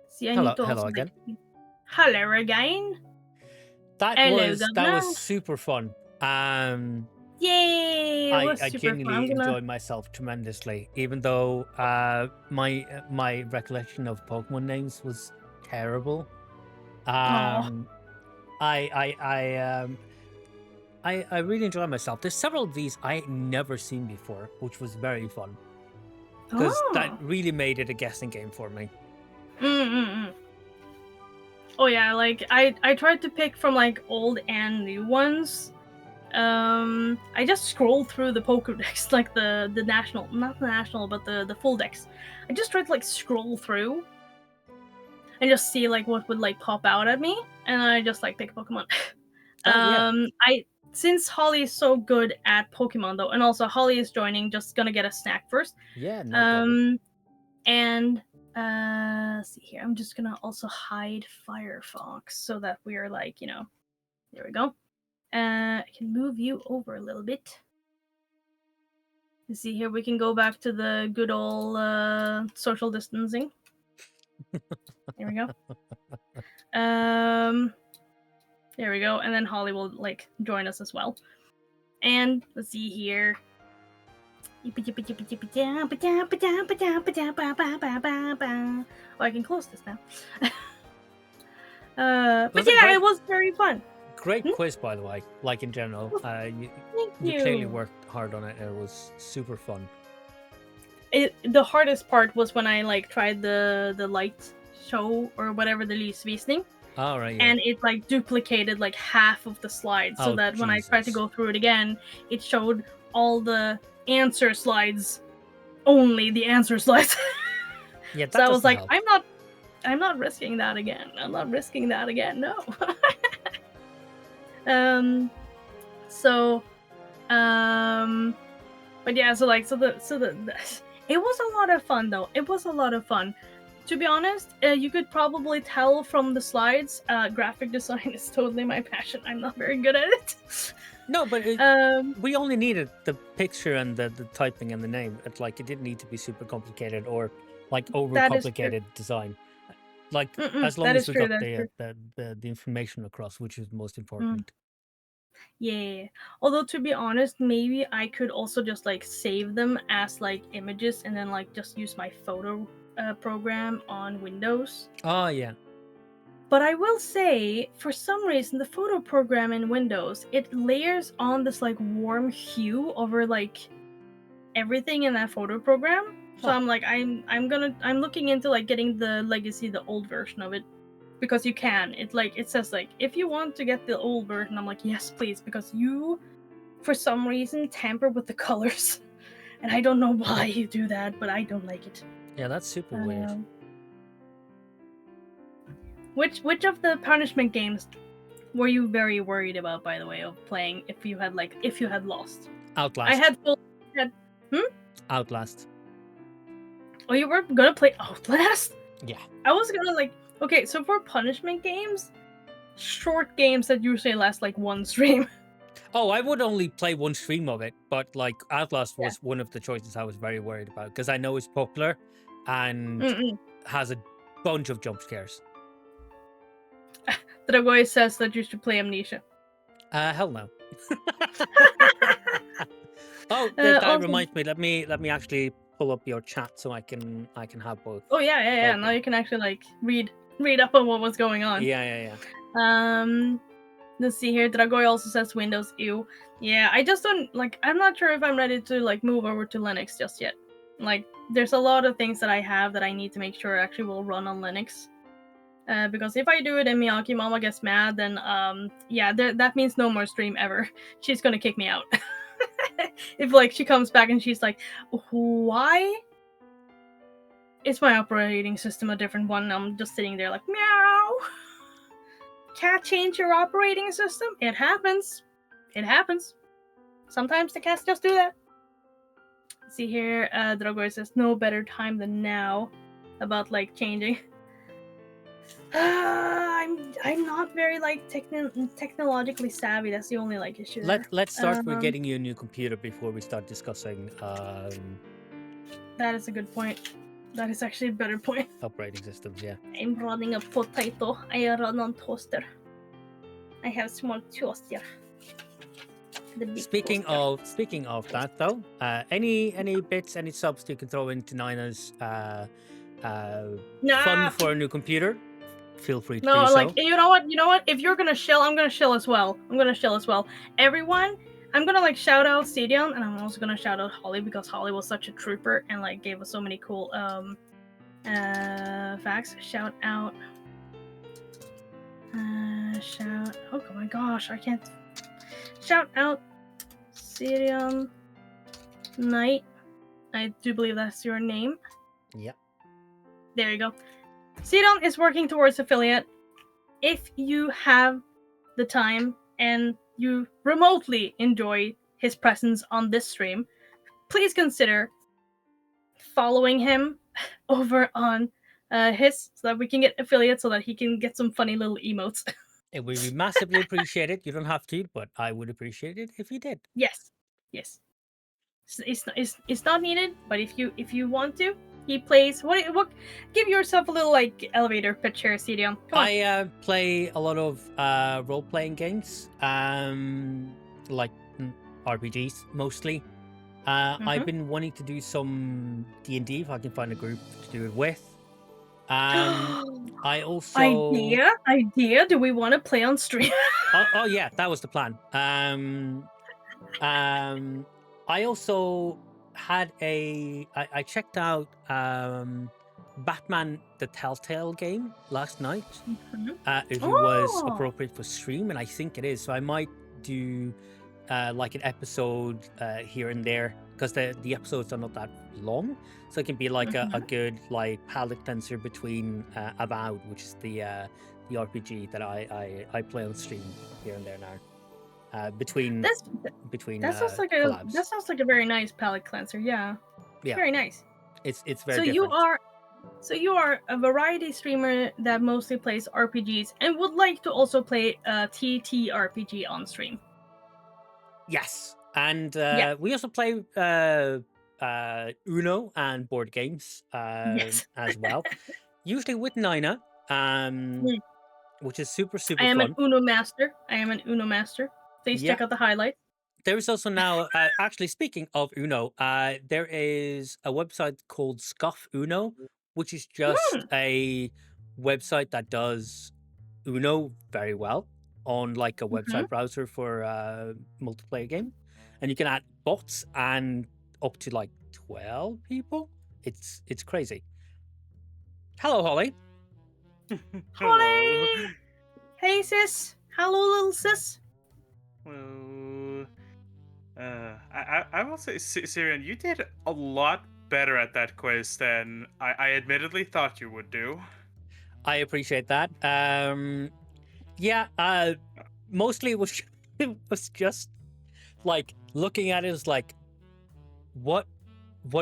See, I need to Hello also again. like. Hello again. That Hello, was Governor. super fun. Yay! It was I super fun. I'm genuinely gonna. enjoyed myself tremendously, even though my recollection of Pokemon names was terrible. Oh. I really enjoyed myself. There's several of these I had never seen before, which was very fun because that Oh. really made it a guessing game for me. Mm. Oh yeah, like I tried to pick from like old and new ones. I just scrolled through the Pokédex, like the national, not the national, but the full decks. I just tried to like scroll through and just see like what would like pop out at me, and I just like pick Pokemon. Oh yeah, I since Holly is so good at Pokemon though, and also Holly is joining, just gonna get a snack first. yeah, no problem. And see here, I'm just gonna also hide Firefox so that we're like, there we go. I can move you over a little bit. You see here, we can go back to the good old social distancing. There we go. There we go, and then Holly will like join us as well. And let's see here. Oh, I can close this now. It But was a yeah, it was very fun. great quiz, by the way. Like in general, Thank you clearly you. worked hard on it. And it was super fun. The hardest part was when I like tried the light show or whatever the lysvisning, All right, yeah. and it like duplicated like half of the slides, so Oh, that when I tried to Jesus. go through it again, it showed all the answer slides, only the answer slides. Yeah, So that I was doesn't like, help. I'm not risking that again. I'm not risking that again. No. So but yeah, so it was a lot of fun though. It was a lot of fun. To be honest, you could probably tell from the slides, graphic design is totally my passion. I'm not very good at it. No, but um we only needed the picture and the typing and the name. It didn't need to be super complicated or like that is true. overcomplicated design. Like as long That as is we true. got That's true. the information across, which is most Mm. important. Yeah. Although to be honest, maybe I could also just like save them as like images and then like just use my photo program on Windows. Oh yeah. But I will say, for some reason, the photo program in Windows, it layers on this like warm hue over like everything in that photo program. So Huh. I'm like, I'm looking into like getting the legacy, the old version of it. because you can. It says like if you want to get the old version, I'm like yes please, because you for some reason tamper with the colors, and I don't know why you do that, but I don't like it. Yeah, that's super weird. Which of the punishment games were you very worried about, by the way, of playing if you had lost? Outlast. I had full. Outlast. Oh, you were gonna play Outlast? Yeah. I was gonna like. Okay, so for punishment games, short games that usually last like one stream. Oh, I would only play one stream of it, but like Outlast was one of the choices I was very worried about because I know it's popular and has a bunch of jump scares. Dragoy says that you should play Amnesia. Hell no. Oh, that reminds me. Let me actually pull up your chat so I can have both. Oh yeah. Now you can actually like read up on what was going on. Yeah. Let's see here. Dragoy also says Windows. Ew. Yeah, I just don't like. I'm not sure if I'm ready to like move over to Linux just yet. Like, there's a lot of things that I have that I need to make sure actually will run on Linux. Because if I do it and Miyaki Mama gets mad, then yeah, that means no more stream ever. She's gonna kick me out. If like she comes back and she's like, why is my operating system a different one? I'm just sitting there like, meow. Can't change your operating system? It happens. It happens. Sometimes the cats just do that. Let's see here, Drogoy says no better time than now about like changing. I'm not very like technologically savvy. That's the only like issue. Let's start with getting you a new computer before we start discussing. That is a good point. That is actually a better point. Operating systems, yeah. I'm running a potato. I run on toaster. I have small toaster. Speaking of that though, any bits, any subs you can throw into Naina's fund for a new computer? Feel free to do so. Like you know what? If you're gonna shill, I'm gonna shill as well. Everyone, I'm gonna like shout out Cedion, and I'm also gonna shout out Holly because Holly was such a trooper and like gave us so many cool facts. Shout out. Oh my gosh, I can't. Shout out Cedion Knight. I do believe that's your name. Yep. There you go. Cedion is working towards affiliate. If you have the time and you remotely enjoy his presence on this stream, please consider following him over on his so that we can get affiliate so that he can get some funny little emotes. It would be massively appreciated. You don't have to, but I would appreciate it if you did. Yes. It's not needed, but if you want to, he plays. What? Give yourself a little like elevator pitch here, Cedion. I play a lot of role-playing games, like RPGs mostly. I've been wanting to do some D&D if I can find a group to do it with. I also idea. Do we want to play on stream? oh yeah, that was the plan. I also had I checked out Batman the Telltale game last night. If it was appropriate for stream, and I think it is. So I might do like an episode here and there because the episodes are not that long, so it can be like a good like palate cleanser between Avowed, which is the RPG that I play on stream here and there now. Between that sounds like a very nice palate cleanser. Yeah. Very nice. It's very different. So you are a variety streamer that mostly plays RPGs and would like to also play a TTRPG on stream. Yes, and we also play Uno and board games as well. Usually with Naina, which is super fun. I am an Uno master. Please check out the highlights. There is also now, actually speaking of Uno, there is a website called Scuff Uno, which is just a website that does Uno very well on like a website browser for a multiplayer game. And you can add bots and up to like 12 people. It's crazy. Hello, Holly. Hello. Holly! Hey sis! Hello little sis! Hello. I will say, Syrian, you did a lot better at that quiz than I admittedly thought you would do. I appreciate that. Yeah, mostly it was it was just like looking at it as like what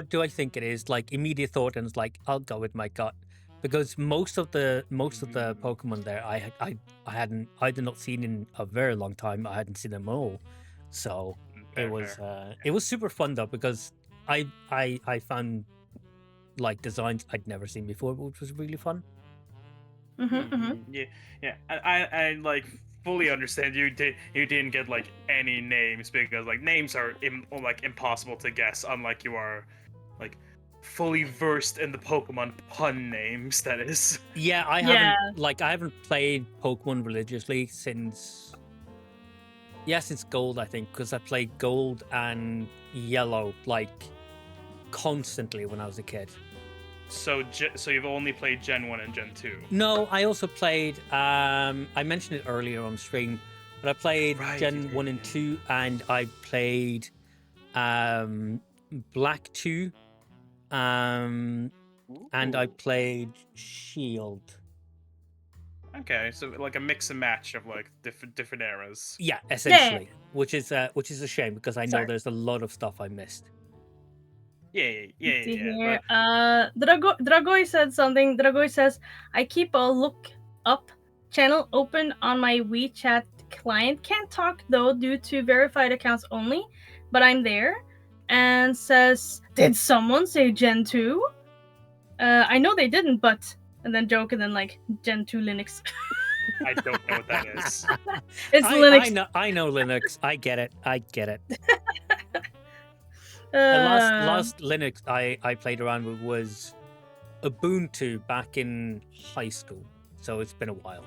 do I think it is? Like immediate thought, and it's like I'll go with my gut because most of the Pokemon there I did not seen in a very long time. I hadn't seen them all, so Fair, fair. it was super fun though because I found like designs I'd never seen before, which was really fun. Mm-hmm. Yeah, yeah. I like fully understand you didn't get like any names because like names are like impossible to guess unlike you are like fully versed in the Pokemon pun names. That is. Yeah, Yeah. I haven't played Pokemon religiously since since Gold, I think, because I played Gold and Yellow like constantly when I was a kid. So you've only played Gen 1 and Gen 2. No, I also played I mentioned it earlier on stream, but I played Right, you Gen did, 1 and yeah. 2 and I played um Black 2 um and I Ooh. played Shield. Okay, so like a mix and match of like different eras. Yeah, Yeah. essentially, which is a shame because I know Sorry. there's a lot of stuff I missed. Yeah, yeah, yeah, Let's yeah, see yeah. here. Dragoy said something. Dragoy says, I keep a look up channel open on my WeChat client. Can't talk though due to verified accounts only, but I'm there. And says, did someone say Gen 2? I know they didn't, but. And then joke and then like Gen 2 Linux. I don't know what that is. It's Linux. I know Linux. I get it. I get it. Uh, Last Linux I played around with was Ubuntu back in high school. So it's been a while.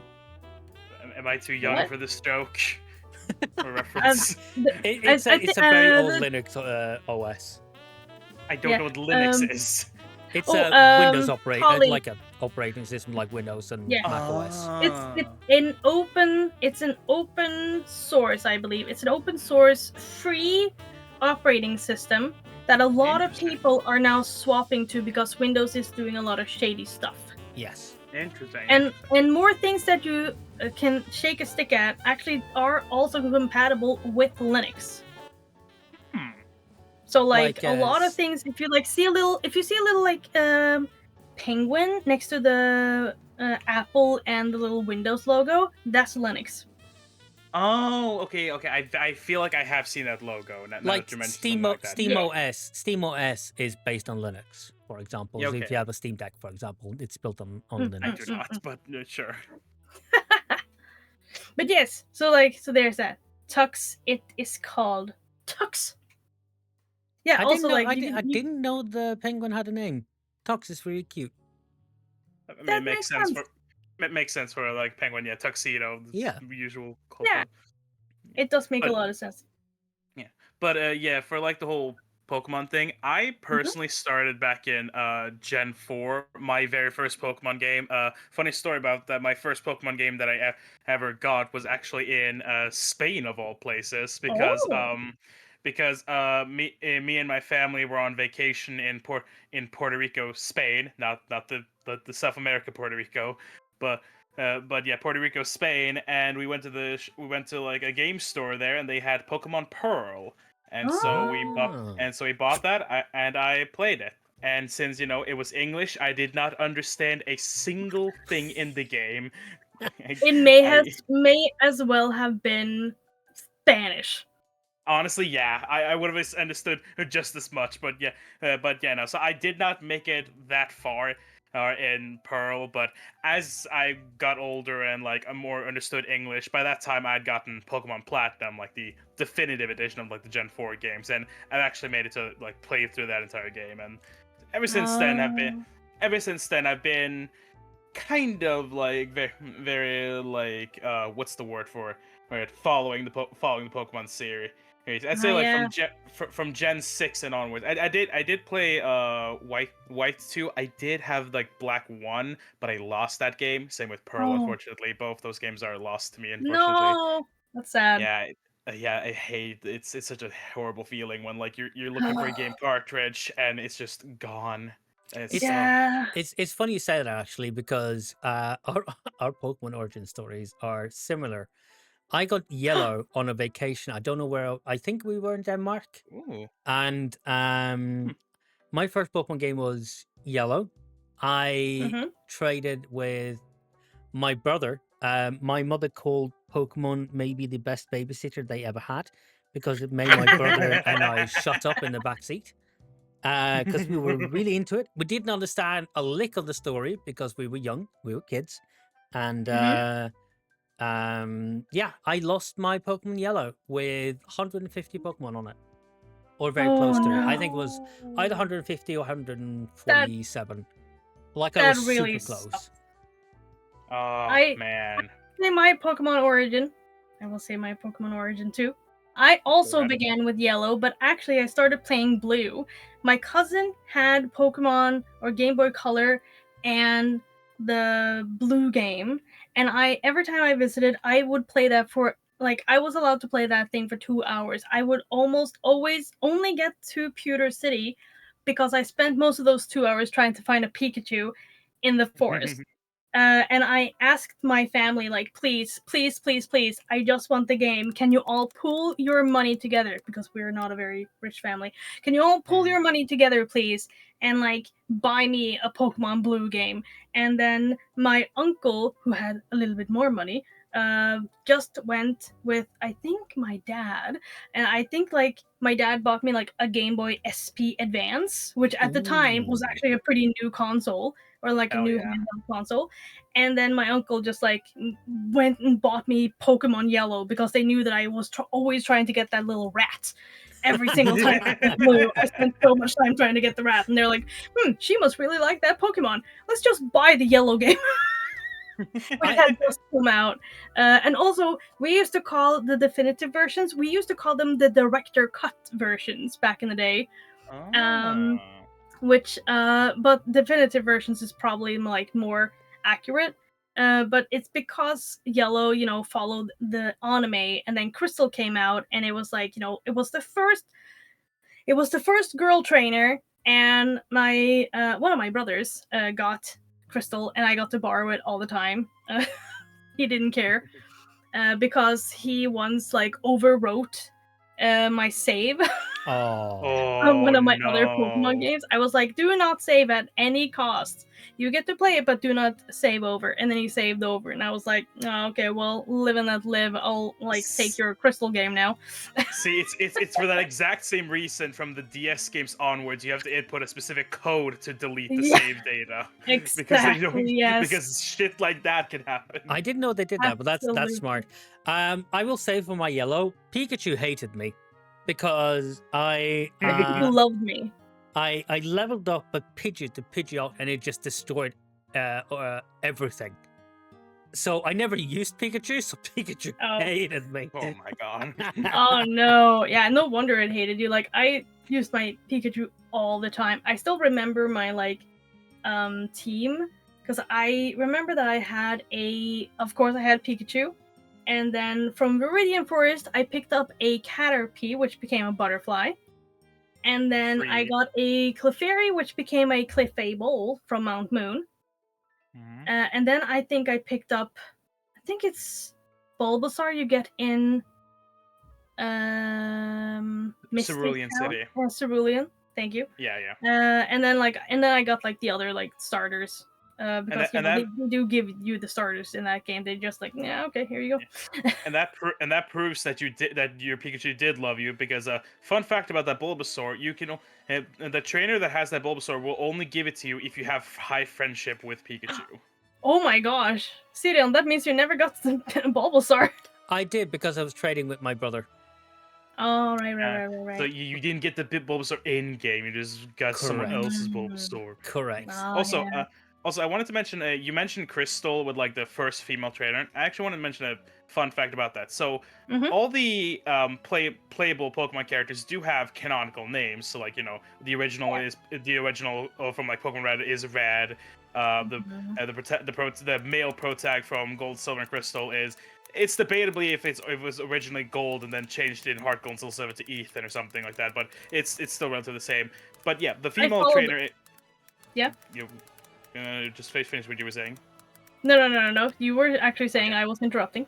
Am I too young what? for this joke or Uh, reference? It's a very old Linux OS. I don't yeah. know what Linux is. It's Oh, a Windows Holly. like a operating system like Windows and Yeah. Mac OS. It's Ah, an open source, I believe. It's an open source free operating system that a lot of interesting. people are now swapping to because Windows is doing a lot of shady stuff. Yes. Interesting. And more things that you can shake a stick at actually are also compatible with Linux. Hmm. So like Like a lot of things, if you see a little like penguin next to the Apple and the little Windows logo, that's Linux. Oh, okay, okay. I feel like I have seen that logo now like that you mentioned something like that. Yeah. Steam OS is based on Linux, for example. Yeah, So if you okay. have a Steam Deck, for example, it's built on Mm, I mm, do Linux. mm, not, mm. but sure. But yes, so there's that. Tux, it is called Tux. Yeah, I didn't also know like I you didn't know the penguin had a name. Tox is really cute. I mean, that makes sense. it makes sense for like penguin, yeah, tuxedo, Yeah. the usual Yeah, cultural. it does make a But lot of sense. yeah, but yeah, for like the whole Pokemon thing, I Mhm. personally started back in Gen 4, my very first Pokemon game. Funny story about that. My first Pokemon game that I ever got was actually in Spain of all places Oh. because me and my family were on vacation in Puerto Rico, Spain, not the South America Puerto Rico, but but yeah, Puerto Rico, Spain, and we went to like a game store there, and they had Pokemon Pearl, Ah. and so we bought that, and I played it. And since it was English, I did not understand a single thing in the game. I, It I may as well have been Spanish. honestly, yeah, I would have understood just as much, but yeah, no. So I did not make it that far in Pearl, but as I got older and like I more understood English, by that time I'd gotten Pokemon Platinum, like the definitive edition of like the Gen 4 games, and I've actually made it to like play through that entire game, and ever since then have been Oh. ever since then I've been kind of like very like what's the word for it, following the Pokemon series. I'd say like Yeah. from Gen 6 and onwards. I did play White 2. I did have like Black 1, but I lost that game. Same with Pearl, Oh unfortunately. Both those games are lost to me, unfortunately. no, that's sad. Yeah, yeah, I hate it's such a horrible feeling when like you're looking for a game cartridge and it's just gone. It's It's Yeah. it's funny you say that actually because our Pokemon origin stories are similar. I got yellow on a vacation. I don't know where. I think we were in Denmark, ooh. and Hmm. my first Pokemon game was yellow. I Mhm. traded with my brother. My mother called Pokemon maybe the best babysitter they ever had because it made my brother and I shut up in the back seat because we were really into it. We didn't understand a lick of the story because we were young, we were kids, and Mhm. yeah, I lost my Pokemon Yellow with 150 Pokemon on it, or very Oh close to it. I think it was either no. 150 or That 147. Like I that was really super close. sucks. Oh I man. say my Pokemon origin. I will say my Pokemon origin too. I Go also ahead. began with yellow, but actually I started playing blue. My cousin had Pokemon or Game Boy Color and the blue game, and I every time I visited, I would play that for like I was allowed to play that thing for 2 hours. I would almost always only get to Pewter City because I spent most of those 2 hours trying to find a Pikachu in the forest. And I asked my family, like, please, please, please, please, I just want the game. Can you all pool your money together? Because we're not a very rich family. Can you all pool Mm. your money together, please? And, like, buy me a Pokemon Blue game. And then my uncle, who had a little bit more money, just went with, I think, my dad. And I think, like, my dad bought me, like, a Game Boy SP Advance, which at the time was Ooh. actually a pretty new console, or like a Hell new yeah. handheld console. And then my uncle just like went and bought me Pokemon Yellow because they knew that I was always trying to get that little rat. Every single time I played Blue, I spent so much time trying to get the rat, and they're like, she must really like that Pokemon. Let's just buy the yellow game," which I had just come out. And also, we used to call the definitive versions, we used to call them the director cut versions back in the day. Um, Oh. which but definitive versions is probably like more accurate, but it's because yellow, followed the anime, and then Crystal came out, and it was like, it was the first girl trainer, and my one of my brothers got Crystal, and I got to borrow it all the time. He didn't care, because he once like overwrote my save oh. on one Oh of my other Pokemon no. games. I was like, do not save at any cost. You get to play it, but do not save over. And then he saved over, and I was like, oh, okay, well, live and let live. I'll like take S- your crystal game now. See, it's for that exact same reason from the DS games onwards. You have to input a specific code to delete the Yeah, save data because they don't exactly. Yes, because shit like that can happen. I didn't know they did that, but that's absolutely. smart. I will say for my yellow, Pikachu hated me because Pikachu loved me. I leveled up a Pidgeot to Pidgeot and it just destroyed everything. So I never used Pikachu, so Pikachu Oh, hated me. Oh my god. oh no, yeah, no wonder it hated you. Like I used my Pikachu all the time. I still remember my like team, because I remember that of course I had Pikachu, and then from Viridian Forest I picked up a Caterpie, which became a butterfly, and then I Free. got a Clefairy, which became a Clefable from Mount Moon, Mhm. and then I think I picked up, I think it's Bulbasaur you get in Mystic Cerulean Town City. or Cerulean. Thank you. Yeah, yeah. And then I got like the other like starters. And Because that and they that do give you the starters in that game. They just like, yeah, okay, here you go. and that proves that your Pikachu did love you because fun fact about that Bulbasaur, the trainer that has that Bulbasaur will only give it to you if you have high friendship with Pikachu. Oh my gosh, Sirion, that means you never got the Bulbasaur. I did because I was trading with my brother. Oh right, right, Uh, right, right, so right. you didn't get the Bulbasaur in game; you just got someone Correct. else's Mm. Bulbasaur. Correct. Oh Also, yeah. Also, I wanted to mention, you mentioned Crystal with like the first female trainer. I actually want to mention a fun fact about that. So, Mm-hmm. all the playable Pokemon characters do have canonical names. So, like the original is the original from like Pokemon Red is Red. Mhm. The male protag from Gold, Silver, and Crystal is. It's debatably if it was originally Gold and then changed in Heart Gold and Soul Silver to Ethan or something like that, but it's still relatively the same. But yeah, the I female followed. trainer. Yeah. You just finish what you were saying. No. You were actually saying Okay. I was interrupting.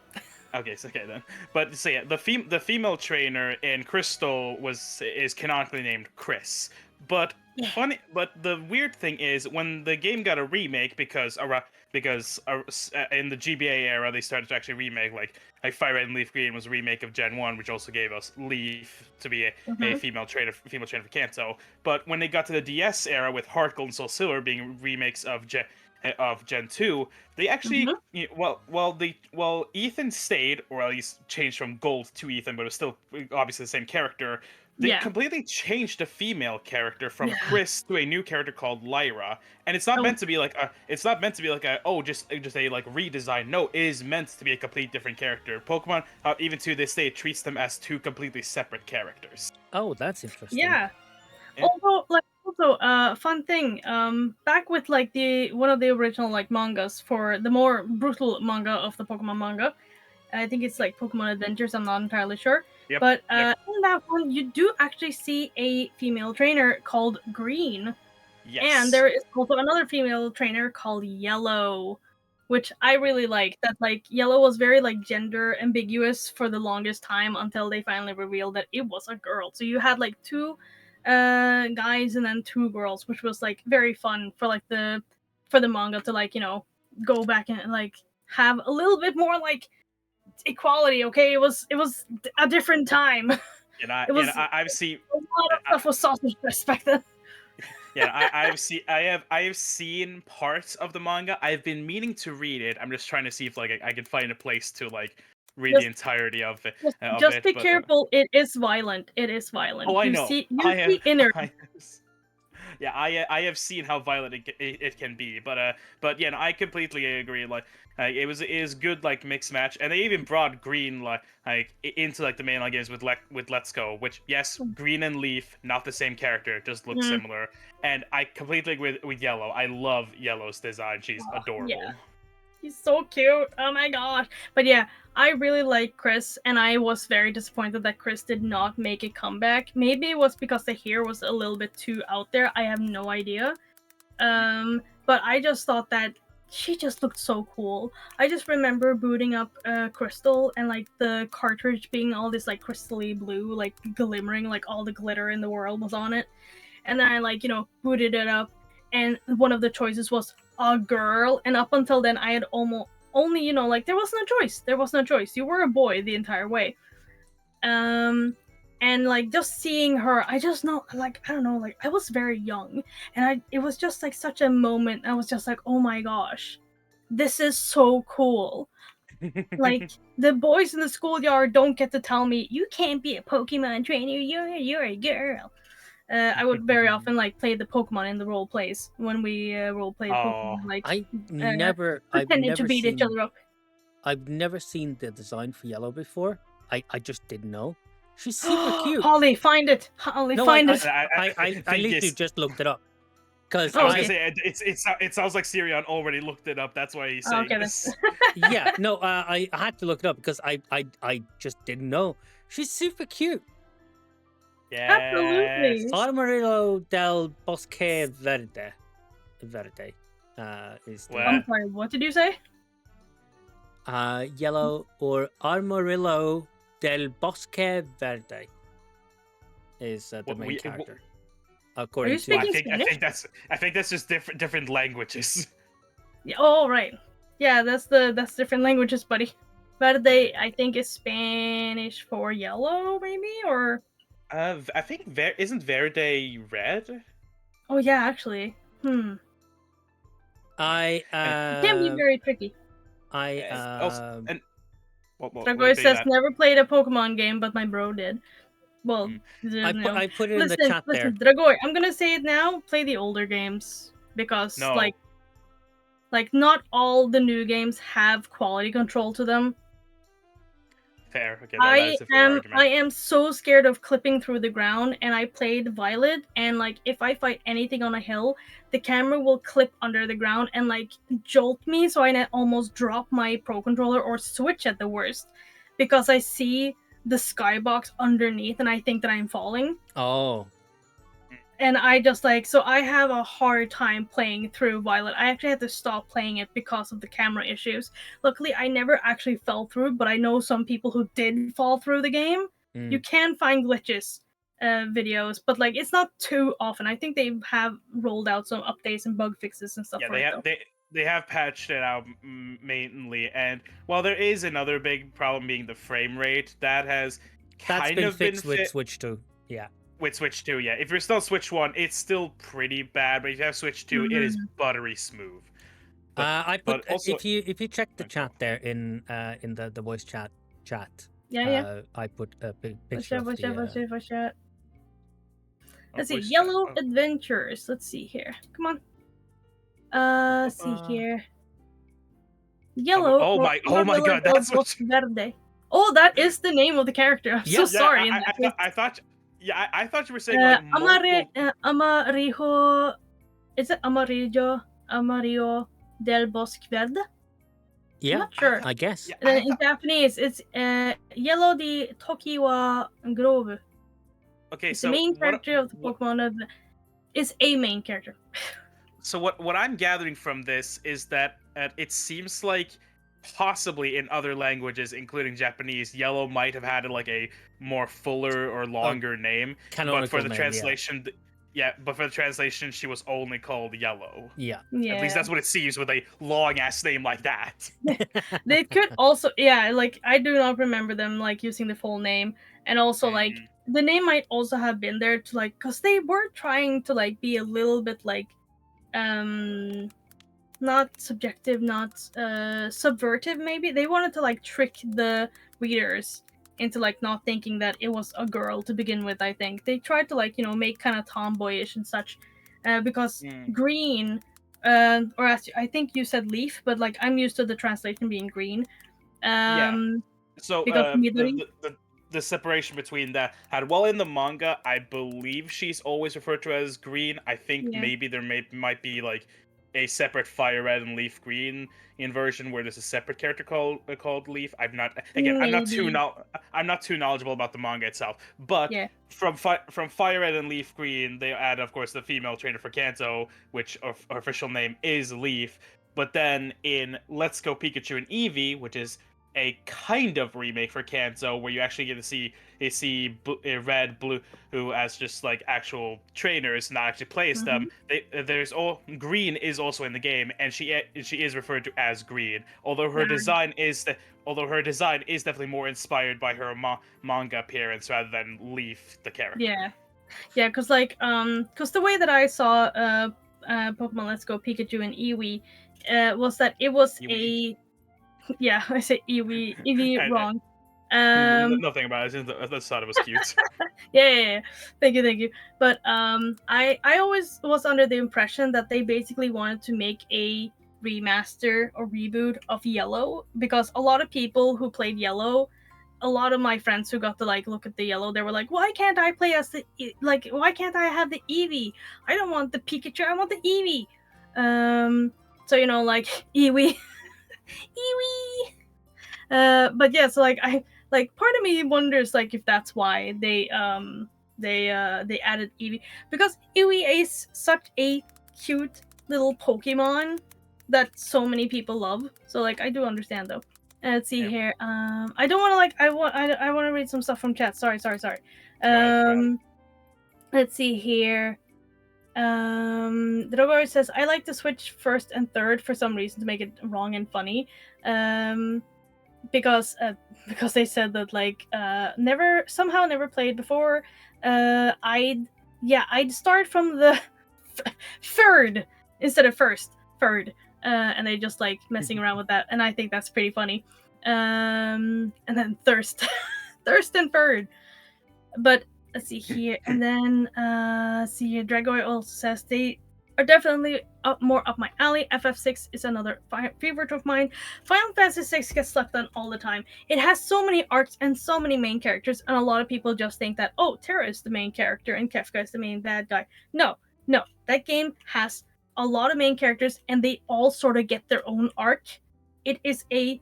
Okay, so okay then. But so yeah, the female trainer in Crystal is canonically named Chris. But Yeah. but the weird thing is when the game got a remake in the GBA era they started to actually remake like Fire Red and Leaf Green was a remake of Gen 1, which also gave us Leaf to be a Mm-hmm. female trainer for Kanto. But when they got to the DS era with Heart Gold and Soul Silver being remakes of Gen 2, they Mm-hmm. actually Ethan stayed, or at least changed from Gold to Ethan, but it was still obviously the same character. They Yeah. completely changed the female character from Yeah. Chris to a new character called Lyra, and it's not Oh. meant to be like just a like redesign. No, it is meant to be a complete different character. Pokemon, even to this day, treats them as two completely separate characters. Oh, that's interesting. Yeah. Yeah. Also, fun thing. Back with like the one of the original like mangas for the more brutal manga of the Pokemon manga. I think it's like Pokemon Adventures. I'm not entirely sure. Yep. But Yep. in that one, you do actually see a female trainer called Green, Yes. and there is also another female trainer called Yellow, which I really like. That like Yellow was very like gender ambiguous for the longest time until they finally revealed that it was a girl. So you had like two guys and then two girls, which was like very fun for like the manga to like go back and like have a little bit more like equality. Okay, it was a different time. And I've seen a lot of stuff was sausage back then. Yeah, I have seen parts of the manga. I've been meaning to read it. I'm just trying to see if like I can find a place to like read the entirety of it. Just be careful. It is violent. It is violent. Oh, I you know. See inner. Yeah, I have seen how violent it can be, but yeah, no, I completely agree. Like, it is good like mixed match, and they even brought Green into like the mainline games with Let's Go, which yes, Green and Leaf not the same character, just look similar, and I completely agree with Yellow. I love Yellow's design; she's adorable. Yeah. He's so cute. Oh my gosh. But yeah, I really like Chris, and I was very disappointed that Chris did not make a comeback. Maybe it was because the hair was a little bit too out there. I have no idea. But I just thought that she just looked so cool. I just remember booting up Crystal and like the cartridge being all this like crystally blue, like glimmering, like all the glitter in the world was on it. And then I like, booted it up, and one of the choices was a girl, and up until then I had only like there was no choice. You were a boy the entire way. And like just seeing her, I just know, like I don't know, like I was very young, and it was just like such a moment. I was just like, oh my gosh, this is so cool. Like the boys in the schoolyard don't get to tell me you can't be a Pokemon trainer, you're a girl. I would very often like play the Pokemon in the role plays when we role played Pokemon, like I've pretending to never beat each seen other up. I've never seen the design for Yellow before. I just didn't know. She's super cute. Holly, find it. Holly, find it. I literally just looked it up. Because I was gonna say it sounds like Sirion already looked it up. That's why he's saying this. Yeah, no, I had to look it up because I just didn't know. She's super cute. Yes. Absolutely. Armadillo del Bosque Verde. Is the I'm sorry, what did you say? Yellow or Armadillo del Bosque Verde is the main character. According to I think that's just different languages. Yeah, oh right. Yeah, that's different languages, buddy. Verde, I think, is Spanish for yellow, maybe, or I think isn't Verde red? oh yeah, actually. It can be very tricky. Dragoy says never played a Pokemon game, but my bro did. Well, I put it in the chat there. Dragoy, I'm gonna say it now. Play the older games because like Like, not all the new games have quality control to them. Fair. Okay, that is a fair argument. I am so scared of clipping through the ground, and I played Violet, and like if I fight anything on a hill, the camera will clip under the ground and like jolt me, so I almost drop my Pro Controller or Switch at the worst, because I see the skybox underneath and I think that I'm falling. Oh. And I just like, so I have a hard time playing through Violet. I actually had to stop playing it because of the camera issues. Luckily, I never actually fell through, but I know some people who did fall through the game. You can find glitches videos, but like it's not too often. I think they have rolled out some updates and bug fixes and stuff. Yeah, they have patched it out mainly, and while there is another big problem being the frame rate, that has kind of been fixed with Switch 2. Yeah. With Switch 2, yeah. If you're still Switch 1, it's still pretty bad, but if you have Switch 2, it is buttery smooth. I put also, if you check the chat there in the voice chat. Yeah. I put a picture of the. Let's see, Yellow Adventures. Let's see here. Come on. See here. Yellow. Oh my god, that's what. Verde. Oh, that is the name of the character. I'm so sorry. I thought you were saying like Amarillo. Is it Amarillo del Bosque Verde? Yeah, I'm not sure. I guess. In Japanese, it's Yellow di Toki wa Grove. Okay, it's so the main character of the Pokemon is a main character. So what I'm gathering from this is that it seems like possibly in other languages, including Japanese, Yellow might have had like a more fuller or longer name, but for the translation, but for the translation, she was only called Yellow. Yeah. At least that's what it seems with a long ass name like that. They could also, like I do not remember them like using the full name, and also like the name might also have been there to like, because they were trying to like be a little bit like, not subjective, not subvertive. Maybe they wanted to like trick the readers into like not thinking that it was a girl to begin with. I think they tried to like make kind of tomboyish and such, because green, or as I think you said leaf, but like I'm used to the translation being green. So the separation between that had, well, in the manga, I believe she's always referred to as green. I think maybe there might be like a separate fire red and leaf green version where there's a separate character called Leaf. I'm not too knowledgeable about the manga itself, but from Fire Red and Leaf Green, they add, of course, the female trainer for Kanto, which her official name is Leaf. But then in Let's Go Pikachu and Eevee, which is a kind of remake for Kanto, where you actually get to see Red, Blue, who as just like actual trainers, not actually play as them. Green is also in the game, and she is referred to as Green. Although her design is definitely more inspired by her manga appearance rather than Leaf, the character. Yeah, because like because the way that I saw Pokemon Let's Go Pikachu and Eevee was that it was Eevee. Yeah, I say Eevee wrong. Nothing about it. I just thought it was cute. Yeah. Thank you. But I always was under the impression that they basically wanted to make a remaster or reboot of Yellow, because a lot of people who played Yellow, a lot of my friends who got to like look at the Yellow, they were like, why can't I play as why can't I have the Eevee? I don't want the Pikachu, I want the Eevee. So like Eevee. But yeah, so like I part of me wonders like if that's why they added Eevee, because Eevee is such a cute little Pokemon that so many people love. So like I do understand though. Let's see here. I don't want to like I want to read some stuff from chat. Sorry. Let's see here. Drogo says, I like to switch first and third for some reason to make it wrong and funny. Because they said that like never played before. I'd start from the third instead of first. Third. And they just like messing around with that, and I think that's pretty funny. And then thirst and third. But let's see here, and then see here. Dragoy also says are definitely more up my alley. FF6 is another favorite of mine. Final Fantasy 6 gets slept on all the time. It has so many arcs and so many main characters, and a lot of people just think that, oh, Terra is the main character and Kefka is the main bad guy. No, no, that game has a lot of main characters, and they all sort of get their own arc. It is a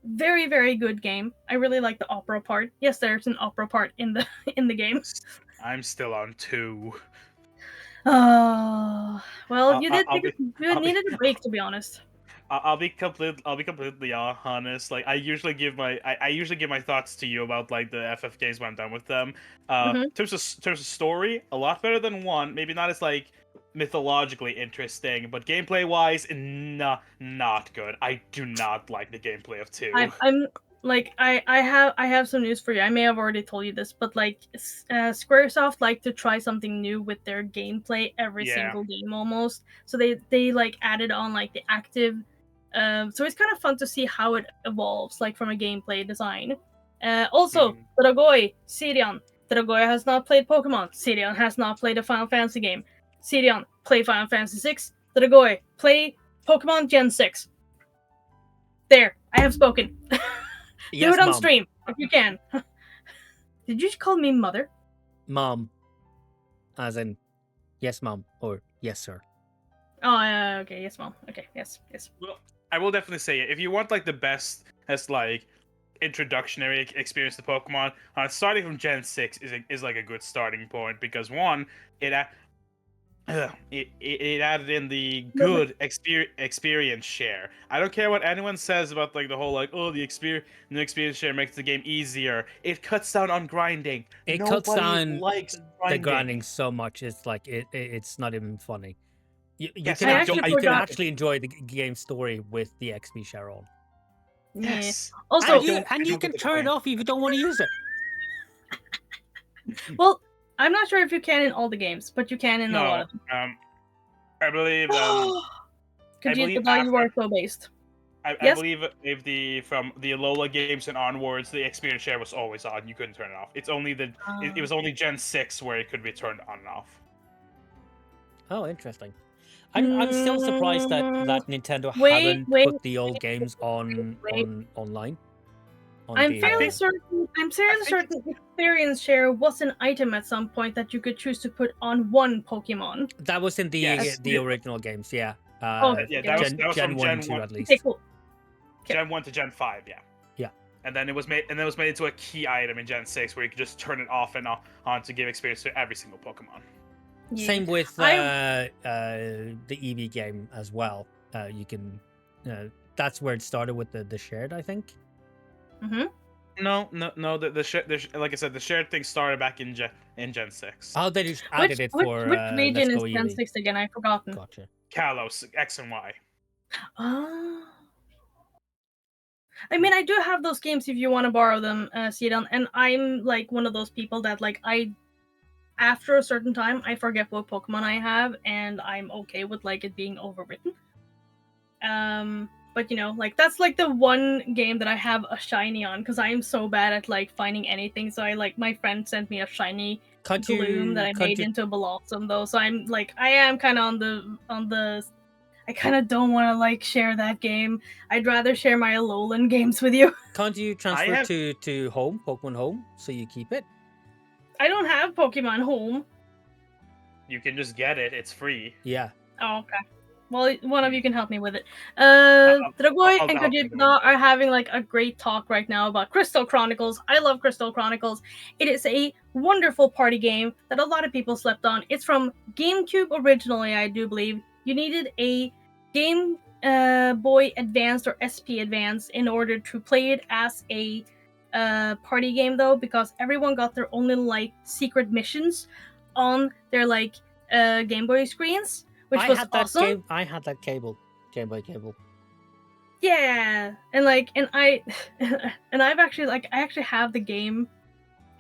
very, very good game. I really like the opera part. Yes, there's an opera part in the in the game. I'm still on 2. Oh, well, you did I'll take be, you I'll be, needed a break, to be honest. I'll be completely honest. Like I usually give my thoughts to you about like the FF games when I'm done with them. Hmm. Terms of story, a lot better than 1. Maybe not as like mythologically interesting, but gameplay wise, not good. I do not like the gameplay of 2. I'm like I have some news for you. I may have already told you this, but like SquareSoft like to try something new with their gameplay every Yeah. single game almost. So they like added on like the active. So it's kind of fun to see how it evolves, like from a gameplay design. Also, Mhm. Dragoi, Sirion. Dragoi has not played Pokemon. Sirion has not played a Final Fantasy game. Sirion, play Final Fantasy 6. Dragoi, play Pokemon Gen 6. There, I have spoken. Do Yes, it on mom. stream if you can. Did you just call me mother? Mom. As in, yes, mom, or yes, sir. Oh, okay. Yes, mom. Okay. Yes. Yes. Well, I will definitely say it. If you want like the best as like introductionary experience to Pokemon, starting from Gen 6 is like a good starting point because one, it it added in the good experience share. I don't care what anyone says about like the whole like the new experience share makes the game easier. It cuts down on grinding. It cuts Nobody down likes the grinding. grinding so much. It's like it's not even funny. You Yes, can I actually actually you can forgot. actually enjoy the game story with the XP share on. Yeah. Yes. Also, And you can turn it off if you don't want to use it. well, I'm not sure if you can in all the games, but you can in a lot No, of them. I believe Could you? believe You are after so based. I Yes. believe if the from the Alola games and onwards, the experience share was always on. You couldn't turn it off. It's only it was only Gen 6 where it could be turned on and off. Oh, interesting. I'm still surprised that Nintendo haven't Wait, put the old games on wait. online. On I'm the, fairly certain. I'm fairly think- certain experience share was an item at some point that you could choose to put on one Pokemon. that was in the Yes. the original games, yeah. Okay, Yeah, okay, that was Gen from 1 Gen and 2 1. at least. Okay, cool. Gen 1 to Gen 5, yeah. Yeah. And then it was made into a key item in Gen 6 where you could just turn it off and on to give experience to every single Pokemon. Yeah. Same with the EV game as well. You can that's where it started with the shared, I think. Mm-hmm. No. Like I said, the shared thing started back in Gen 6. Oh, they just added it for which Let's region is Go Gen Eevee. 6 again? I've forgotten. Gotcha. Kalos, X and Y. Oh. I mean, I do have those games if you want to borrow them, Sidon, and I'm like one of those people that like after a certain time I forget what Pokemon I have, and I'm okay with like it being overwritten. But you know, like that's like the one game that I have a shiny on because I am so bad at like finding anything. So I like my friend sent me a shiny Gloom that I made into a Blossom though. So I'm like I am kind of on the I kind of don't want to like share that game. I'd rather share my Alolan games with you. Can't you transfer to Home, Pokemon Home, so you keep it? I don't have Pokemon Home. You can just get it. It's free. Yeah. Oh, okay. Well, one of you can help me with it. I'll Dragoi and help you with Kajitna are having like a great talk right now about Crystal Chronicles. I love Crystal Chronicles. It is a wonderful party game that a lot of people slept on. It's from GameCube originally, I do believe. You needed a Game Boy Advanced or SP Advance in order to play it as a party game, though, because everyone got their own little like secret missions on their like Game Boy screens. Which was awesome. I had that Game Boy cable. Yeah, and I and I've actually I actually have the game,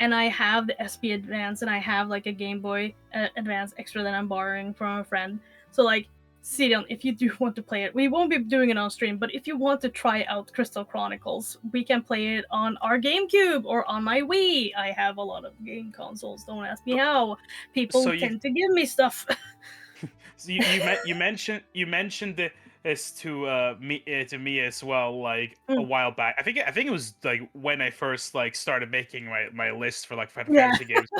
and I have the SP Advance, and I have like a Game Boy Advance extra that I'm borrowing from a friend. So like, Sidon, if you do want to play it, we won't be doing it on stream, but if you want to try out Crystal Chronicles, we can play it on our GameCube or on my Wii. I have a lot of game consoles. Don't ask me how. People tend to give me stuff. So you mentioned this to me as well, like a Mm, while back. I think it was like when I first like started making my list for like Final yeah, Fantasy games,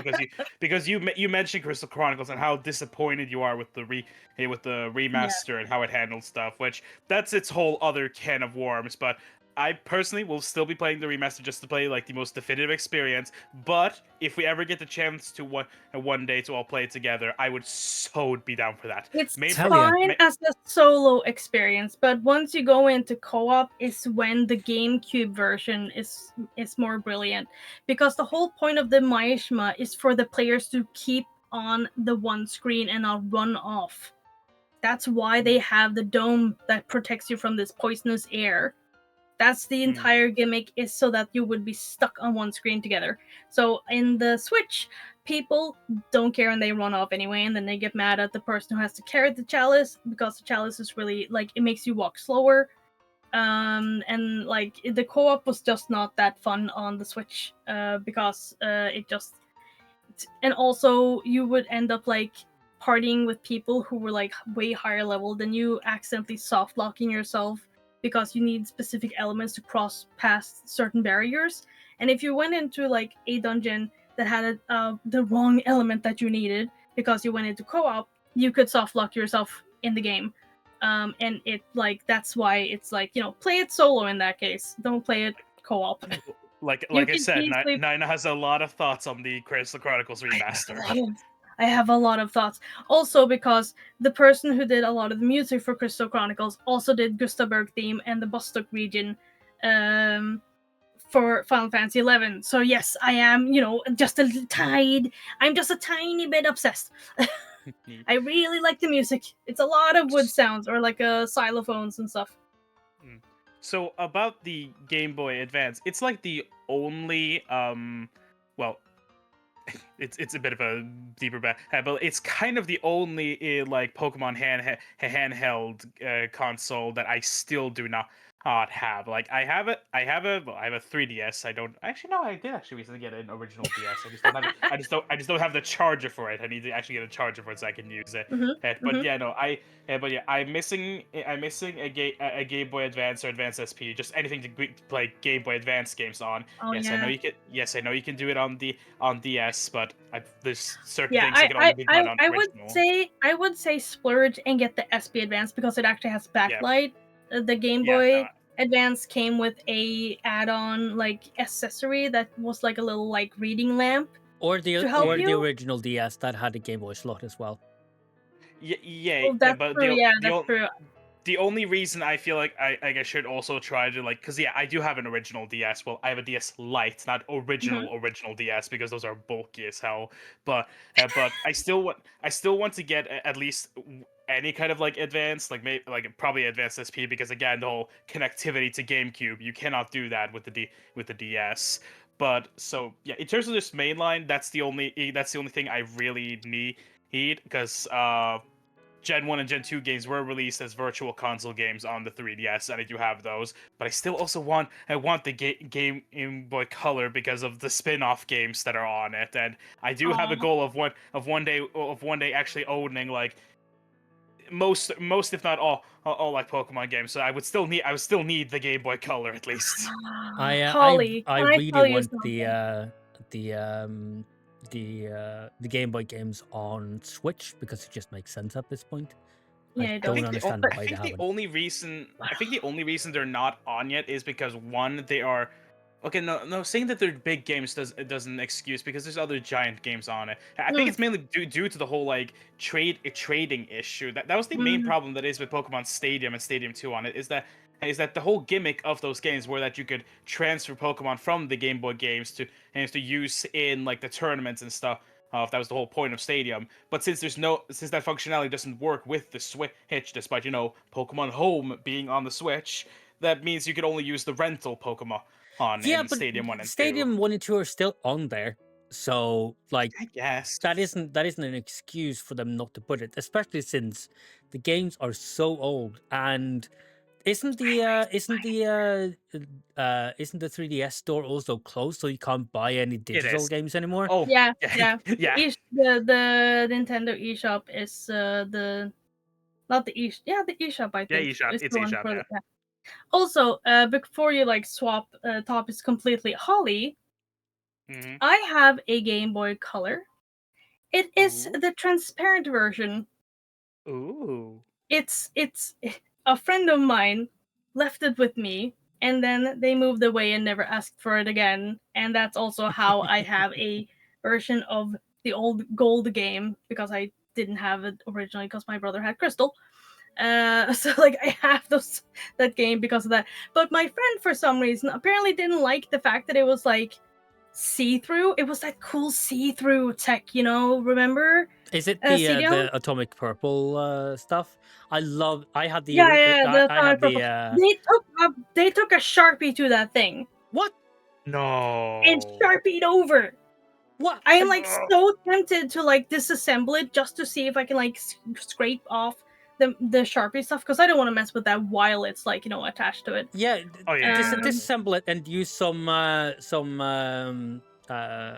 because you mentioned Crystal Chronicles and how disappointed you are with with the yeah. remaster and how it handled stuff, which that's its whole other can of worms. But I personally will still be playing the remaster just to play like the most definitive experience. But if we ever get the chance to one day to all play it together, I would so be down for that. It's Main pro- Hell yeah. fine ma- as a solo experience, but once you go into co-op is when the GameCube version is more brilliant. Because the whole point of the Maishma is for the players to keep on the one screen and not run off. That's why they have the dome that protects you from this poisonous air. That's the Mm, entire gimmick, is so that you would be stuck on one screen together. So in the Switch, people don't care and they run off anyway, and then they get mad at the person who has to carry the chalice because the chalice is really like it makes you walk slower. And like the co-op was just not that fun on the Switch because it just, and also you would end up like partying with people who were like way higher level than you, accidentally soft locking yourself because you need specific elements to cross past certain barriers. And if you went into like a dungeon that had the wrong element that you needed because you went into co-op, you could soft lock yourself in the game. And it like that's why it's like, play it solo in that case. Don't play it co-op. You like I can said, easily. Nina has a lot of thoughts on the Crystal Chronicles I have a remaster. lot of I have a lot of thoughts. Also because the person who did a lot of the music for Crystal Chronicles also did Gustavberg theme and the Bostock region um for Final Fantasy 11. So yes, I am, just a tiny I'm just a tiny bit obsessed. I really like the music. It's a lot of wood sounds or like xylophones and stuff. Mm. So about the Game Boy Advance, it's like the only well, it's a bit of a deeper back, but it's kind of the only like Pokemon handheld console that I still do not have. Like I have a 3DS. I don't actually no, I did actually recently get an original DS. I just don't have I just don't have the charger for it. I need to actually get a charger for it so I can use it. Mhm. But Mhm. yeah, no, but yeah, I'm missing a Game Boy Advance or Advance SP, just anything to play Game Boy Advance games on. Oh Yes, I know yeah. you can. Yes, I know you can do it on on DS, but there's certain Yeah, things that can only be done on original. I would say splurge and get the SP Advance because it actually has Yeah, backlight. The Game yeah, no, Boy Advance came with a add-on like accessory that was like a little like reading lamp to help Or the you. original DS that had a Game Boy slot as well. Oh, that's but true. Yeah, the that's true. the only reason I feel like I should also try to like, because yeah, I do have an original DS. Well, I have a DS Lite, not Mhm. original DS, because those are bulky as hell. But I still want to get at least any kind of like advanced, like maybe like probably advanced SP, because again the whole connectivity to GameCube, you cannot do that with with the DS. But so yeah, in terms of this mainline, that's the only thing I really need because Gen 1 and Gen 2 games were released as virtual console games on the 3DS, and I do have those. But I still also want the Game Boy Color because of the spin-off games that are on it, and I do have a Aw. goal of one day actually owning like most if not all like Pokemon games. So I would still need the Game Boy Color at least. Holly, I can I really tell you want something? the the Game Boy games on Switch because it just makes sense at this point. I Yeah, it don't does. understand But why they haven't. I think the only reason they're not on yet is because one, they are okay. No, saying that they're big games doesn't excuse, because there's other giant games on it. I think mm, it's mainly due to the whole like trading issue. That was the main mm, problem that is with Pokemon Stadium and Stadium 2 on it, is that the whole gimmick of those games were that you could transfer Pokemon from the Game Boy games to use in like the tournaments and stuff. That was the whole point of Stadium. But since that functionality doesn't work with the Switch, despite Pokemon Home being on the Switch, that means you could only use the rental Pokemon on Yeah, in but Stadium 1 and 2. Stadium 1 and 2 are still on there. So like I guess. that isn't an excuse for them not to put it, especially since the games are so old. And isn't the 3DS store also closed, so you can't buy any It digital is. games anymore? Oh, yeah, yeah, yeah. yeah. The Nintendo eShop is the Not the the eShop, I Yeah, think, eShop. is It's the one eShop. for Yeah. the. Yeah. Also, before you like swap topics completely, Holly, Mm-hmm. I have a Game Boy Color. It is Ooh. the transparent version. Ooh. It's a friend of mine left it with me, and then they moved away and never asked for it again. And that's also how I have a version of the old gold game, because I didn't have it originally because my brother had Crystal. So like I have that game because of that. But my friend, for some reason, apparently didn't like the fact that it was like see-through. It was that cool see-through tech, remember? Is it CDM? the atomic purple stuff? I had the Yeah, the I atomic had purple. the They took a Sharpie to that thing what? and No. Sharpied over. What? I am And like so tempted to like disassemble it just to see if I can like scrape off the Sharpie stuff, because I don't want to mess with that while it's like attached to it. yeah, Oh yeah. disassemble it and use some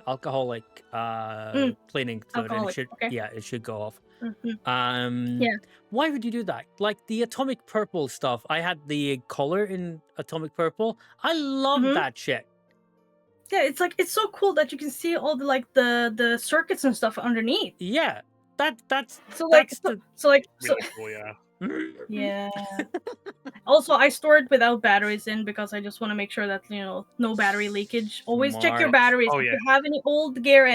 alcoholic Mm, cleaning fluid, and alcoholic. Okay. it should go off. Hmm. Um, Yeah. why would you do that? Like the atomic purple stuff, I had the color in atomic purple. I love Hmm. that shit. Yeah, it's so cool that you can see all the like the circuits and stuff underneath. Yeah, that's So like that's the Really cool. Yeah. yeah. Also, I store it without batteries in because I just want to make sure that no battery leakage. Always check your Smart. batteries. Oh If yeah. you have any old gear,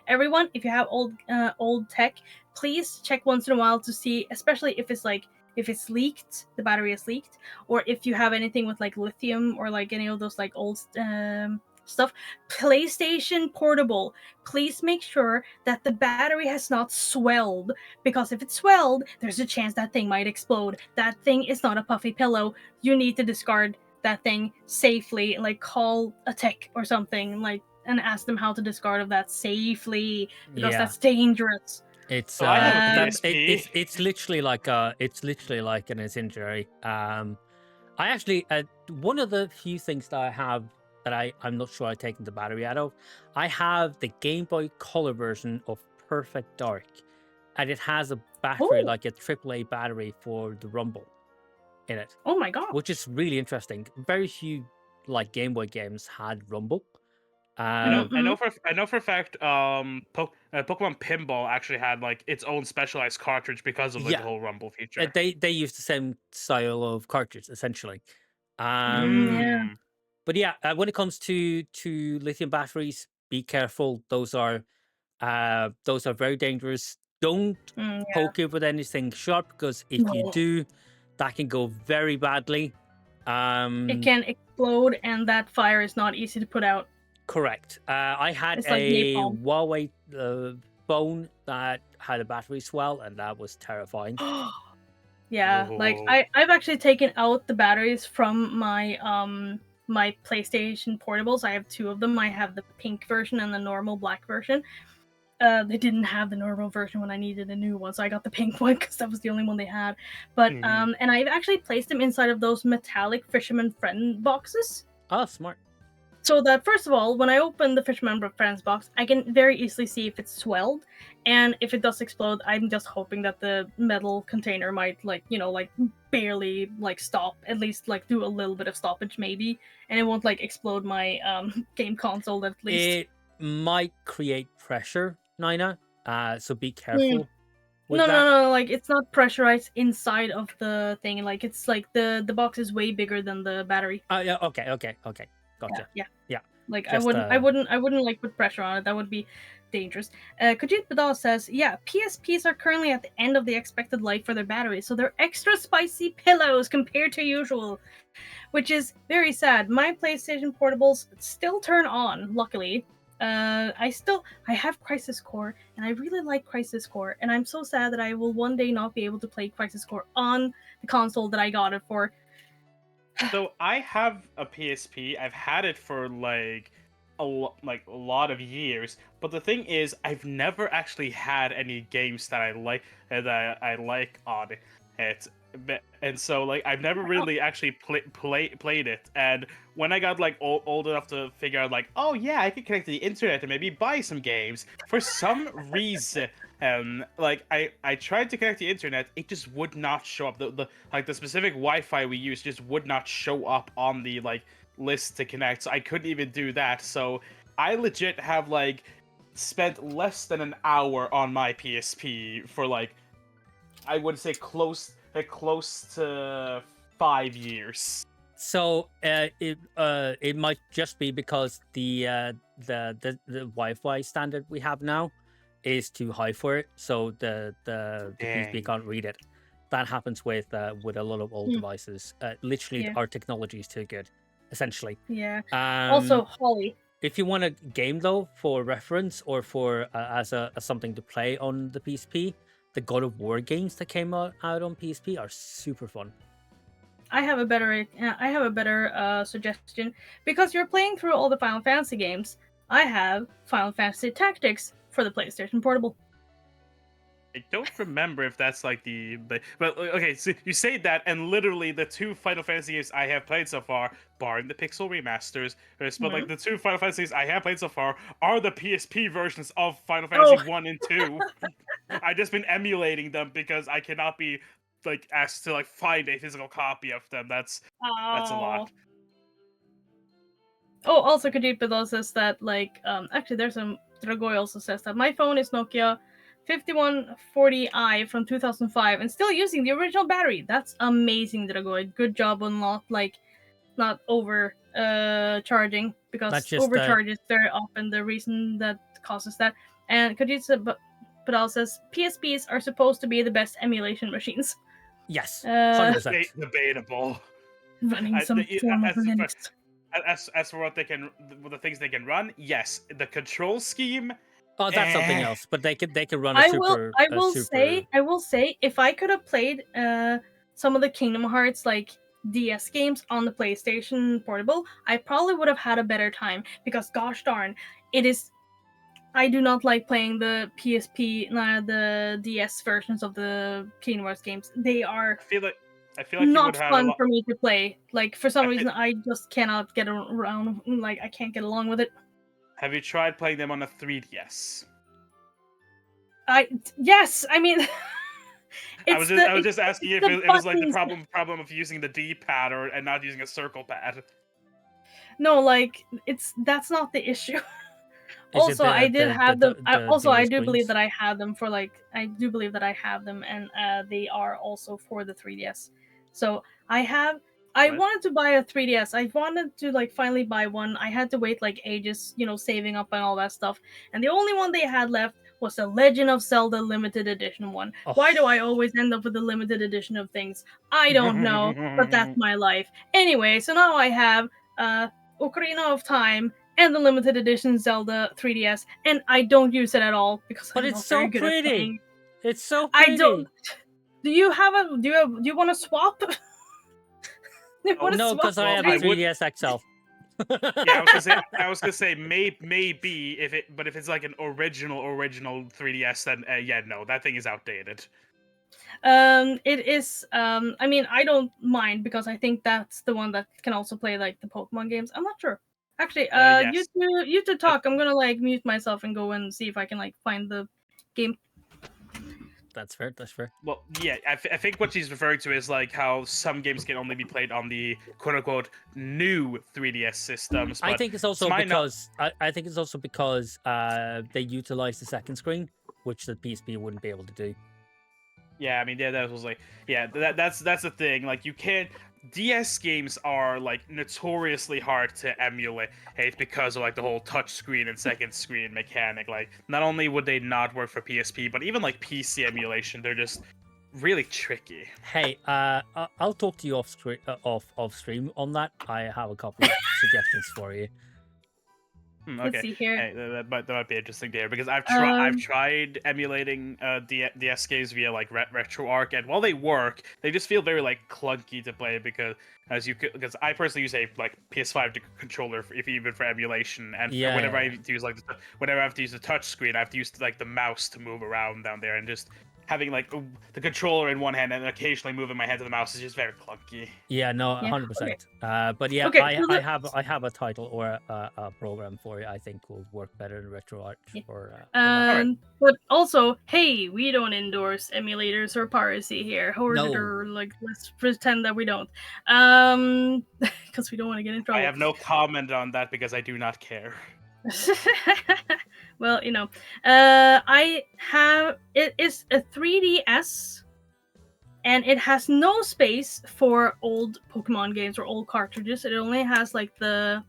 everyone, if you have old tech, please check once in a while to see, especially if it's leaked, the battery is leaked, or if you have anything with like lithium or like any of those like old stuff. PlayStation Portable, please make sure that the battery has not swelled, because if it's swelled, there's a chance that thing might explode. That thing is not a puffy pillow. You need to discard that thing safely, like call a tech or something, like, and ask them how to discard of that safely, because Yeah. that's dangerous. It's So I have a it's PSP. literally like an injury. I actually one of the few things that I have that I'm not sure I've taken the battery out of. I have the Game Boy Color version of Perfect Dark, and it has a battery Oh, like a AAA battery for the Rumble in it, oh my god. which is really interesting. Very few like Game Boy games had Rumble. I know. Uh, I Mm-hmm. know for a fact. Pokemon Pinball actually had like its own specialized cartridge because of like the yeah, whole Rumble feature. they use the same style of cartridge essentially. Yeah. Mm. But yeah, when it comes to lithium batteries, be careful. Those are very dangerous. Don't Yeah. poke it with anything sharp, because if you No. do, that can go very badly. It Um, can explode, and that fire is not easy to put out. correct. I had It's like a napalm. Huawei phone that had a battery swell, and that was terrifying. Yeah, like Whoa. I've actually taken out the batteries from my PlayStation portables. I have two of them. I have the pink version and the normal black version. They didn't have the normal version when I needed a new one, so I got the pink one because that was the only one they had. But Mhm. and I've actually placed them inside of those metallic Fisherman Friend boxes. Oh, smart. So that, first of all, when I open the Fisherman Friends box, I can very easily see if it's swelled, and if it does explode, I'm just hoping that the metal container might like barely like stop, at least like do a little bit of stoppage maybe, and it won't like explode my game console at least. It might create pressure, Nina. So be Mm. careful with No, that. no, no, like it's not pressurized inside of the thing. Like it's like the box is way bigger than the battery. Yeah. Okay. Yeah, Gotcha. yeah. Yeah. Like Just I wouldn't like put pressure on it. That would be dangerous. Kajit Badal says, yeah, PSPs are currently at the end of the expected life for their batteries, so they're extra spicy pillows compared to usual, which is very sad. My PlayStation portables still turn on, luckily. I have Crisis Core, and I really like Crisis Core, and I'm so sad that I will one day not be able to play Crisis Core on the console that I got it for. So I have a PSP. I've had it for like a lot of years. But the thing is, I've never actually had any games that I like on it. And so like I've never really actually played it. And when I got like old enough to figure out like, oh yeah, I could connect to the internet and maybe buy some games. For some reason, Like I tried to connect the internet, it just would not show up. The specific Wi-Fi we use just would not show up on the like list to connect. So I couldn't even do that. So I legit have like spent less than an hour on my PSP for like I would say close to 5 years. So it might just be because the Wi-Fi standard we have now is too high for it, so the PSP Dang. can't read it. That happens with a lot of old devices. Literally, Yeah. our technology is too good, essentially. Yeah. Also, Holly. If you want a game though, for reference or for as something to play on the PSP, the God of War games that came out on PSP are super fun. I have a better suggestion because you're playing through all the Final Fantasy games. I have Final Fantasy Tactics for the PlayStation Portable. I don't remember if that's like but okay, so you say that, and literally the two Final Fantasy games I have played so far, barring the Pixel remasters, but like the two Final Fantasies I have played so far are the PSP versions of Final Fantasy 1 and 2. I've just been emulating them because I cannot be like asked to like find a physical copy of them. That's a lot. Oh, also Kajipado says that like actually there's some Dragoy also says that my phone is Nokia 5140i from 2005 and still using the original battery. That's amazing, Dragoy. Good job on not over charging, because just, overcharge is very often the reason that causes that. And Kajitsa Padal says PSPs are supposed to be the best emulation machines. Yes, 100%. Debatable. Running some form of Linux. As for the things they can run, yes, the control scheme. Oh, that's something else. But they could run a super. I will say, if I could have played some of the Kingdom Hearts like DS games on the PlayStation Portable, I probably would have had a better time, because gosh darn, it is. I do not like playing the PSP, the DS versions of the Kingdom Hearts games. They are. I feel like not fun for me to play. Like, for some reason, I just cannot get around. Like, I can't get along with it. Have you tried playing them on a 3DS? Yes. I mean, I was just asking if it was like the problem of using the D-pad and not using a circle pad. No, like that's not the issue. Also, I did have them. I do believe that I had them for like. I do believe that I have them, and they are also for the 3DS. So I wanted to buy a 3DS. I wanted to like finally buy one. I had to wait like ages, saving up and all that stuff. And the only one they had left was the Legend of Zelda limited edition one. Oh. Why do I always end up with the limited edition of things? I don't know, but that's my life. Anyway, so now I have Ocarina of Time and the limited edition Zelda 3DS, and I don't use it at all because I'm not very good at playing. It's so pretty. I don't. Do you want to swap? No, because I have a 3DS XL. Yeah, I was gonna say maybe if it's like an original 3DS, then yeah, no, that thing is outdated. It is. I mean, I don't mind because I think that's the one that can also play like the Pokemon games. I'm not sure. Actually, yes. you two talk. I'm gonna like mute myself and go and see if I can like find the game. That's fair. That's fair. Well, yeah, I think what she's referring to is like how some games can only be played on the quote unquote new 3DS systems. But I think it's also because I think it's also because they utilize the second screen, which the PSP wouldn't be able to do. Yeah, I mean, yeah, that was like, yeah, that's the thing. Like, you can't. DS games are like notoriously hard to emulate because of like the whole touch screen and second screen mechanic. Like, not only would they not work for PSP, but even like PC emulation, they're just really tricky. Hey, I'll talk to you off stream on that. I have a couple of suggestions for you. Okay. Let's see here. Hey, that might be interesting to hear, because I've tried emulating DS games via like RetroArch, and while they work, they just feel very like clunky to play because I personally use a like PS5 controller even for emulation, and whenever I have to use the touch screen, I have to use like the mouse to move around down there, and just having like the controller in one hand and occasionally moving my hand to the mouse is just very clunky. Yeah, no, Yeah. 100%. But yeah, Okay, I so I the- have I have a title or a program for it. I think will work better in RetroArch Yeah. for that. Alright. But also, hey, we don't endorse emulators or piracy here. No. Or like, let's pretend that we don't. Because we don't want to get in I trouble. have no comment on that because I do not care. Well, I have it is a 3DS, and it has no space for old Pokemon games or old cartridges. It only has like the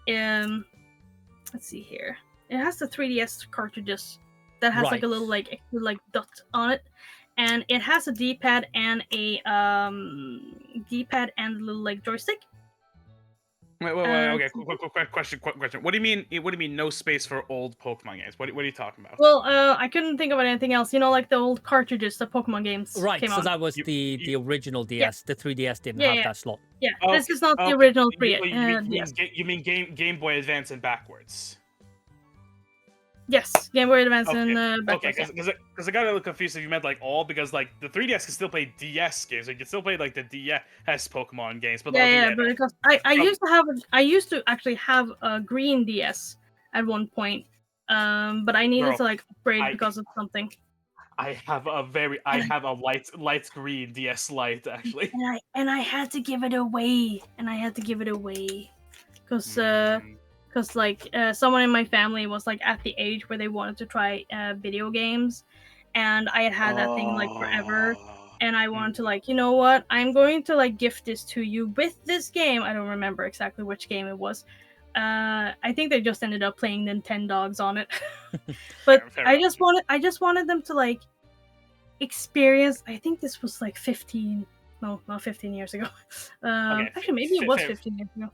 let's see here. It has the 3DS cartridges that has like a little Right. like dot on it, and it has a D-pad and a D-pad and a little like joystick. Wait, okay. Quick question. What do you mean? What do you mean? No space for old Pokemon games? What are you talking about? Well, I couldn't think of anything else. Like the old cartridges that Pokemon games Right. came So on. that was You, the original Yeah, DS. The 3DS didn't yeah, have yeah, that slot. yeah. This okay, is not the okay. original You DS. mean Game Boy Advance and backwards? Yes, Game Boy Advance Okay, and backwards. okay, because I got a little confused if you meant like all, because like the 3DS can still play DS games, like you can still play like the DS Pokemon games, but okay, Yeah, yeah, but no. because I used to actually have a green DS at one point, but I needed Bro, to like upgrade I because of something. I have a light green DS Lite actually. And I had to give it away, because Mm. someone in my family was like at the age where they wanted to try video games, and I had that thing like forever, Oh. and I wanted to like, you know what, I'm going to like gift this to you with this game. I don't remember exactly which game it was. I think they just ended up playing Nintendogs on it. But Fair I enough. just wanted them to like experience. I think this was like 15, no, not 15 years ago. Okay, Actually, maybe it was 15 years ago.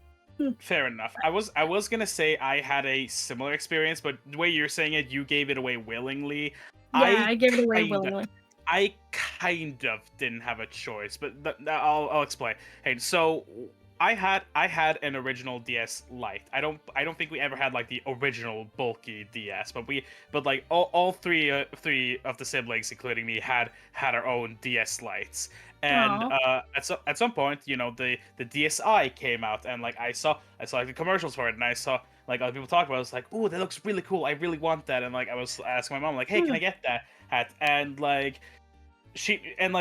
fair enough. I was gonna say I had a similar experience, but the way you're saying it, you gave it away willingly. Yeah, I gave it away kinda- willingly. I kind of didn't have a choice, but I'll explain. Hey, so I had an original DS Lite. I don't think we ever had like the original bulky DS, but like all three of the siblings, including me, had our own DS Lites. And Aw. at some point, the DSi came out, and like I saw like the commercials for it, and I saw like other people talk about it. I was like, "Ooh, that looks really cool. I really want that." And like I was asking my mom, like, "Hey, can I get that?" And like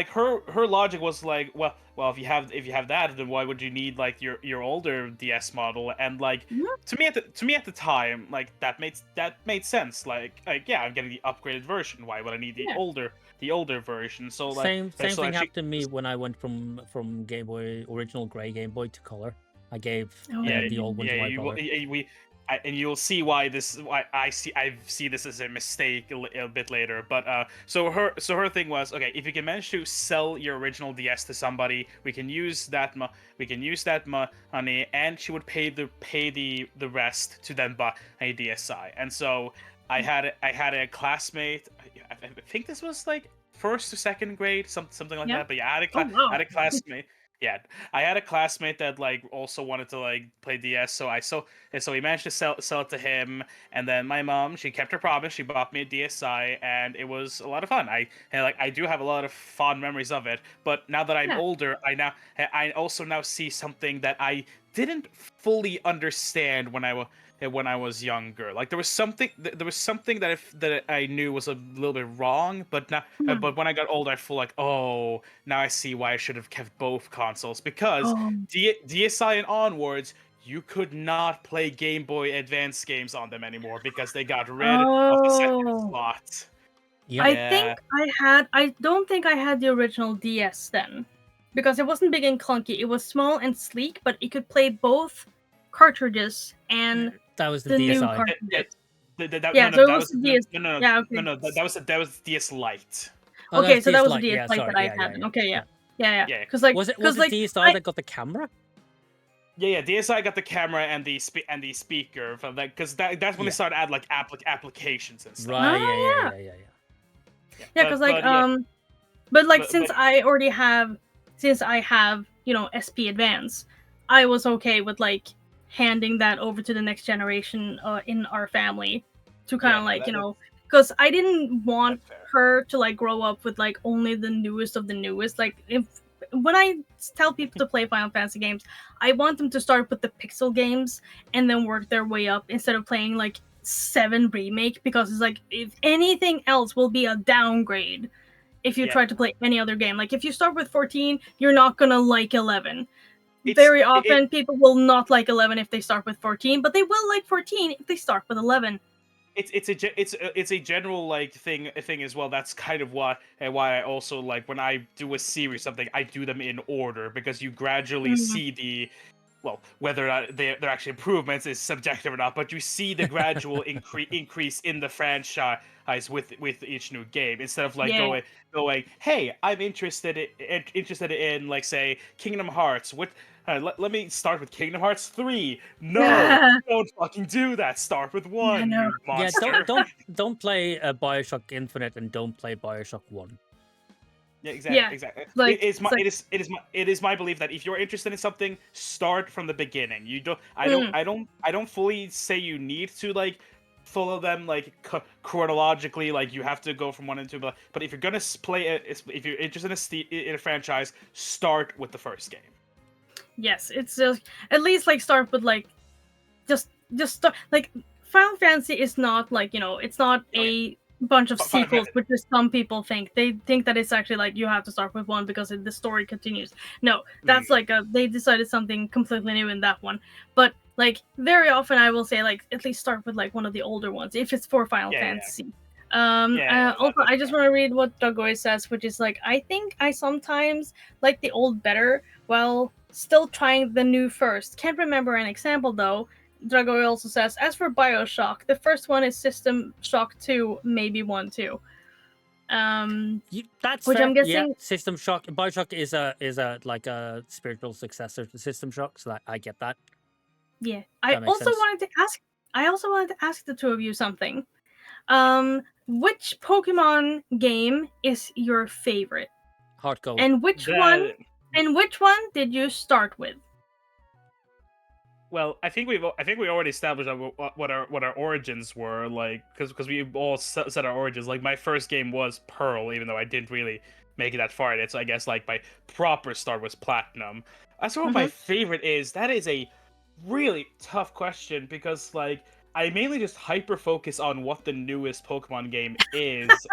her logic was like, well, if you have that, then why would you need like your older DS model? And like Mhm. to me at the time, like that made sense. Like yeah, I'm getting the upgraded version. Why would I need the Yeah. older version? So like Same so thing actually, happened to me when I went from Game Boy original gray Game Boy to color. I gave Oh, the old one to my brother. and you'll see why I see this as a mistake a bit later. But so her thing was, okay, if you can manage to sell your original DS to somebody, we can use that money, and she would pay the rest to then buy a DSi. And so I had a classmate. I think this was like first or second grade, something like Yeah. that. But yeah, Oh, wow. I had a classmate. Yeah, I had a classmate that like also wanted to like play DS, so we managed to sell it to him. And then my mom, she kept her promise. She bought me a DSi, and it was a lot of fun. I do have a lot of fond memories of it. But now that I'm Yeah. older, I also now see something that I didn't fully understand when I was younger. Like there was something that I knew was a little bit wrong, but now Hmm. but when I got older, I feel like, oh, now I see why I should have kept both consoles, because Oh. DSi and onwards, you could not play Game Boy Advance games on them anymore because they got rid of the second Oh. slot. Yep. I don't think I had the original DS then, because it wasn't big and clunky. It was small and sleek, but it could play both cartridges and That was the the new DSi. cartridges. No, So it that was was the DS. Yeah, okay. that was DS Lite. Oh, Okay, that's so that DS was the Lite. DS Yeah, Lite sorry. that I Yeah, had. yeah. Okay, yeah. Yeah. Because like, Was it DSi I, that got the camera? Yeah, DSi got the camera and the speaker from that, because that's when they Yeah. started to add like applications and stuff. Right. Oh, Yeah. yeah, because like yeah, but like but since I have SP Advance, I was okay with like handing that over to the next generation in our family to kind yeah, of no, like because I didn't want That's fair. her to like grow up with like only the newest of the newest. Like if when I tell people to play Final Fantasy games, I want them to start with the pixel games and then work their way up instead of playing like 7 remake, because it's like if anything else will be a downgrade if you Yeah. try to play any other game. Like if you start with 14, you're not gonna like 11. It's Very it, often people will not like 11 if they start with 14, but they will like 14 if they start with 11. it's a general like thing as well. That's kind of why I also like when I do a series something, I do them in order because you gradually Mm. see the well, whether or not they're actually improvements is subjective or not, but you see the gradual increase in the franchise with each new game instead of like Yeah. going, hey, I'm interested in like say Kingdom Hearts. Let me start with Kingdom Hearts 3. No, don't fucking do that. Start with Yeah, 1, no. you Yeah, monster. don't play BioShock Infinite and don't play BioShock 1. Yeah, Yeah, exactly. like it's like It is my belief that if you're interested in something, start from the beginning. You don't. Mm. I don't fully say you need to like follow them like chronologically. Like you have to go from one and two. But if you're gonna play it, if you're interested in a franchise, start with the first game. yes, it's just at least like start with like just start like Final Fantasy is not like, you know, it's not Oh yeah, a bunch of Final sequels, which is some people think. They think that it's actually like you have to start with one because the story continues. No, that's like they decided something completely new in that one. But like very often I will say like at least start with like one of the older ones if it's for Final Fantasy. Also, I just fair. want to read what Dragoy says, which is like, I think I sometimes like the old better while still trying the new first. Can't remember an example though. Dragoy also says, as for Bioshock, the first one is System Shock 2, maybe 1 too. That's Which fair. I'm Yeah, guessing. System Shock. BioShock is a like a spiritual successor to System Shock, so that I get that. Yeah. That makes sense. I also wanted to ask the two of you something. Which Pokemon game is your favorite? Heart Gold. And which one That did you start with? Well, I think we already established what our origins were like because we all set our origins. Like my first game was Pearl, even though I didn't really make it that far in it. So I guess like my proper start was Platinum. As for what my Mm-hmm. favorite is, that is a really tough question because like I mainly just hyper focus on what the newest Pokemon game is,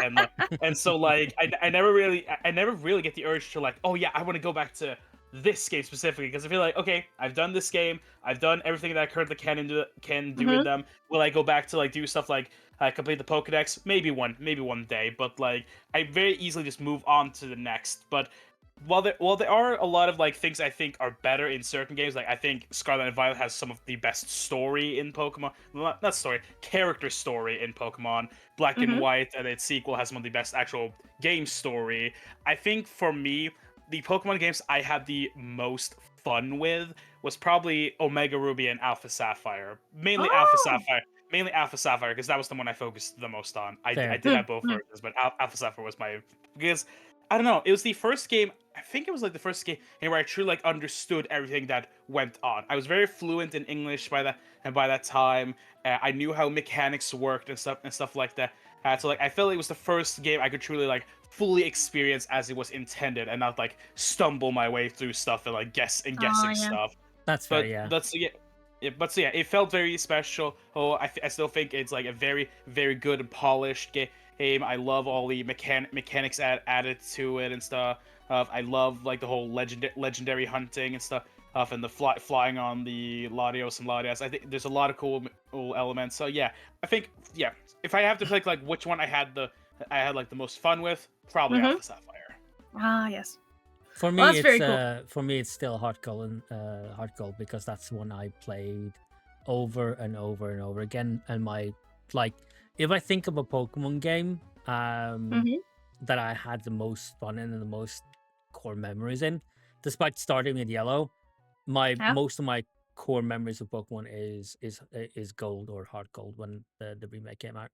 and so like I never really get the urge to like, oh yeah, I want to go back to this game specifically because I feel like okay, I've done this game, I've done everything that I currently can do in Mm-hmm. them. Will I go back to like do stuff like complete the Pokedex? Maybe one day, but like I very easily just move on to the next. But while there are a lot of like things I think are better in certain games, like I think Scarlet and Violet has some of the best story in Pokemon. Not story, character story in Pokemon. Black and Mm-hmm. White and its sequel has some of the best actual game story. I think for me, the Pokemon games I had the most fun with was probably Omega Ruby and Alpha Sapphire. Oh. Mainly Alpha Sapphire because that was the one I focused the most on. I Fair. did have both Mm-hmm. versions, but Alpha Sapphire was my because I don't know. It was the first game. I think it was like the first game where I truly like understood everything that went on. I was very fluent in English by that time. I knew how mechanics worked and stuff like that. So like I felt like it was the first game I could truly like fully experience as it was intended and not like stumble my way through stuff and like Oh guessing yeah. stuff. That's fair. But Yeah. that's yeah. But so yeah, it felt very special. Oh, I still think it's like a very good and polished game. I love all the mechanics added to it and stuff. I love like the whole legendary hunting and stuff. And the flying on the Latios and Latias. I think there's a lot of cool elements. So yeah, I think yeah, if I have to pick like which one I had like the most fun with, probably Mm-hmm. Alpha Sapphire. Ah yes. For Well, me, that's very cool. it's still Heart Gold and Heart Gold because that's the one I played over and over and over again. And my like, if I think of a Pokemon game, Mm-hmm. that I had the most fun in and the most core memories in, despite starting with Yellow, Yeah. most of my core memories of Pokemon is Gold or Heart Gold when the remake came out.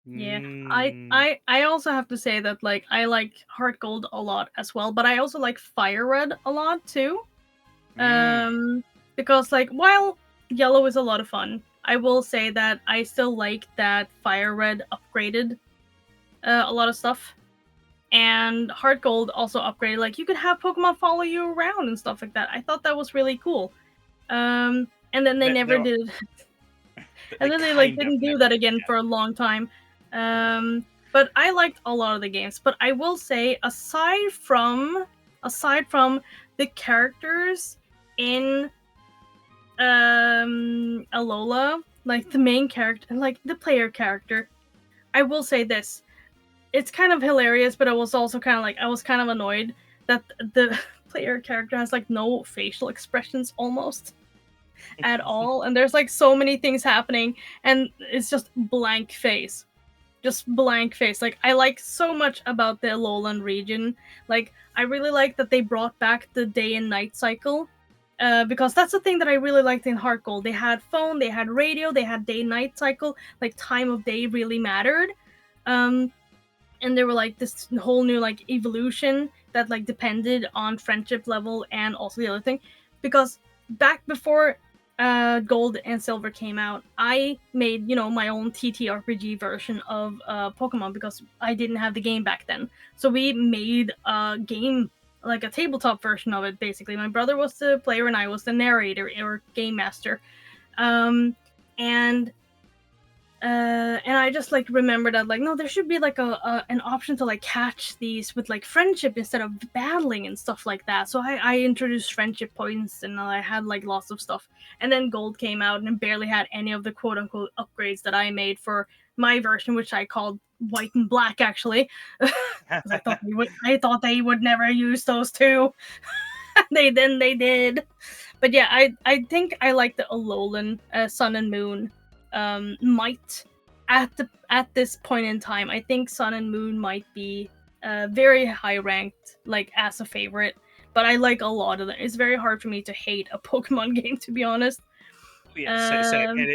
Yeah, Mm. I also have to say that like I like Heart Gold a lot as well, but I also like Fire Red a lot too. Mm. Because like while Yellow is a lot of fun, I will say that I still like that Fire Red upgraded a lot of stuff, and Heart Gold also upgraded. Like you could have Pokemon follow you around and stuff like that. I thought that was really cool. And then they never They're, did, and they then they like kind of didn't do never that did. again for a long time. But I liked a lot of the games. But I will say, aside from the characters in Alola, like the main character, like the player character, I will say this. It's kind of hilarious, but it was also kind of like I was kind of annoyed that the player character has like no facial expressions almost at all, and there's like so many things happening, and it's just blank face. Just blank face. Like I like so much about the Alolan region. Like I really like that they brought back the day and night cycle. Because that's the thing that I really liked in Heart Gold. They had phone, they had radio, they had day-night cycle. Like time of day really mattered. Um, and they were like this whole new like evolution that like depended on friendship level and also the other thing. Because back before Gold and Silver came out, I made my own TTRPG version of Pokemon because I didn't have the game back then. So we made a game, like a tabletop version of it. Basically, my brother was the player and I was the narrator or game master. Um, and and I just like remembered that like no, there should be like an option to like catch these with like friendship instead of battling and stuff like that. So I introduced friendship points and I had like lots of stuff. And then Gold came out and it barely had any of the quote unquote upgrades that I made for my version, which I called White and Black actually, because I thought they would never use those two. They did. But yeah, I think I like the Alolan Sun and Moon might at this point in time. I think Sun and Moon might be very high ranked, like as a favorite. But I like a lot of them. It's very hard for me to hate a Pokemon game, to be honest. Yeah, same. Um,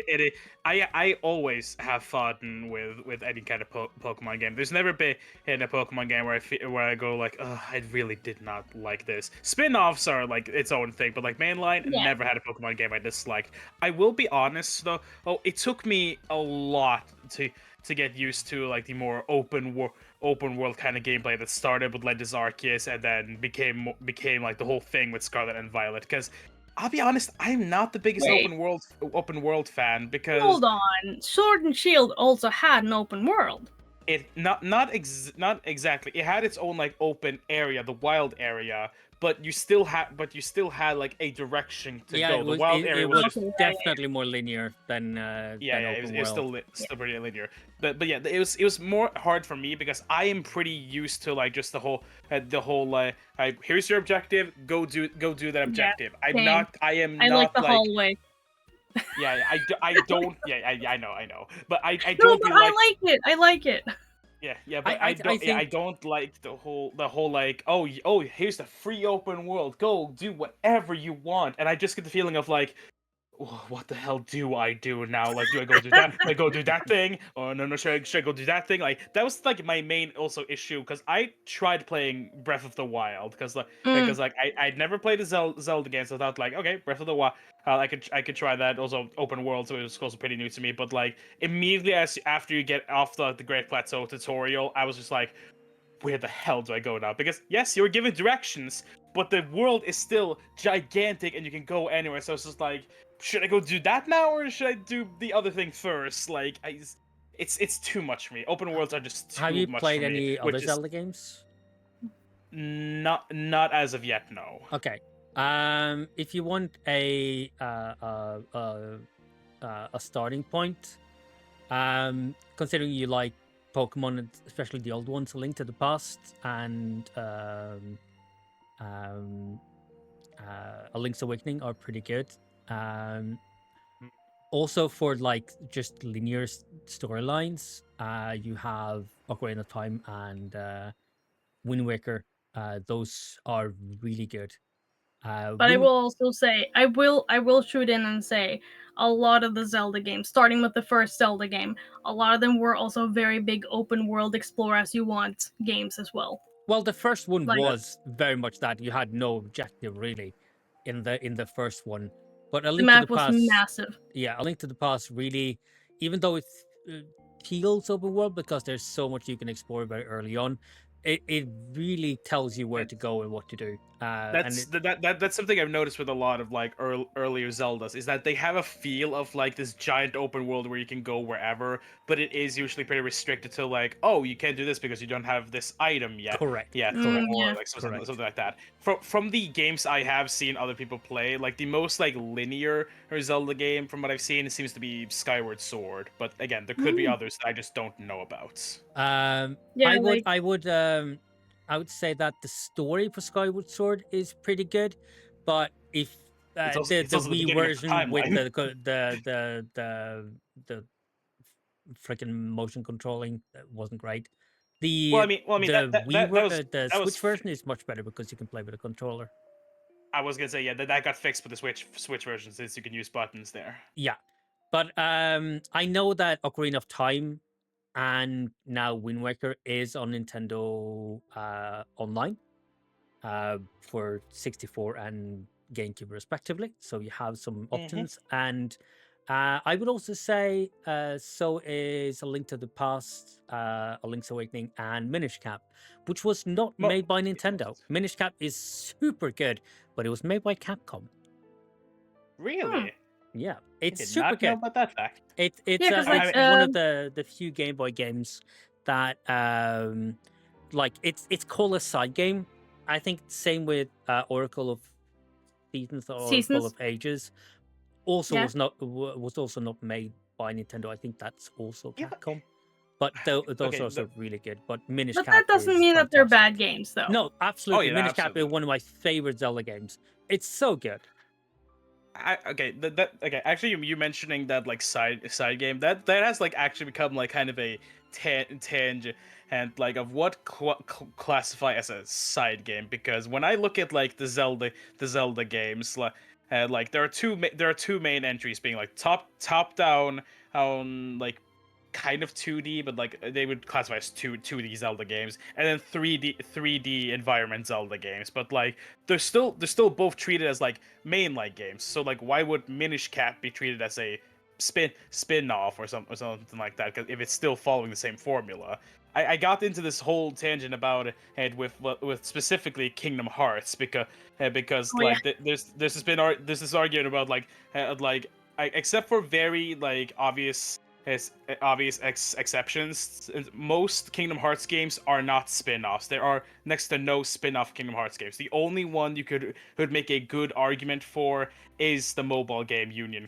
I always have fun with any kind of Pokemon game. There's never been in a Pokemon game where I go like, oh, I really did not like this. Spin-offs are like its own thing, but like mainline, yeah, never had a Pokemon game I disliked. I will be honest though. Oh, it took me a lot to get used to like the more open world kind of gameplay that started with Legends Arceus and then became like the whole thing with Scarlet and Violet. Because I'll be honest, I'm not the biggest wait, open world fan because hold on. Sword and Shield also had an open world. it not exactly. It had its own like open area, the wild area, but you still had like a direction to Yeah, go. The wild area it was was just Okay, definitely more linear than it open was world. still pretty linear. But yeah, it was more hard for me because I am pretty used to like just the whole here's your objective, go do that yeah, objective. same. I am I like not the like hallway. yeah, I don't. Yeah, I know. But I No, don't but be I like. like it. I like it. Yeah, but I I don't. Yeah, I think don't like the whole like. Oh, here's the free open world. Go do whatever you want. And I just get the feeling of like, what the hell do I do now? Like, do I go do that? Do I go do that thing? Oh no, should I go do that thing? Like, that was like my main also issue because I tried playing Breath of the Wild Mm, because like I'd never played a Zelda game, so I thought like, okay, Breath of the Wild, I could try that. Also open world, so it was also pretty new to me. But like immediately after you get off the Great Plateau tutorial, I was just like, where the hell do I go now? Because yes, you're given directions, but the world is still gigantic and you can go anywhere. So it's just like, should I go do that now or should I do the other thing first? Like, it's too much for me. Open worlds are just have too you much for played me, any other which is Zelda games? not as of yet. No. Okay. If you want a starting point, considering you like Pokemon, and especially the old ones, A Link to the Past and um, A Link's Awakening are pretty good. Um, Also for like just linear storylines, you have Ocarina of Time and Wind Waker. Those are really good. but I will Wind also say I will shoot in and say a lot of the Zelda games, starting with the first Zelda game, a lot of them were also very big open world explore as you want games as well. Well, the first one Like was very much that you had no objective really in the first one. But A The Link to the map was Past, massive. yeah, A Link to the Past really, even though it's feels open world because there's so much you can explore very early on, it really tells you where to go and what to do. And it, That's something I've noticed with a lot of like earlier Zeldas is that they have a feel of like this giant open world where you can go wherever, but it is usually pretty restricted to like, oh, you can't do this because you don't have this item yet, correct, Mm, or yeah. like correct. something like that. From the games I have seen other people play, like the most like linear Zelda game from what I've seen, it seems to be Skyward Sword. But again, there could be Mm. others that I just don't know about. Yeah, like I would say that the story for Skyward Sword is pretty good, but if It's the also the Wii beginning of the version with timeline. the freaking motion controlling wasn't great. Well, I mean The the that was Switch version is much better because you can play with a controller. I was gonna say yeah that got fixed with the Switch version since you can use buttons there. Yeah, but I know that Ocarina of Time and now Wind Waker is on Nintendo Online for 64 and GameCube respectively. So you have some Mm-hmm. options, and I would also say so is A Link to the Past, A Link's Awakening, and Minish Cap, which was not Well, made by Nintendo. Minish Cap is super good, but it was made by Capcom. hmm. really, Yeah, I it's did super not know good. about that fact. It's Yeah, because I like one of the few Game Boy games that like it's called a side game. I think same with Oracle of Seasons or Oracle seasons. of Ages. Also Yeah, was also not made by Nintendo. I think that's also yeah, but Capcom. But those are okay. also really good. But Minish but Cap that doesn't is mean that they're bad fantastic. games, though. No, Oh absolutely. yeah, Minish Cap is absolutely. one of my favorite Zelda games. It's so good. Okay, okay. Actually, you mentioning that like side game that has like actually become like kind of a tangent and like of what classify as a side game because when I look at like the Zelda games like there are two main entries being like top down on like kind of 2D, but like they would classify as 2D Zelda games, and then 3D environment Zelda games. But like they're still both treated as like mainline games. So like why would Minish Cap be treated as a spin off or something like that? Because if it's still following the same formula. I got into this whole tangent about it with specifically Kingdom Hearts because Oh yeah. like there's this argument about like except for very like obvious exceptions. Most Kingdom Hearts games are not spin-offs. There are next to no spin-off Kingdom Hearts games. The only one you could make a good argument for is the mobile game Union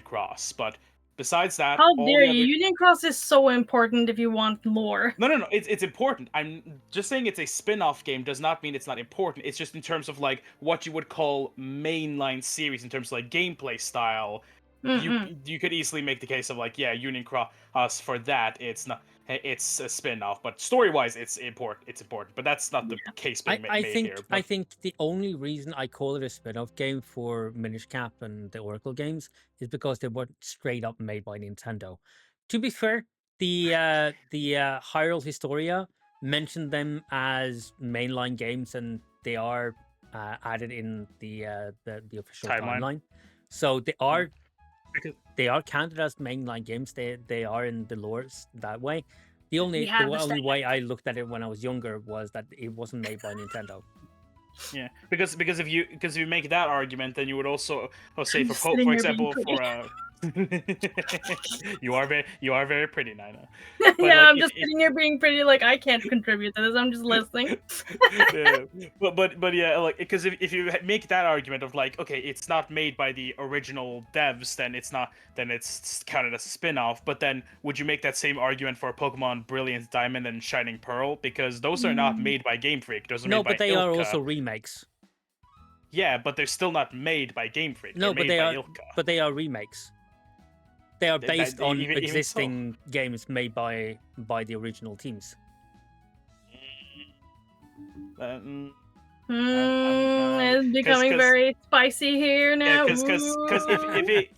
Cross. But besides that, How all dare the you? other Union Cross is so important if you want lore. no, it's important. I'm just saying it's a spin-off game does not mean it's not important. It's just in terms of like what you would call mainline series in terms of like gameplay style. You Mm-mm. you could easily make the case of like yeah, Union Cross for that it's a spin-off, but story-wise it's important. It's important, but that's not the case being made here. I But think the only reason I call it a spin-off game for Minish Cap and the Oracle games is because they weren't straight up made by Nintendo. To be fair, the Hyrule Historia mentioned them as mainline games, and they are added in the official timeline. timeline. So Because they are counted as mainline games. They are in the lores that way. We The have the only way I looked at it when I was younger was that it wasn't made by Nintendo. yeah, because if you make that argument, then you would also say I'm for just sitting for here being example pretty. you are very pretty, Nina. But Yeah, like I'm just sitting here being pretty. Like I can't contribute to this. I'm just listening. yeah. But yeah, like because if you make that argument of like okay, it's not made by the original devs, then it's counted as a spin-off. But then would you make that same argument for Pokemon Brilliant Diamond and Shining Pearl because those are not Mm. made by Game Freak, those are No, made but by they are Ilka. also remakes. Yeah, but they're still not made by Game Freak. They're No, made by Ilka. but they are remakes. They are based on Even so. existing games made by the original teams. Um, It's becoming because very spicy here yeah, now. because Ooh.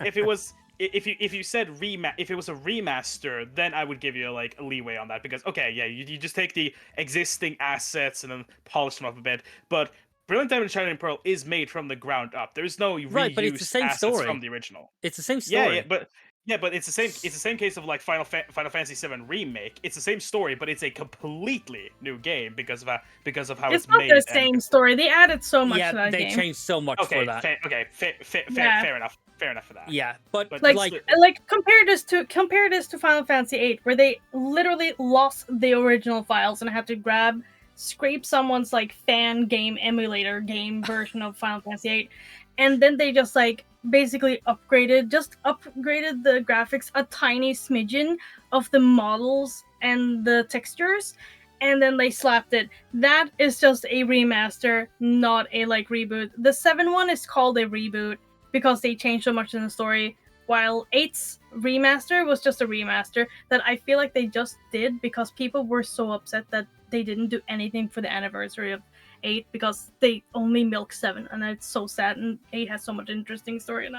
if it was if you said if it was a remaster, then I would give you like a leeway on that because okay, yeah, you just take the existing assets and then polish them up a bit. But Brilliant Diamond and Shining Pearl is made from the ground up. There's no Right, but it's the reused same assets from story. the original. It's the same Yeah, yeah, story. but it's the same. It's the same case of like Final Fantasy VII remake. It's the same story, but it's a completely new game because of how It's it's not the made. same story. They added so much Yeah, to that they game. changed so much for that. Yeah. Fair enough. Fair enough for that. Yeah, but Like, like, compare this to Final Fantasy VIII, where they literally lost the original files and had to scrape someone's like fan game emulator game version of Final Fantasy VIII, and then they just like basically upgraded the graphics a tiny smidgen of the models and the textures, and then they slapped it. That is just a remaster, not a like reboot. The 7 one is called a reboot because they changed so much in the story, while 8's remaster was just a remaster that I feel like they just did because people were so upset that they didn't do anything for the anniversary of 8 because they only milked 7, and it's so sad, and 8 has so much interesting story. And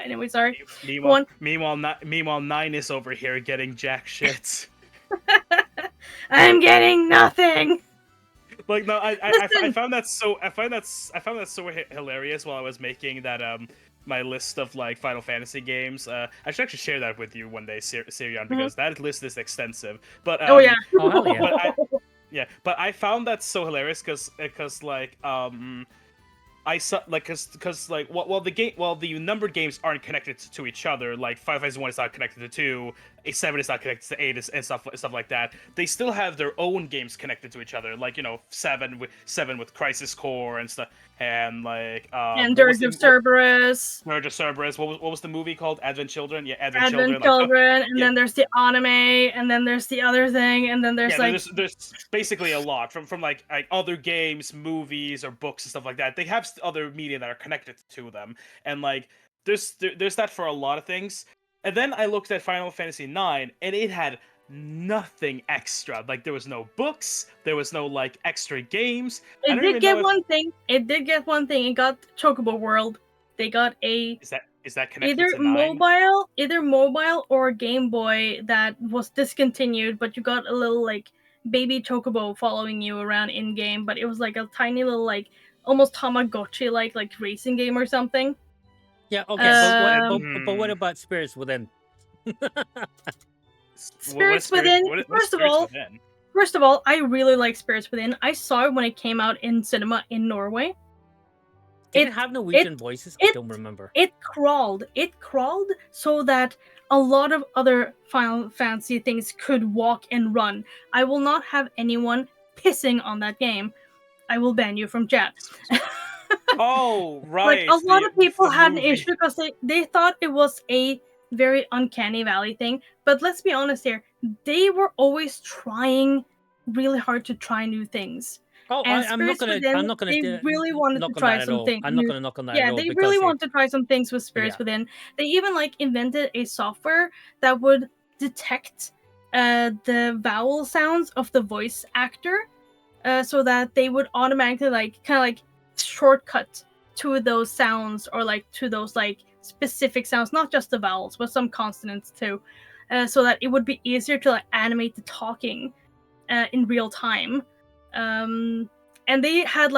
anyway, sorry. Meanwhile, 9 is over here getting jack shit. I'm getting nothing. Like no, I Listen. found that so hilarious while I was making that my list of like Final Fantasy games. I should actually share that with you one day, Sirion, because that list is extensive. But Oh yeah. oh hell yeah. But I found that so hilarious because like I saw like because like while the numbered games aren't connected to each other, like Final Fantasy 1 is not connected to 2, A7 is not connected to 8, and stuff like that. They still have their own games connected to each other, like 7 with Crisis Core and stuff, and like and Dirge of Cerberus. Dirge of Cerberus. What was the movie called? Advent Children. Yeah, Advent Children. Children, Like, and then there's the anime, and then there's the other thing, and then there's there's basically a lot from like other games, movies, or books and stuff like that. They have other media that are connected to them, and like there's that for a lot of things. And then I looked at Final Fantasy IX, and it had nothing extra. Like there was no books, there was no like extra games. It did get one thing. It did get one thing. It got Chocobo World. They got a is that connected to 9? either mobile or Game Boy that was discontinued, but you got a little like baby Chocobo following you around in game, but it was like a tiny little like almost Tamagotchi like racing game or something. Yeah, okay, but what about Spirits Within? Spirits Within. First of all, I really like Spirits Within. I saw it when it came out in cinema in Norway. Did it have Norwegian voices? I don't remember. It crawled so that a lot of other Final Fantasy things could walk and run. I will not have anyone pissing on that game. I will ban you from chat. Oh, right. Like a lot of people had an issue because they thought it was a very uncanny valley thing. But let's be honest here, they were always trying really hard to try new things. Oh, I'm not gonna. They really wanted to try some things. I'm not gonna knock on that. Yeah, they really wanted to try some things with Spirits Within. They even like invented a software that would detect the vowel sounds of the voice actor, so that they would automatically kind of like shortcut to those sounds or like to those like specific sounds, not just the vowels, but some consonants too, so that it would be easier to like animate the talking in real time. And they had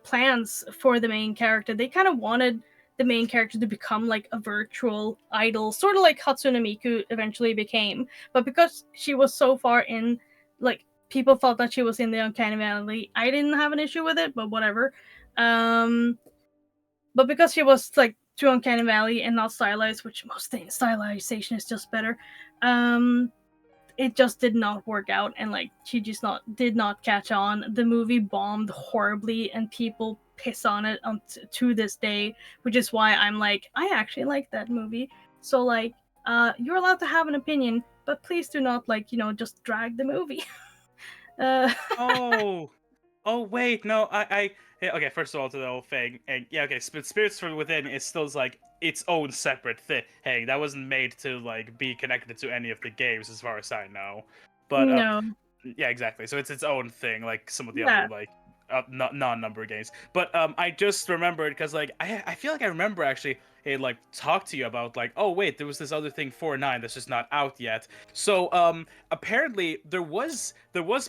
plans for the main character. They kind of wanted the main character to become like a virtual idol, sort of like Hatsune Miku eventually became. But because she was so far in, like, people thought that she was in the Uncanny Valley. I didn't have an issue with it, but whatever. But because she was like too Uncanny Valley and not stylized, which most things stylization is just better, it just did not work out, and like she just did not catch on. The movie bombed horribly, and people piss on it to this day, which is why I'm like, I actually like that movie. So like, you're allowed to have an opinion, but please do not like just drag the movie. Oh wait, no, okay. First of all, to the whole thing, and yeah, okay. Spirits from Within is still like its own separate thing. Hey, that wasn't made to like be connected to any of the games, as far as I know. But no. Yeah, exactly. So it's its own thing, like some of the other like non-number games. But I just remembered because like I feel like I remember actually it like talk to you about like, oh wait, there was this other thing 4-9 that's just not out yet. So apparently there was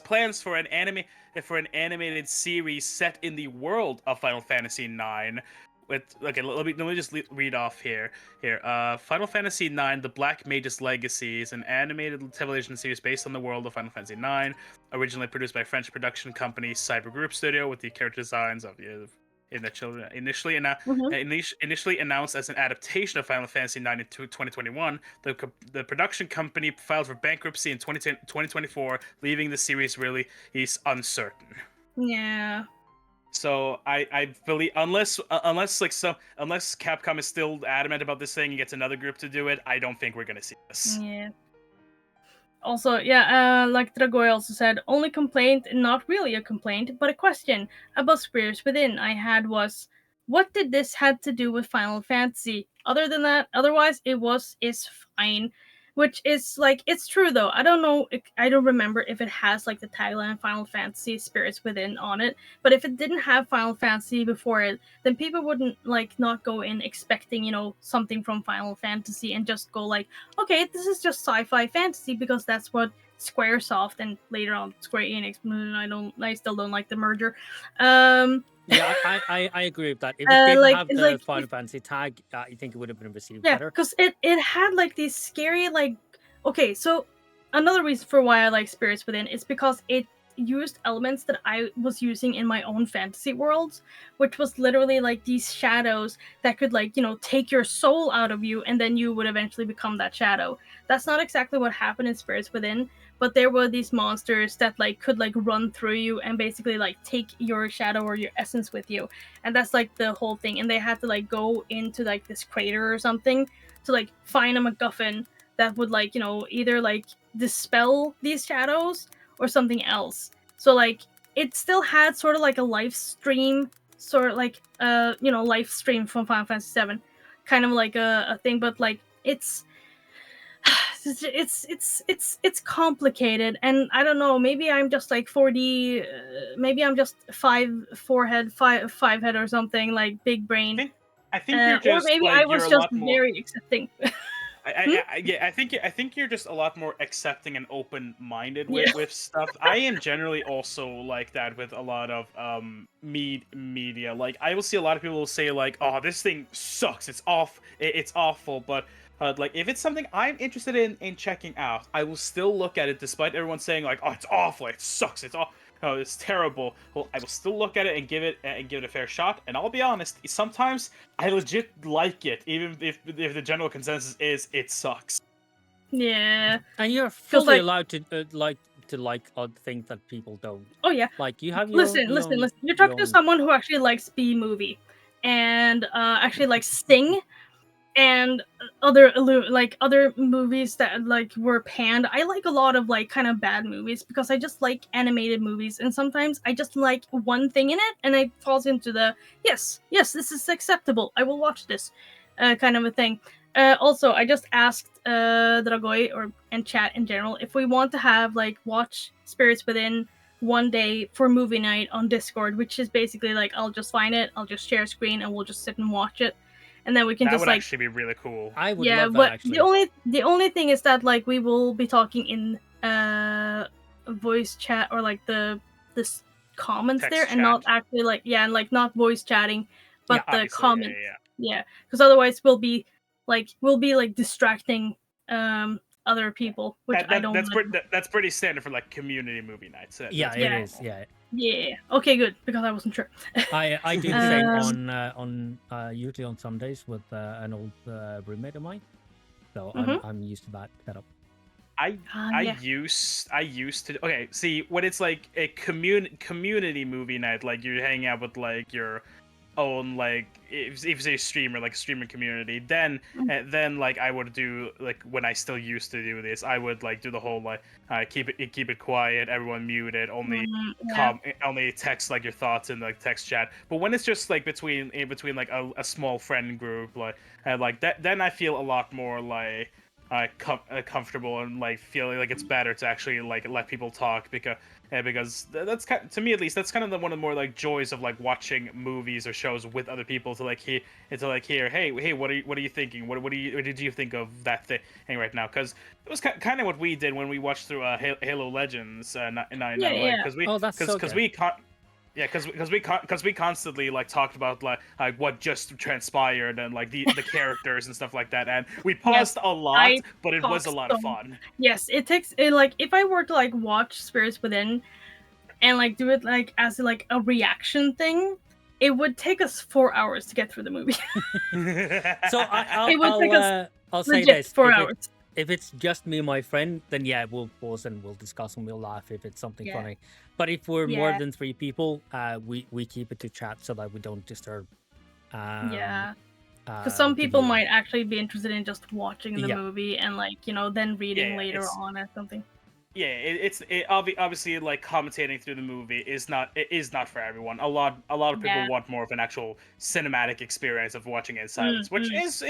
plans for an animated series set in the world of Final Fantasy 9. With okay, let me just read off here. Final Fantasy 9: The Black Mage's Legacy is an animated television series based on the world of Final Fantasy 9, originally produced by French production company Cyber Group Studio, with the character designs of in the children Mhm. initially announced as an adaptation of Final Fantasy 9 in 2021. The production company filed for bankruptcy in 2024, leaving the series really is uncertain. Yeah. So I believe unless Capcom is still adamant about this thing and gets another group to do it, I don't think we're gonna see this. Yeah. Also, yeah, like Dragoi also said, only complaint, not really a complaint, but a question about Spirits Within I had was, what did this had to do with Final Fantasy? Other than that, otherwise is fine. Which is like, it's true though. I don't know, I don't remember if it has like the tagline Final Fantasy Spirits Within on it, but if it didn't have Final Fantasy before it, then people wouldn't like not go in expecting, something from Final Fantasy and just go like, okay, this is just sci-fi fantasy because that's what SquareSoft and later on Square Enix. I still don't like the merger. Yeah, I agree with that. If it didn't like have it's the like Final Fantasy tag, I think it would have been received yeah, better. because it had like these scary like okay, so another reason for why I like Spirits Within is because it used elements that I was using in my own fantasy worlds, which was literally like these shadows that could like, take your soul out of you and then you would eventually become that shadow. That's not exactly what happened in Spirits Within, but there were these monsters that like could like run through you and basically like take your shadow or your essence with you. And that's like the whole thing. And they had to like go into like this crater or something to like find a MacGuffin that would like, either like dispel these shadows or something else. So like it still had sort of like a live stream, sort of like live stream from Final Fantasy 7, kind of like a thing, but like it's it's complicated, and I don't know, maybe I'm just like 4D, maybe I'm just five head or something, like big I brain, think I think you're or just maybe I like you're was a just lot more. very accepting. Hmm? Yeah, I think you're just a lot more accepting and open-minded Yeah. with stuff. I am generally also like that with a lot of media. Like I will see a lot of people will say like, "Oh, this thing sucks. It's awful." But like if it's something I'm interested in checking out, I will still look at it despite everyone saying like, "Oh, it's awful. It sucks. Oh, it's terrible." Well, I will still look at it and give it a fair shot. And I'll be honest, sometimes I legit like it, even if the general consensus is it sucks. Yeah, And you're because fully like, allowed to like odd things that people don't. oh yeah, Like you have your own listen, listen, listen. You're your talking to own. someone who actually likes B movie, and actually likes Sting, and other movies that like were panned. I like a lot of like kind of bad movies because I just like animated movies, and sometimes I just like one thing in it and it falls into the yes, this is acceptable, I will watch this, kind of a thing. Also, I just asked Dragoi or and chat in general if we want to have like watch Spirits Within one day for movie night on Discord, which is basically like I'll just find it, I'll just share a screen, and we'll just sit and watch it, and then we can That just would like actually be really cool. I would yeah, love that but the actually. only thing is that like we will be talking in voice chat or like the comments there, Text and not chat. actually like and like not voice chatting, Yeah, but the Obviously, yeah, comments. yeah. Yeah, because otherwise we'll be like distracting other people, which That I that don't that's want pretty to. that's pretty standard for like community movie nights. yeah, That's it pretty Yeah, is. normal. Yeah, yeah. Okay, good, because I wasn't sure. I do the same um, on usually on Sundays with an old roommate of mine. So mhm. I'm used to that setup. Yeah. I used to okay, see when it's like a community movie night, like you're hanging out with like your own like if it's a streamer, like a streamer community, then like I would do like when I still used to do this, I would like do the whole like keep it quiet, everyone muted, Yeah. only text like your thoughts in like text chat. But when it's just like between like a small friend group, like that, then I feel a lot more comfortable and like feeling like it's better to actually like let people talk because that's to me at least that's kind of one of the more like joys of like watching movies or shows with other people to like hear hey what are you thinking what did you think of that thing right now, because it was kind of what we did when we watched through Halo Legends Yeah, like yeah. Oh, that's so because good. yeah, because we constantly like talked about like what just transpired and like the characters and stuff like that, and we Yes, paused a lot, I but it was talk a lot of so. fun. Yes, it takes it like if I were to like watch Spirits Within and like do it like as like a reaction thing, it would take us 4 hours to get through the movie. So It would take us I'll say legit this: 4 hours. if it's just me and my friend, then yeah, we'll pause and we'll discuss and we'll laugh if it's something Yeah. funny. But if we're more Yeah. than 3 people, we keep it to chat so that we don't disturb. Yeah. Because some The people viewer. might actually be interested in just watching the Yeah. movie and like then reading Yeah, later on or something. yeah, obviously like commentating through the movie is not for everyone. A lot of people Yeah. want more of an actual cinematic experience of watching it in silence, which Mm.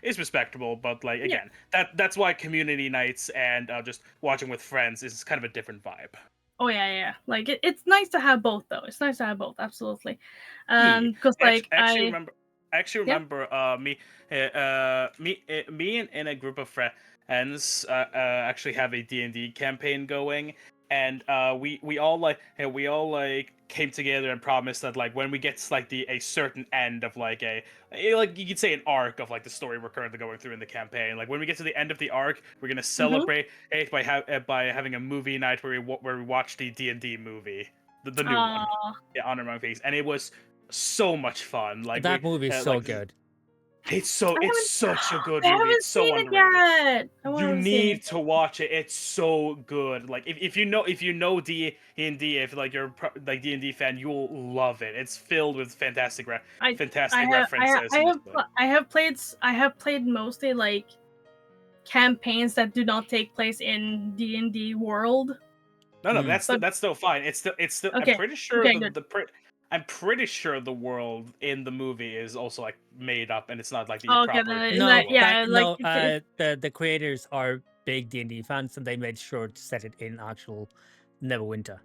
is respectable. But like Yeah. again, that's why community nights and just watching with friends is kind of a different vibe. Oh yeah. Like it's nice to have both though. It's nice to have both, absolutely. Yeah, Because like actually I remember. Actually yeah. remember me and a group of friends actually have a D&D campaign going, and we all like came together and promised that like when we get to like a certain end of like like you could say an arc of like the story we're currently going through in the campaign, like when we get to the end of the arc, we're gonna Mm-hmm. celebrate it by having a movie night where we watch the D&D movie, the new one, yeah, Honor Among Thieves, and it was so much fun. Like That movie is so like good. it's such a good I movie. It's haven't so seen it underrated. yet. I You want to see it. need to watch it. It's so good. Like if you know D&D, if like you're like D&D fan, you'll love it. It's filled with I I fantastic have references and just like I have played mostly like campaigns that do not take place in D&D world. no, Mm. But that's still fine. It's still I'm okay. pretty sure Okay, good. I'm pretty sure the world in the movie is also like made up and it's not like the Oh, okay, proper then No, D&D that world. yeah, like if the creators are big D&D fans, and they made sure to set it in actual Neverwinter.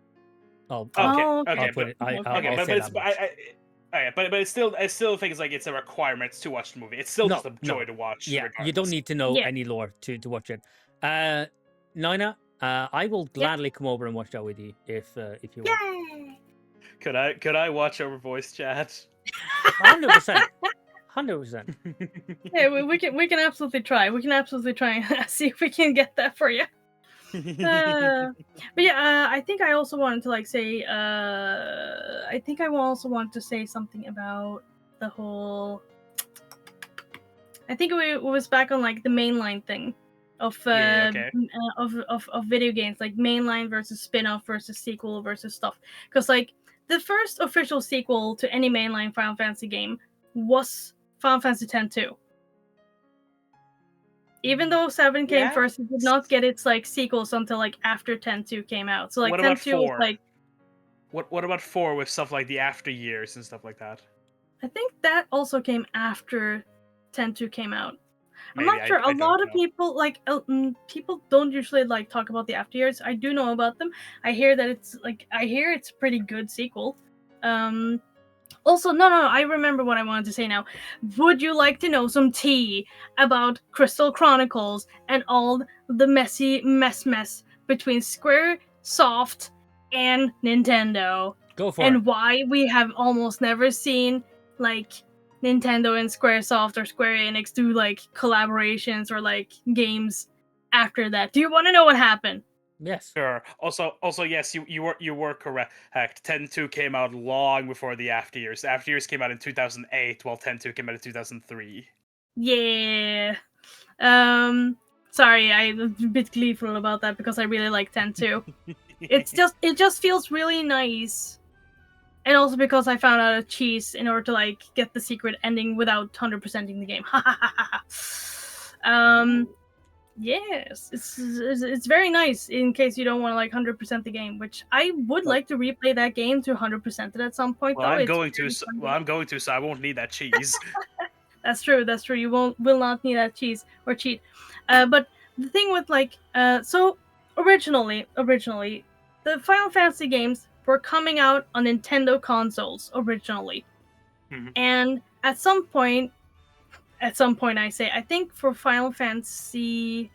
Okay, oh, I'll okay. put it. Okay. okay, I'll say that but much. I still think it's like it's a requirement to watch the movie. It's still just a joy No. to watch, Yeah, you don't regardless. need to know Yeah. any lore to watch it. Naina, I will Yeah. gladly come over and watch that with you if you want. Yay! Could I watch over voice chat? 100%. 100%. Yeah, we can absolutely try. We can absolutely try and see if we can get that for you. But yeah, I think I also wanted to like say I think I also want to say something about the whole I think it was back on like the mainline thing of Yeah, okay. of video games, like mainline versus spin-off versus sequel versus stuff. Because like the first official sequel to any mainline Final Fantasy game was Final Fantasy X-2. Even though 7 came Yeah. first, it did not get its like sequels until like after X-2 came out. So like What about X-2 was 4? like What about 4 with stuff like the after years and stuff like that? I think that also came after X-2 came out. I'm Maybe not sure. A I don't lot of know. people like people don't usually like talk about the after years. I do know about them. I hear that it's like I hear it's a pretty good sequel. Also, no, I remember what I wanted to say now. Would you like to know some tea about Crystal Chronicles and all the messy mess between Square Soft and Nintendo? Go for it. And why we have almost never seen like Nintendo and Squaresoft or Square Enix do like collaborations or like games after that. Do you want to know what happened? Yes. Sure. Also, yes, you were correct. Heck, 10-2 came out long before the after years. The after years came out in 2008, while 10-2 came out in 2003. Yeah. Sorry, I'm a bit gleeful about that because I really like 10-2. It just feels really nice. And also because I found out a cheese in order to like get the secret ending without 100%ing the game. Yes, it's very nice in case you don't want to like 100% the game, which I would like to replay that game to 100% it at some point. Well, though. I'm It's going to, very fun so I won't need that cheese. That's true. That's true. You will not need that cheese or cheat. But the thing with like so originally the Final Fantasy games were coming out on Nintendo consoles originally, and at some point I say, I think for Final Fantasy,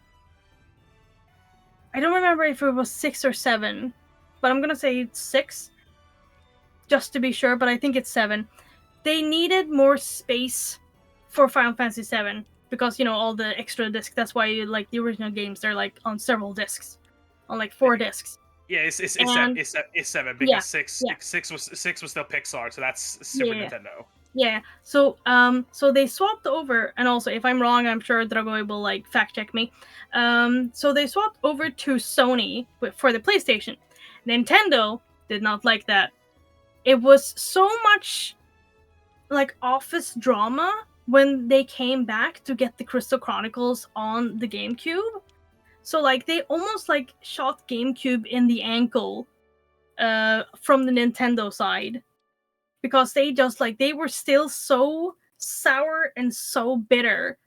I don't remember if it was 6 or 7, but I'm gonna say 6 just to be sure, but I think it's 7. They needed more space for Final Fantasy 7 because, you know, all the extra discs. That's why like the original games, they're like on several discs, on like 4 discs. Yeah, it's seven because yeah, six was still Pixar, so that's Super Nintendo. Yeah. So they swapped over, and also if I'm wrong, I'm sure Dragoy will like fact check me. So they swapped over to Sony for the PlayStation. Nintendo did not like that. It was so much like office drama when they came back to get the Crystal Chronicles on the GameCube. So like they almost like shot GameCube in the ankle from the Nintendo side, because they just like they were still so sour and so bitter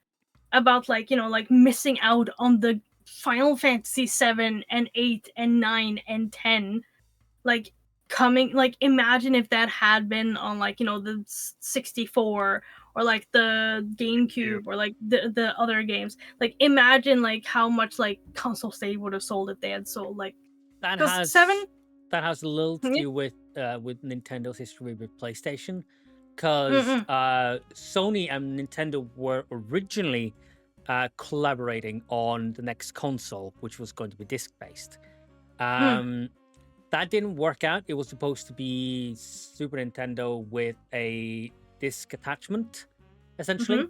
about like, you know, like missing out on the Final Fantasy 7 and 8 and 9 and 10 like coming. Like imagine if that had been on like, you know, the 64 or like the GameCube or like the other games. Like imagine like how much like consoles they would have sold if they had sold like That because has 7. a little to do with Nintendo's history with PlayStation, because Sony and Nintendo were originally collaborating on the next console, which was going to be disc-based. That didn't work out. It was supposed to be Super Nintendo with a disc attachment, essentially.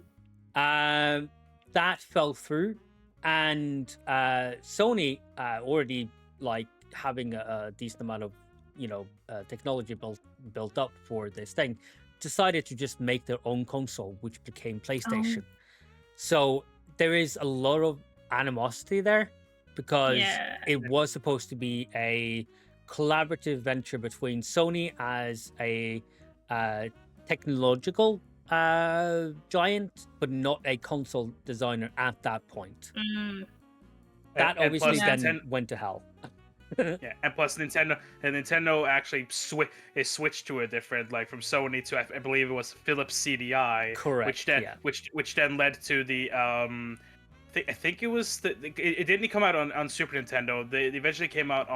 That fell through, and Sony already like having a decent amount of, you know, technology built up for this thing, decided to just make their own console, which became PlayStation. So there is a lot of animosity there, because it was supposed to be a collaborative venture between Sony as a technological giant, but not a console designer at that point. That obviously then went to hell. Yeah, and plus Nintendo actually switched to a different, like from Sony to I believe it was Philips CDI, correct? Which then led to the I think it was it didn't come out on Super Nintendo. They eventually came out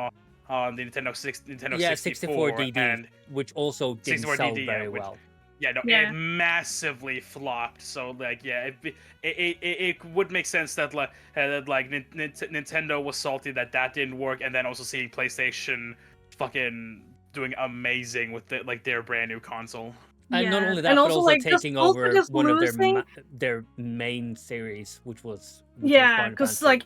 on the Nintendo 64 DD, and which also didn't sell very well. Yeah, no, it massively flopped. So like, yeah, it would make sense that Nintendo was salty that didn't work, and then also seeing PlayStation fucking doing amazing with their brand new console. And not only that, but also like, taking over one of their main series, which was because like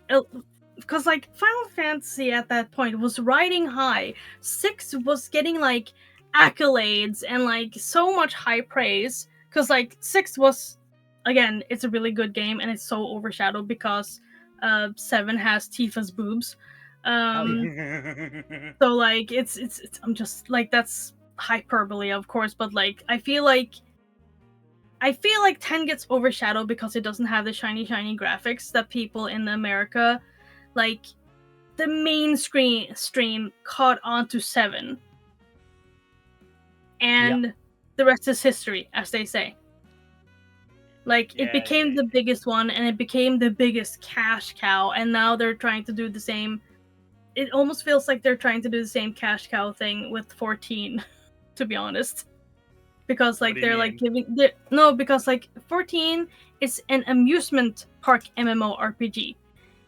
Final Fantasy at that point was riding high. 6 was getting like accolades and like so much high praise, because like 6 was, again, it's a really good game, and it's so overshadowed because 7 has Tifa's boobs. So like it's I'm just like, that's hyperbole, of course, but like I feel like 10 gets overshadowed because it doesn't have the shiny graphics that people in America, like the mainstream, caught onto 7. And the rest is history, as they say. Like, it became the biggest one, and it became the biggest cash cow, and now they're trying to do the same. It almost feels like they're trying to do the same cash cow thing with 14, to be honest. Because, like, they're, like, because, like, 14 is an amusement park MMORPG.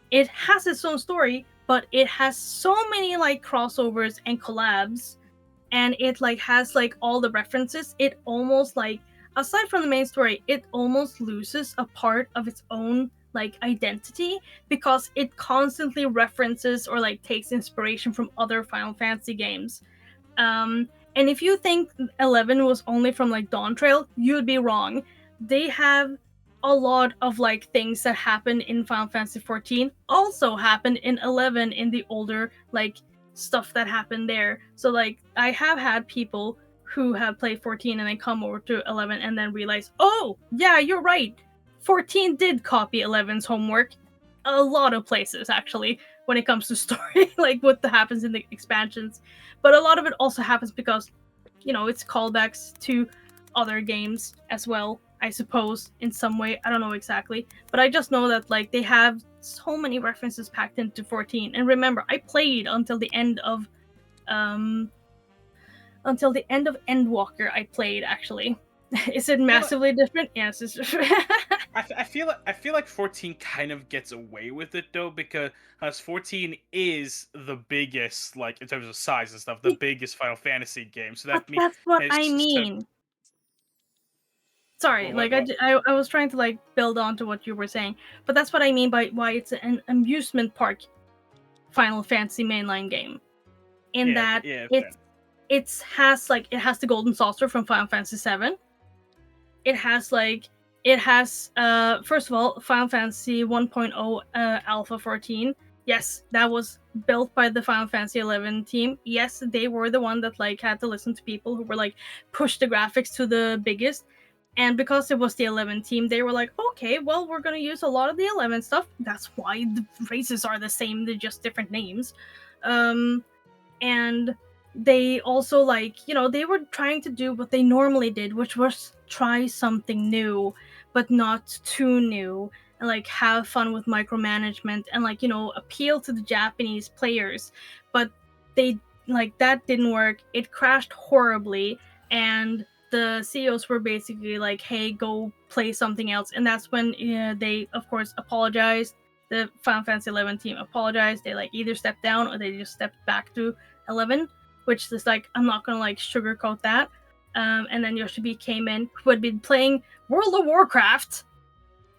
It has its own story, but it has so many, like, crossovers and collabs, and it like has like all the references. It almost like, aside from the main story, it almost loses a part of its own like identity, because it constantly references or like takes inspiration from other Final Fantasy games. And if you think 11 was only from like Dawn Trail, you'd be wrong. They have a lot of like things that happen in Final Fantasy 14 also happened in 11 in the older like stuff that happened there. So like I have had people who have played 14 and then come over to 11 and then realize, oh, yeah, you're right. 14 did copy 11's homework a lot of places, actually, when it comes to story, like what happens in the expansions. But a lot of it also happens because, it's callbacks to other games as well, I suppose, in some way. I don't know exactly. But I just know that, like, they have so many references packed into 14. And remember, I played until the end of Endwalker. I played, actually. Is it massively different? Yes. I feel like 14 kind of gets away with it though, because 14 is the biggest, like in terms of size and stuff, the biggest Final Fantasy game. So But that means that's what I mean. Sorry, like what? I was trying to like build on to what you were saying, but that's what I mean by why it's an amusement park Final Fantasy mainline game. In that it has the golden saucer from Final Fantasy 7. It has first of all, Final Fantasy 1.0 Alpha 14. Yes, that was built by the Final Fantasy 11 team. Yes, they were the one that like had to listen to people who were like push the graphics to the biggest. And because it was the 11 team, they were like, okay, well, we're going to use a lot of the 11 stuff. That's why the races are the same, they're just different names. And they also, like, they were trying to do what they normally did, which was try something new, but not too new. And, like, have fun with micromanagement and, like, appeal to the Japanese players. But they, like, that didn't work. It crashed horribly. And the CEOs were basically like, hey, go play something else. And that's when they, of course, apologized. The Final Fantasy 11 team apologized. They, like, either stepped down or they just stepped back to 11, which is like, I'm not gonna like sugarcoat that. And then Yoshibi came in, who had been playing World of Warcraft,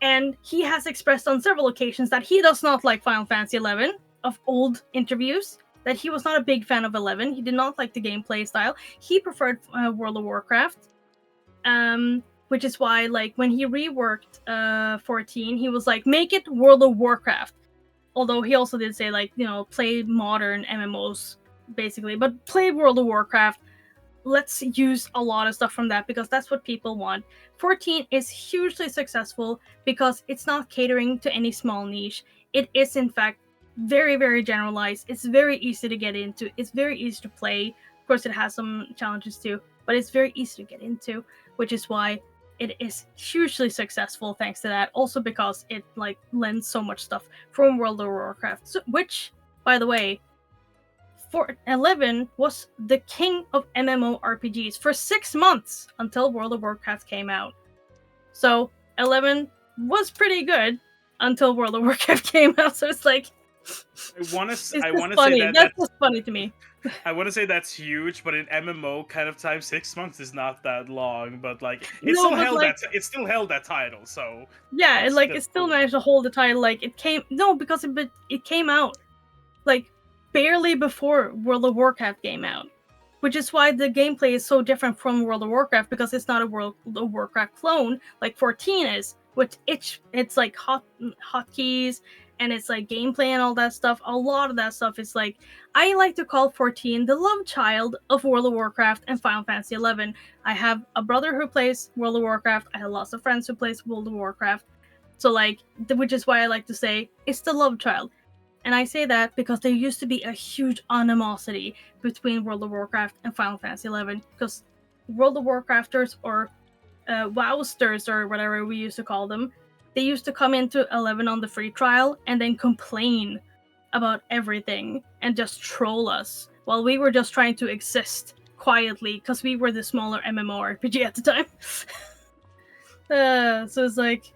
and he has expressed on several occasions that he does not like Final Fantasy 11 of old interviews, that he was not a big fan of 11. He did not like the gameplay style. He preferred World of Warcraft, which is why, like, when he reworked 14, he was like, make it World of Warcraft. Although he also did say, like, play modern MMOs, basically, but play World of Warcraft. Let's use a lot of stuff from that because that's what people want. 14 is hugely successful because it's not catering to any small niche. It is, in fact, very, very generalized. It's very easy to get into. It's very easy to play. Of course, it has some challenges too, but it's very easy to get into, which is why it is hugely successful thanks to that. Also because it, like, lends so much stuff from World of Warcraft, which, by the way, 11 was the king of MMORPGs for 6 months until World of Warcraft came out. So 11 was pretty good until World of Warcraft came out. So it's like, I want to say that's just funny to me. I want to say that's huge, but in MMO kind of time, 6 months is not that long. But like, it still held that title. So yeah, it still managed to hold the title. Like, it came out like barely before World of Warcraft came out, which is why the gameplay is so different from World of Warcraft, because it's not a World of Warcraft clone like 14 is, which it's like hotkeys and it's like gameplay and all that stuff. A lot of that stuff is like, I like to call 14 the love child of World of Warcraft and Final Fantasy 11. I have a brother who plays World of Warcraft. I have lots of friends who plays World of Warcraft. So, like, which is why I like to say it's the love child. And I say that because there used to be a huge animosity between World of Warcraft and Final Fantasy XI, because World of Warcrafters, or Wowsters, or whatever we used to call them, they used to come into 11 on the free trial and then complain about everything and just troll us while we were just trying to exist quietly because we were the smaller MMORPG at the time. So it's like...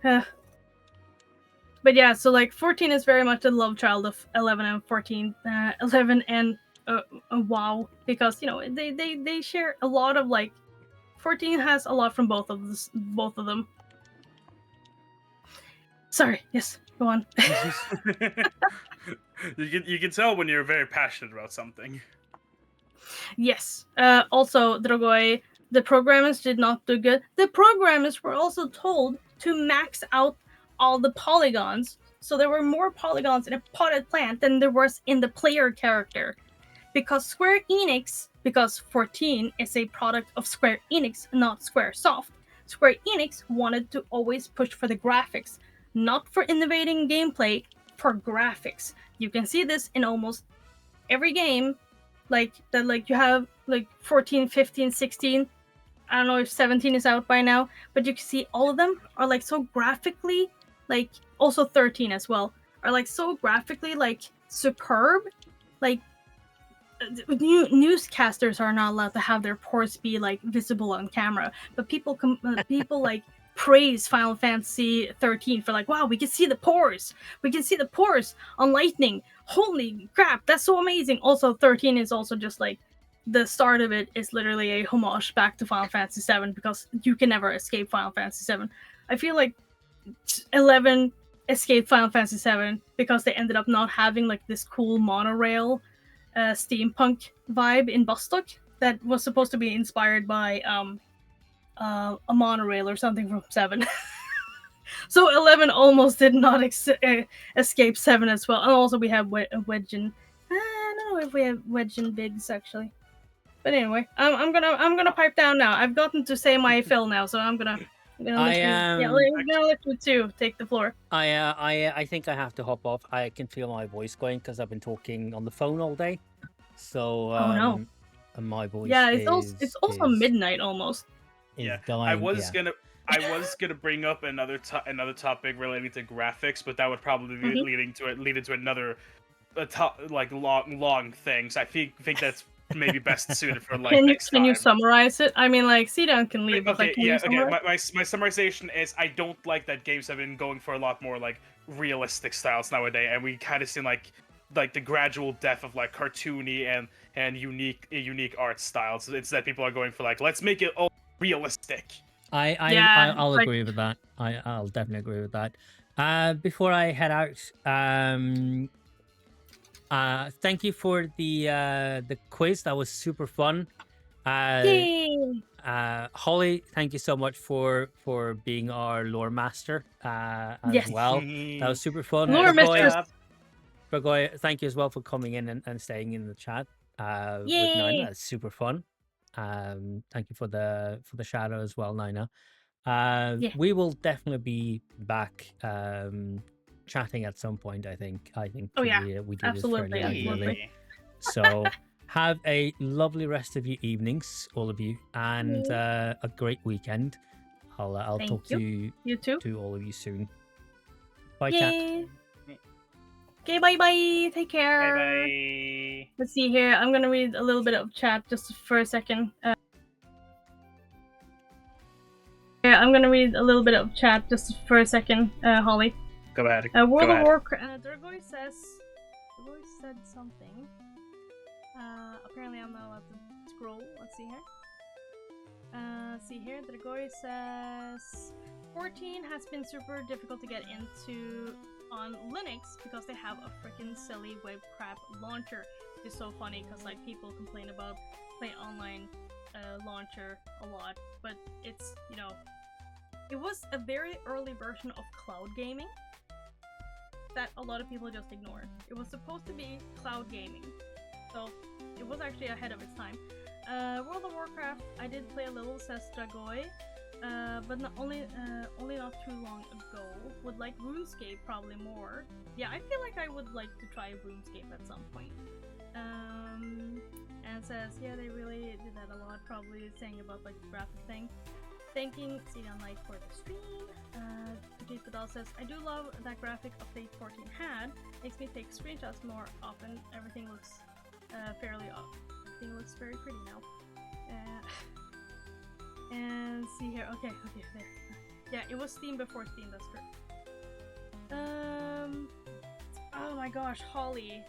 But yeah, so like 14 is very much the love child of 11 and 14, 11 and WoW, because, you know, they share a lot of, like, 14 has a lot from both of them. Sorry, yes, go on. You can tell when you're very passionate about something. Yes. Also, Drogoi, the programmers did not do good. The programmers were also told to max out all the polygons, so there were more polygons in a potted plant than there was in the player character, because because 14 is a product of Square Enix, not Squaresoft. Square Enix wanted to always push for the graphics, not for innovating gameplay, for graphics. You can see this in almost every game, like that. Like you have like 14, 15, 16. I don't know if 17 is out by now, but you can see all of them are like so graphically, like also 13 as well, are like so graphically like superb. Like newscasters are not allowed to have their pores be like visible on camera, but people like praise Final Fantasy 13 for like, wow, we can see the pores. We can see the pores on Lightning. Holy crap, that's so amazing. Also, 13 is also just like the start of it is literally a homage back to Final Fantasy 7 because you can never escape Final Fantasy 7. I feel like 11 escaped Final Fantasy 7 because they ended up not having like this cool monorail steampunk vibe in Bostock that was supposed to be inspired by a monorail or something from 7. So 11 almost did not escape 7 as well. And also we have Wedge and I don't know if we have Wedge and Biggs actually. But anyway, I'm gonna pipe down now. I've gotten to say my fill now, so I'm gonna let you two take the floor. I think I have to hop off. I can feel my voice going because I've been talking on the phone all day. So oh no, and my voice. Yeah, it's also midnight almost. Yeah, dying. I was gonna bring up another topic relating to graphics, but that would probably be lead into another long thing. So I think that's maybe best suited for like next time. Can you summarize it? I mean, like, C-Down can leave, but Okay, like, can you summarize? My summarization is I don't like that games have been going for a lot more like realistic styles nowadays, and we kind of seen like the gradual death of like cartoony and unique art styles. It's that people are going for like, let's make it all realistic. I'll agree with that. I'll definitely agree with that. Before I head out, thank you for the quiz. That was super fun. Yay! Holly, thank you so much for being our lore master as well. That was super fun. Lore mistress. Burgoy, thank you as well for coming in and staying in the chat with Naina. That's super fun. Thank you for the shadow as well, Naina. We will definitely be back chatting at some point. I think we do absolutely, this fairly regularly. So have a lovely rest of your evenings, all of you, and a great weekend. I'll talk to you too. to all of you soon. Bye, chat. Okay, bye. Take care. Bye. Let's see here. I'm gonna read a little bit of chat just for a second. Holly. Go ahead. World of Warcraft. Dragoy said something. Apparently I'm not allowed to scroll. Let's see here. Dragoy says 14 has been super difficult to get into on Linux because they have a freaking silly web crap launcher. It's so funny because like people complain about Play Online launcher a lot, but it's, you know, it was a very early version of cloud gaming that a lot of people just ignored. It was supposed to be cloud gaming, so it was actually ahead of its time. World of Warcraft, I did play a little, says Dragoy, but only not too long ago. Would like RuneScape probably more. Yeah, I feel like I would like to try RuneScape at some point. And says, yeah, they really did that a lot, probably saying about like the graphic thing. Thanking C-Down Light for the stream. Jake Vidal says, I do love that graphic update 14 had. Makes me take screenshots more often. Everything looks everything looks very pretty now. And see here. Okay, there. Yeah, it was Steam before Steam, that's true. Oh my gosh, Holly.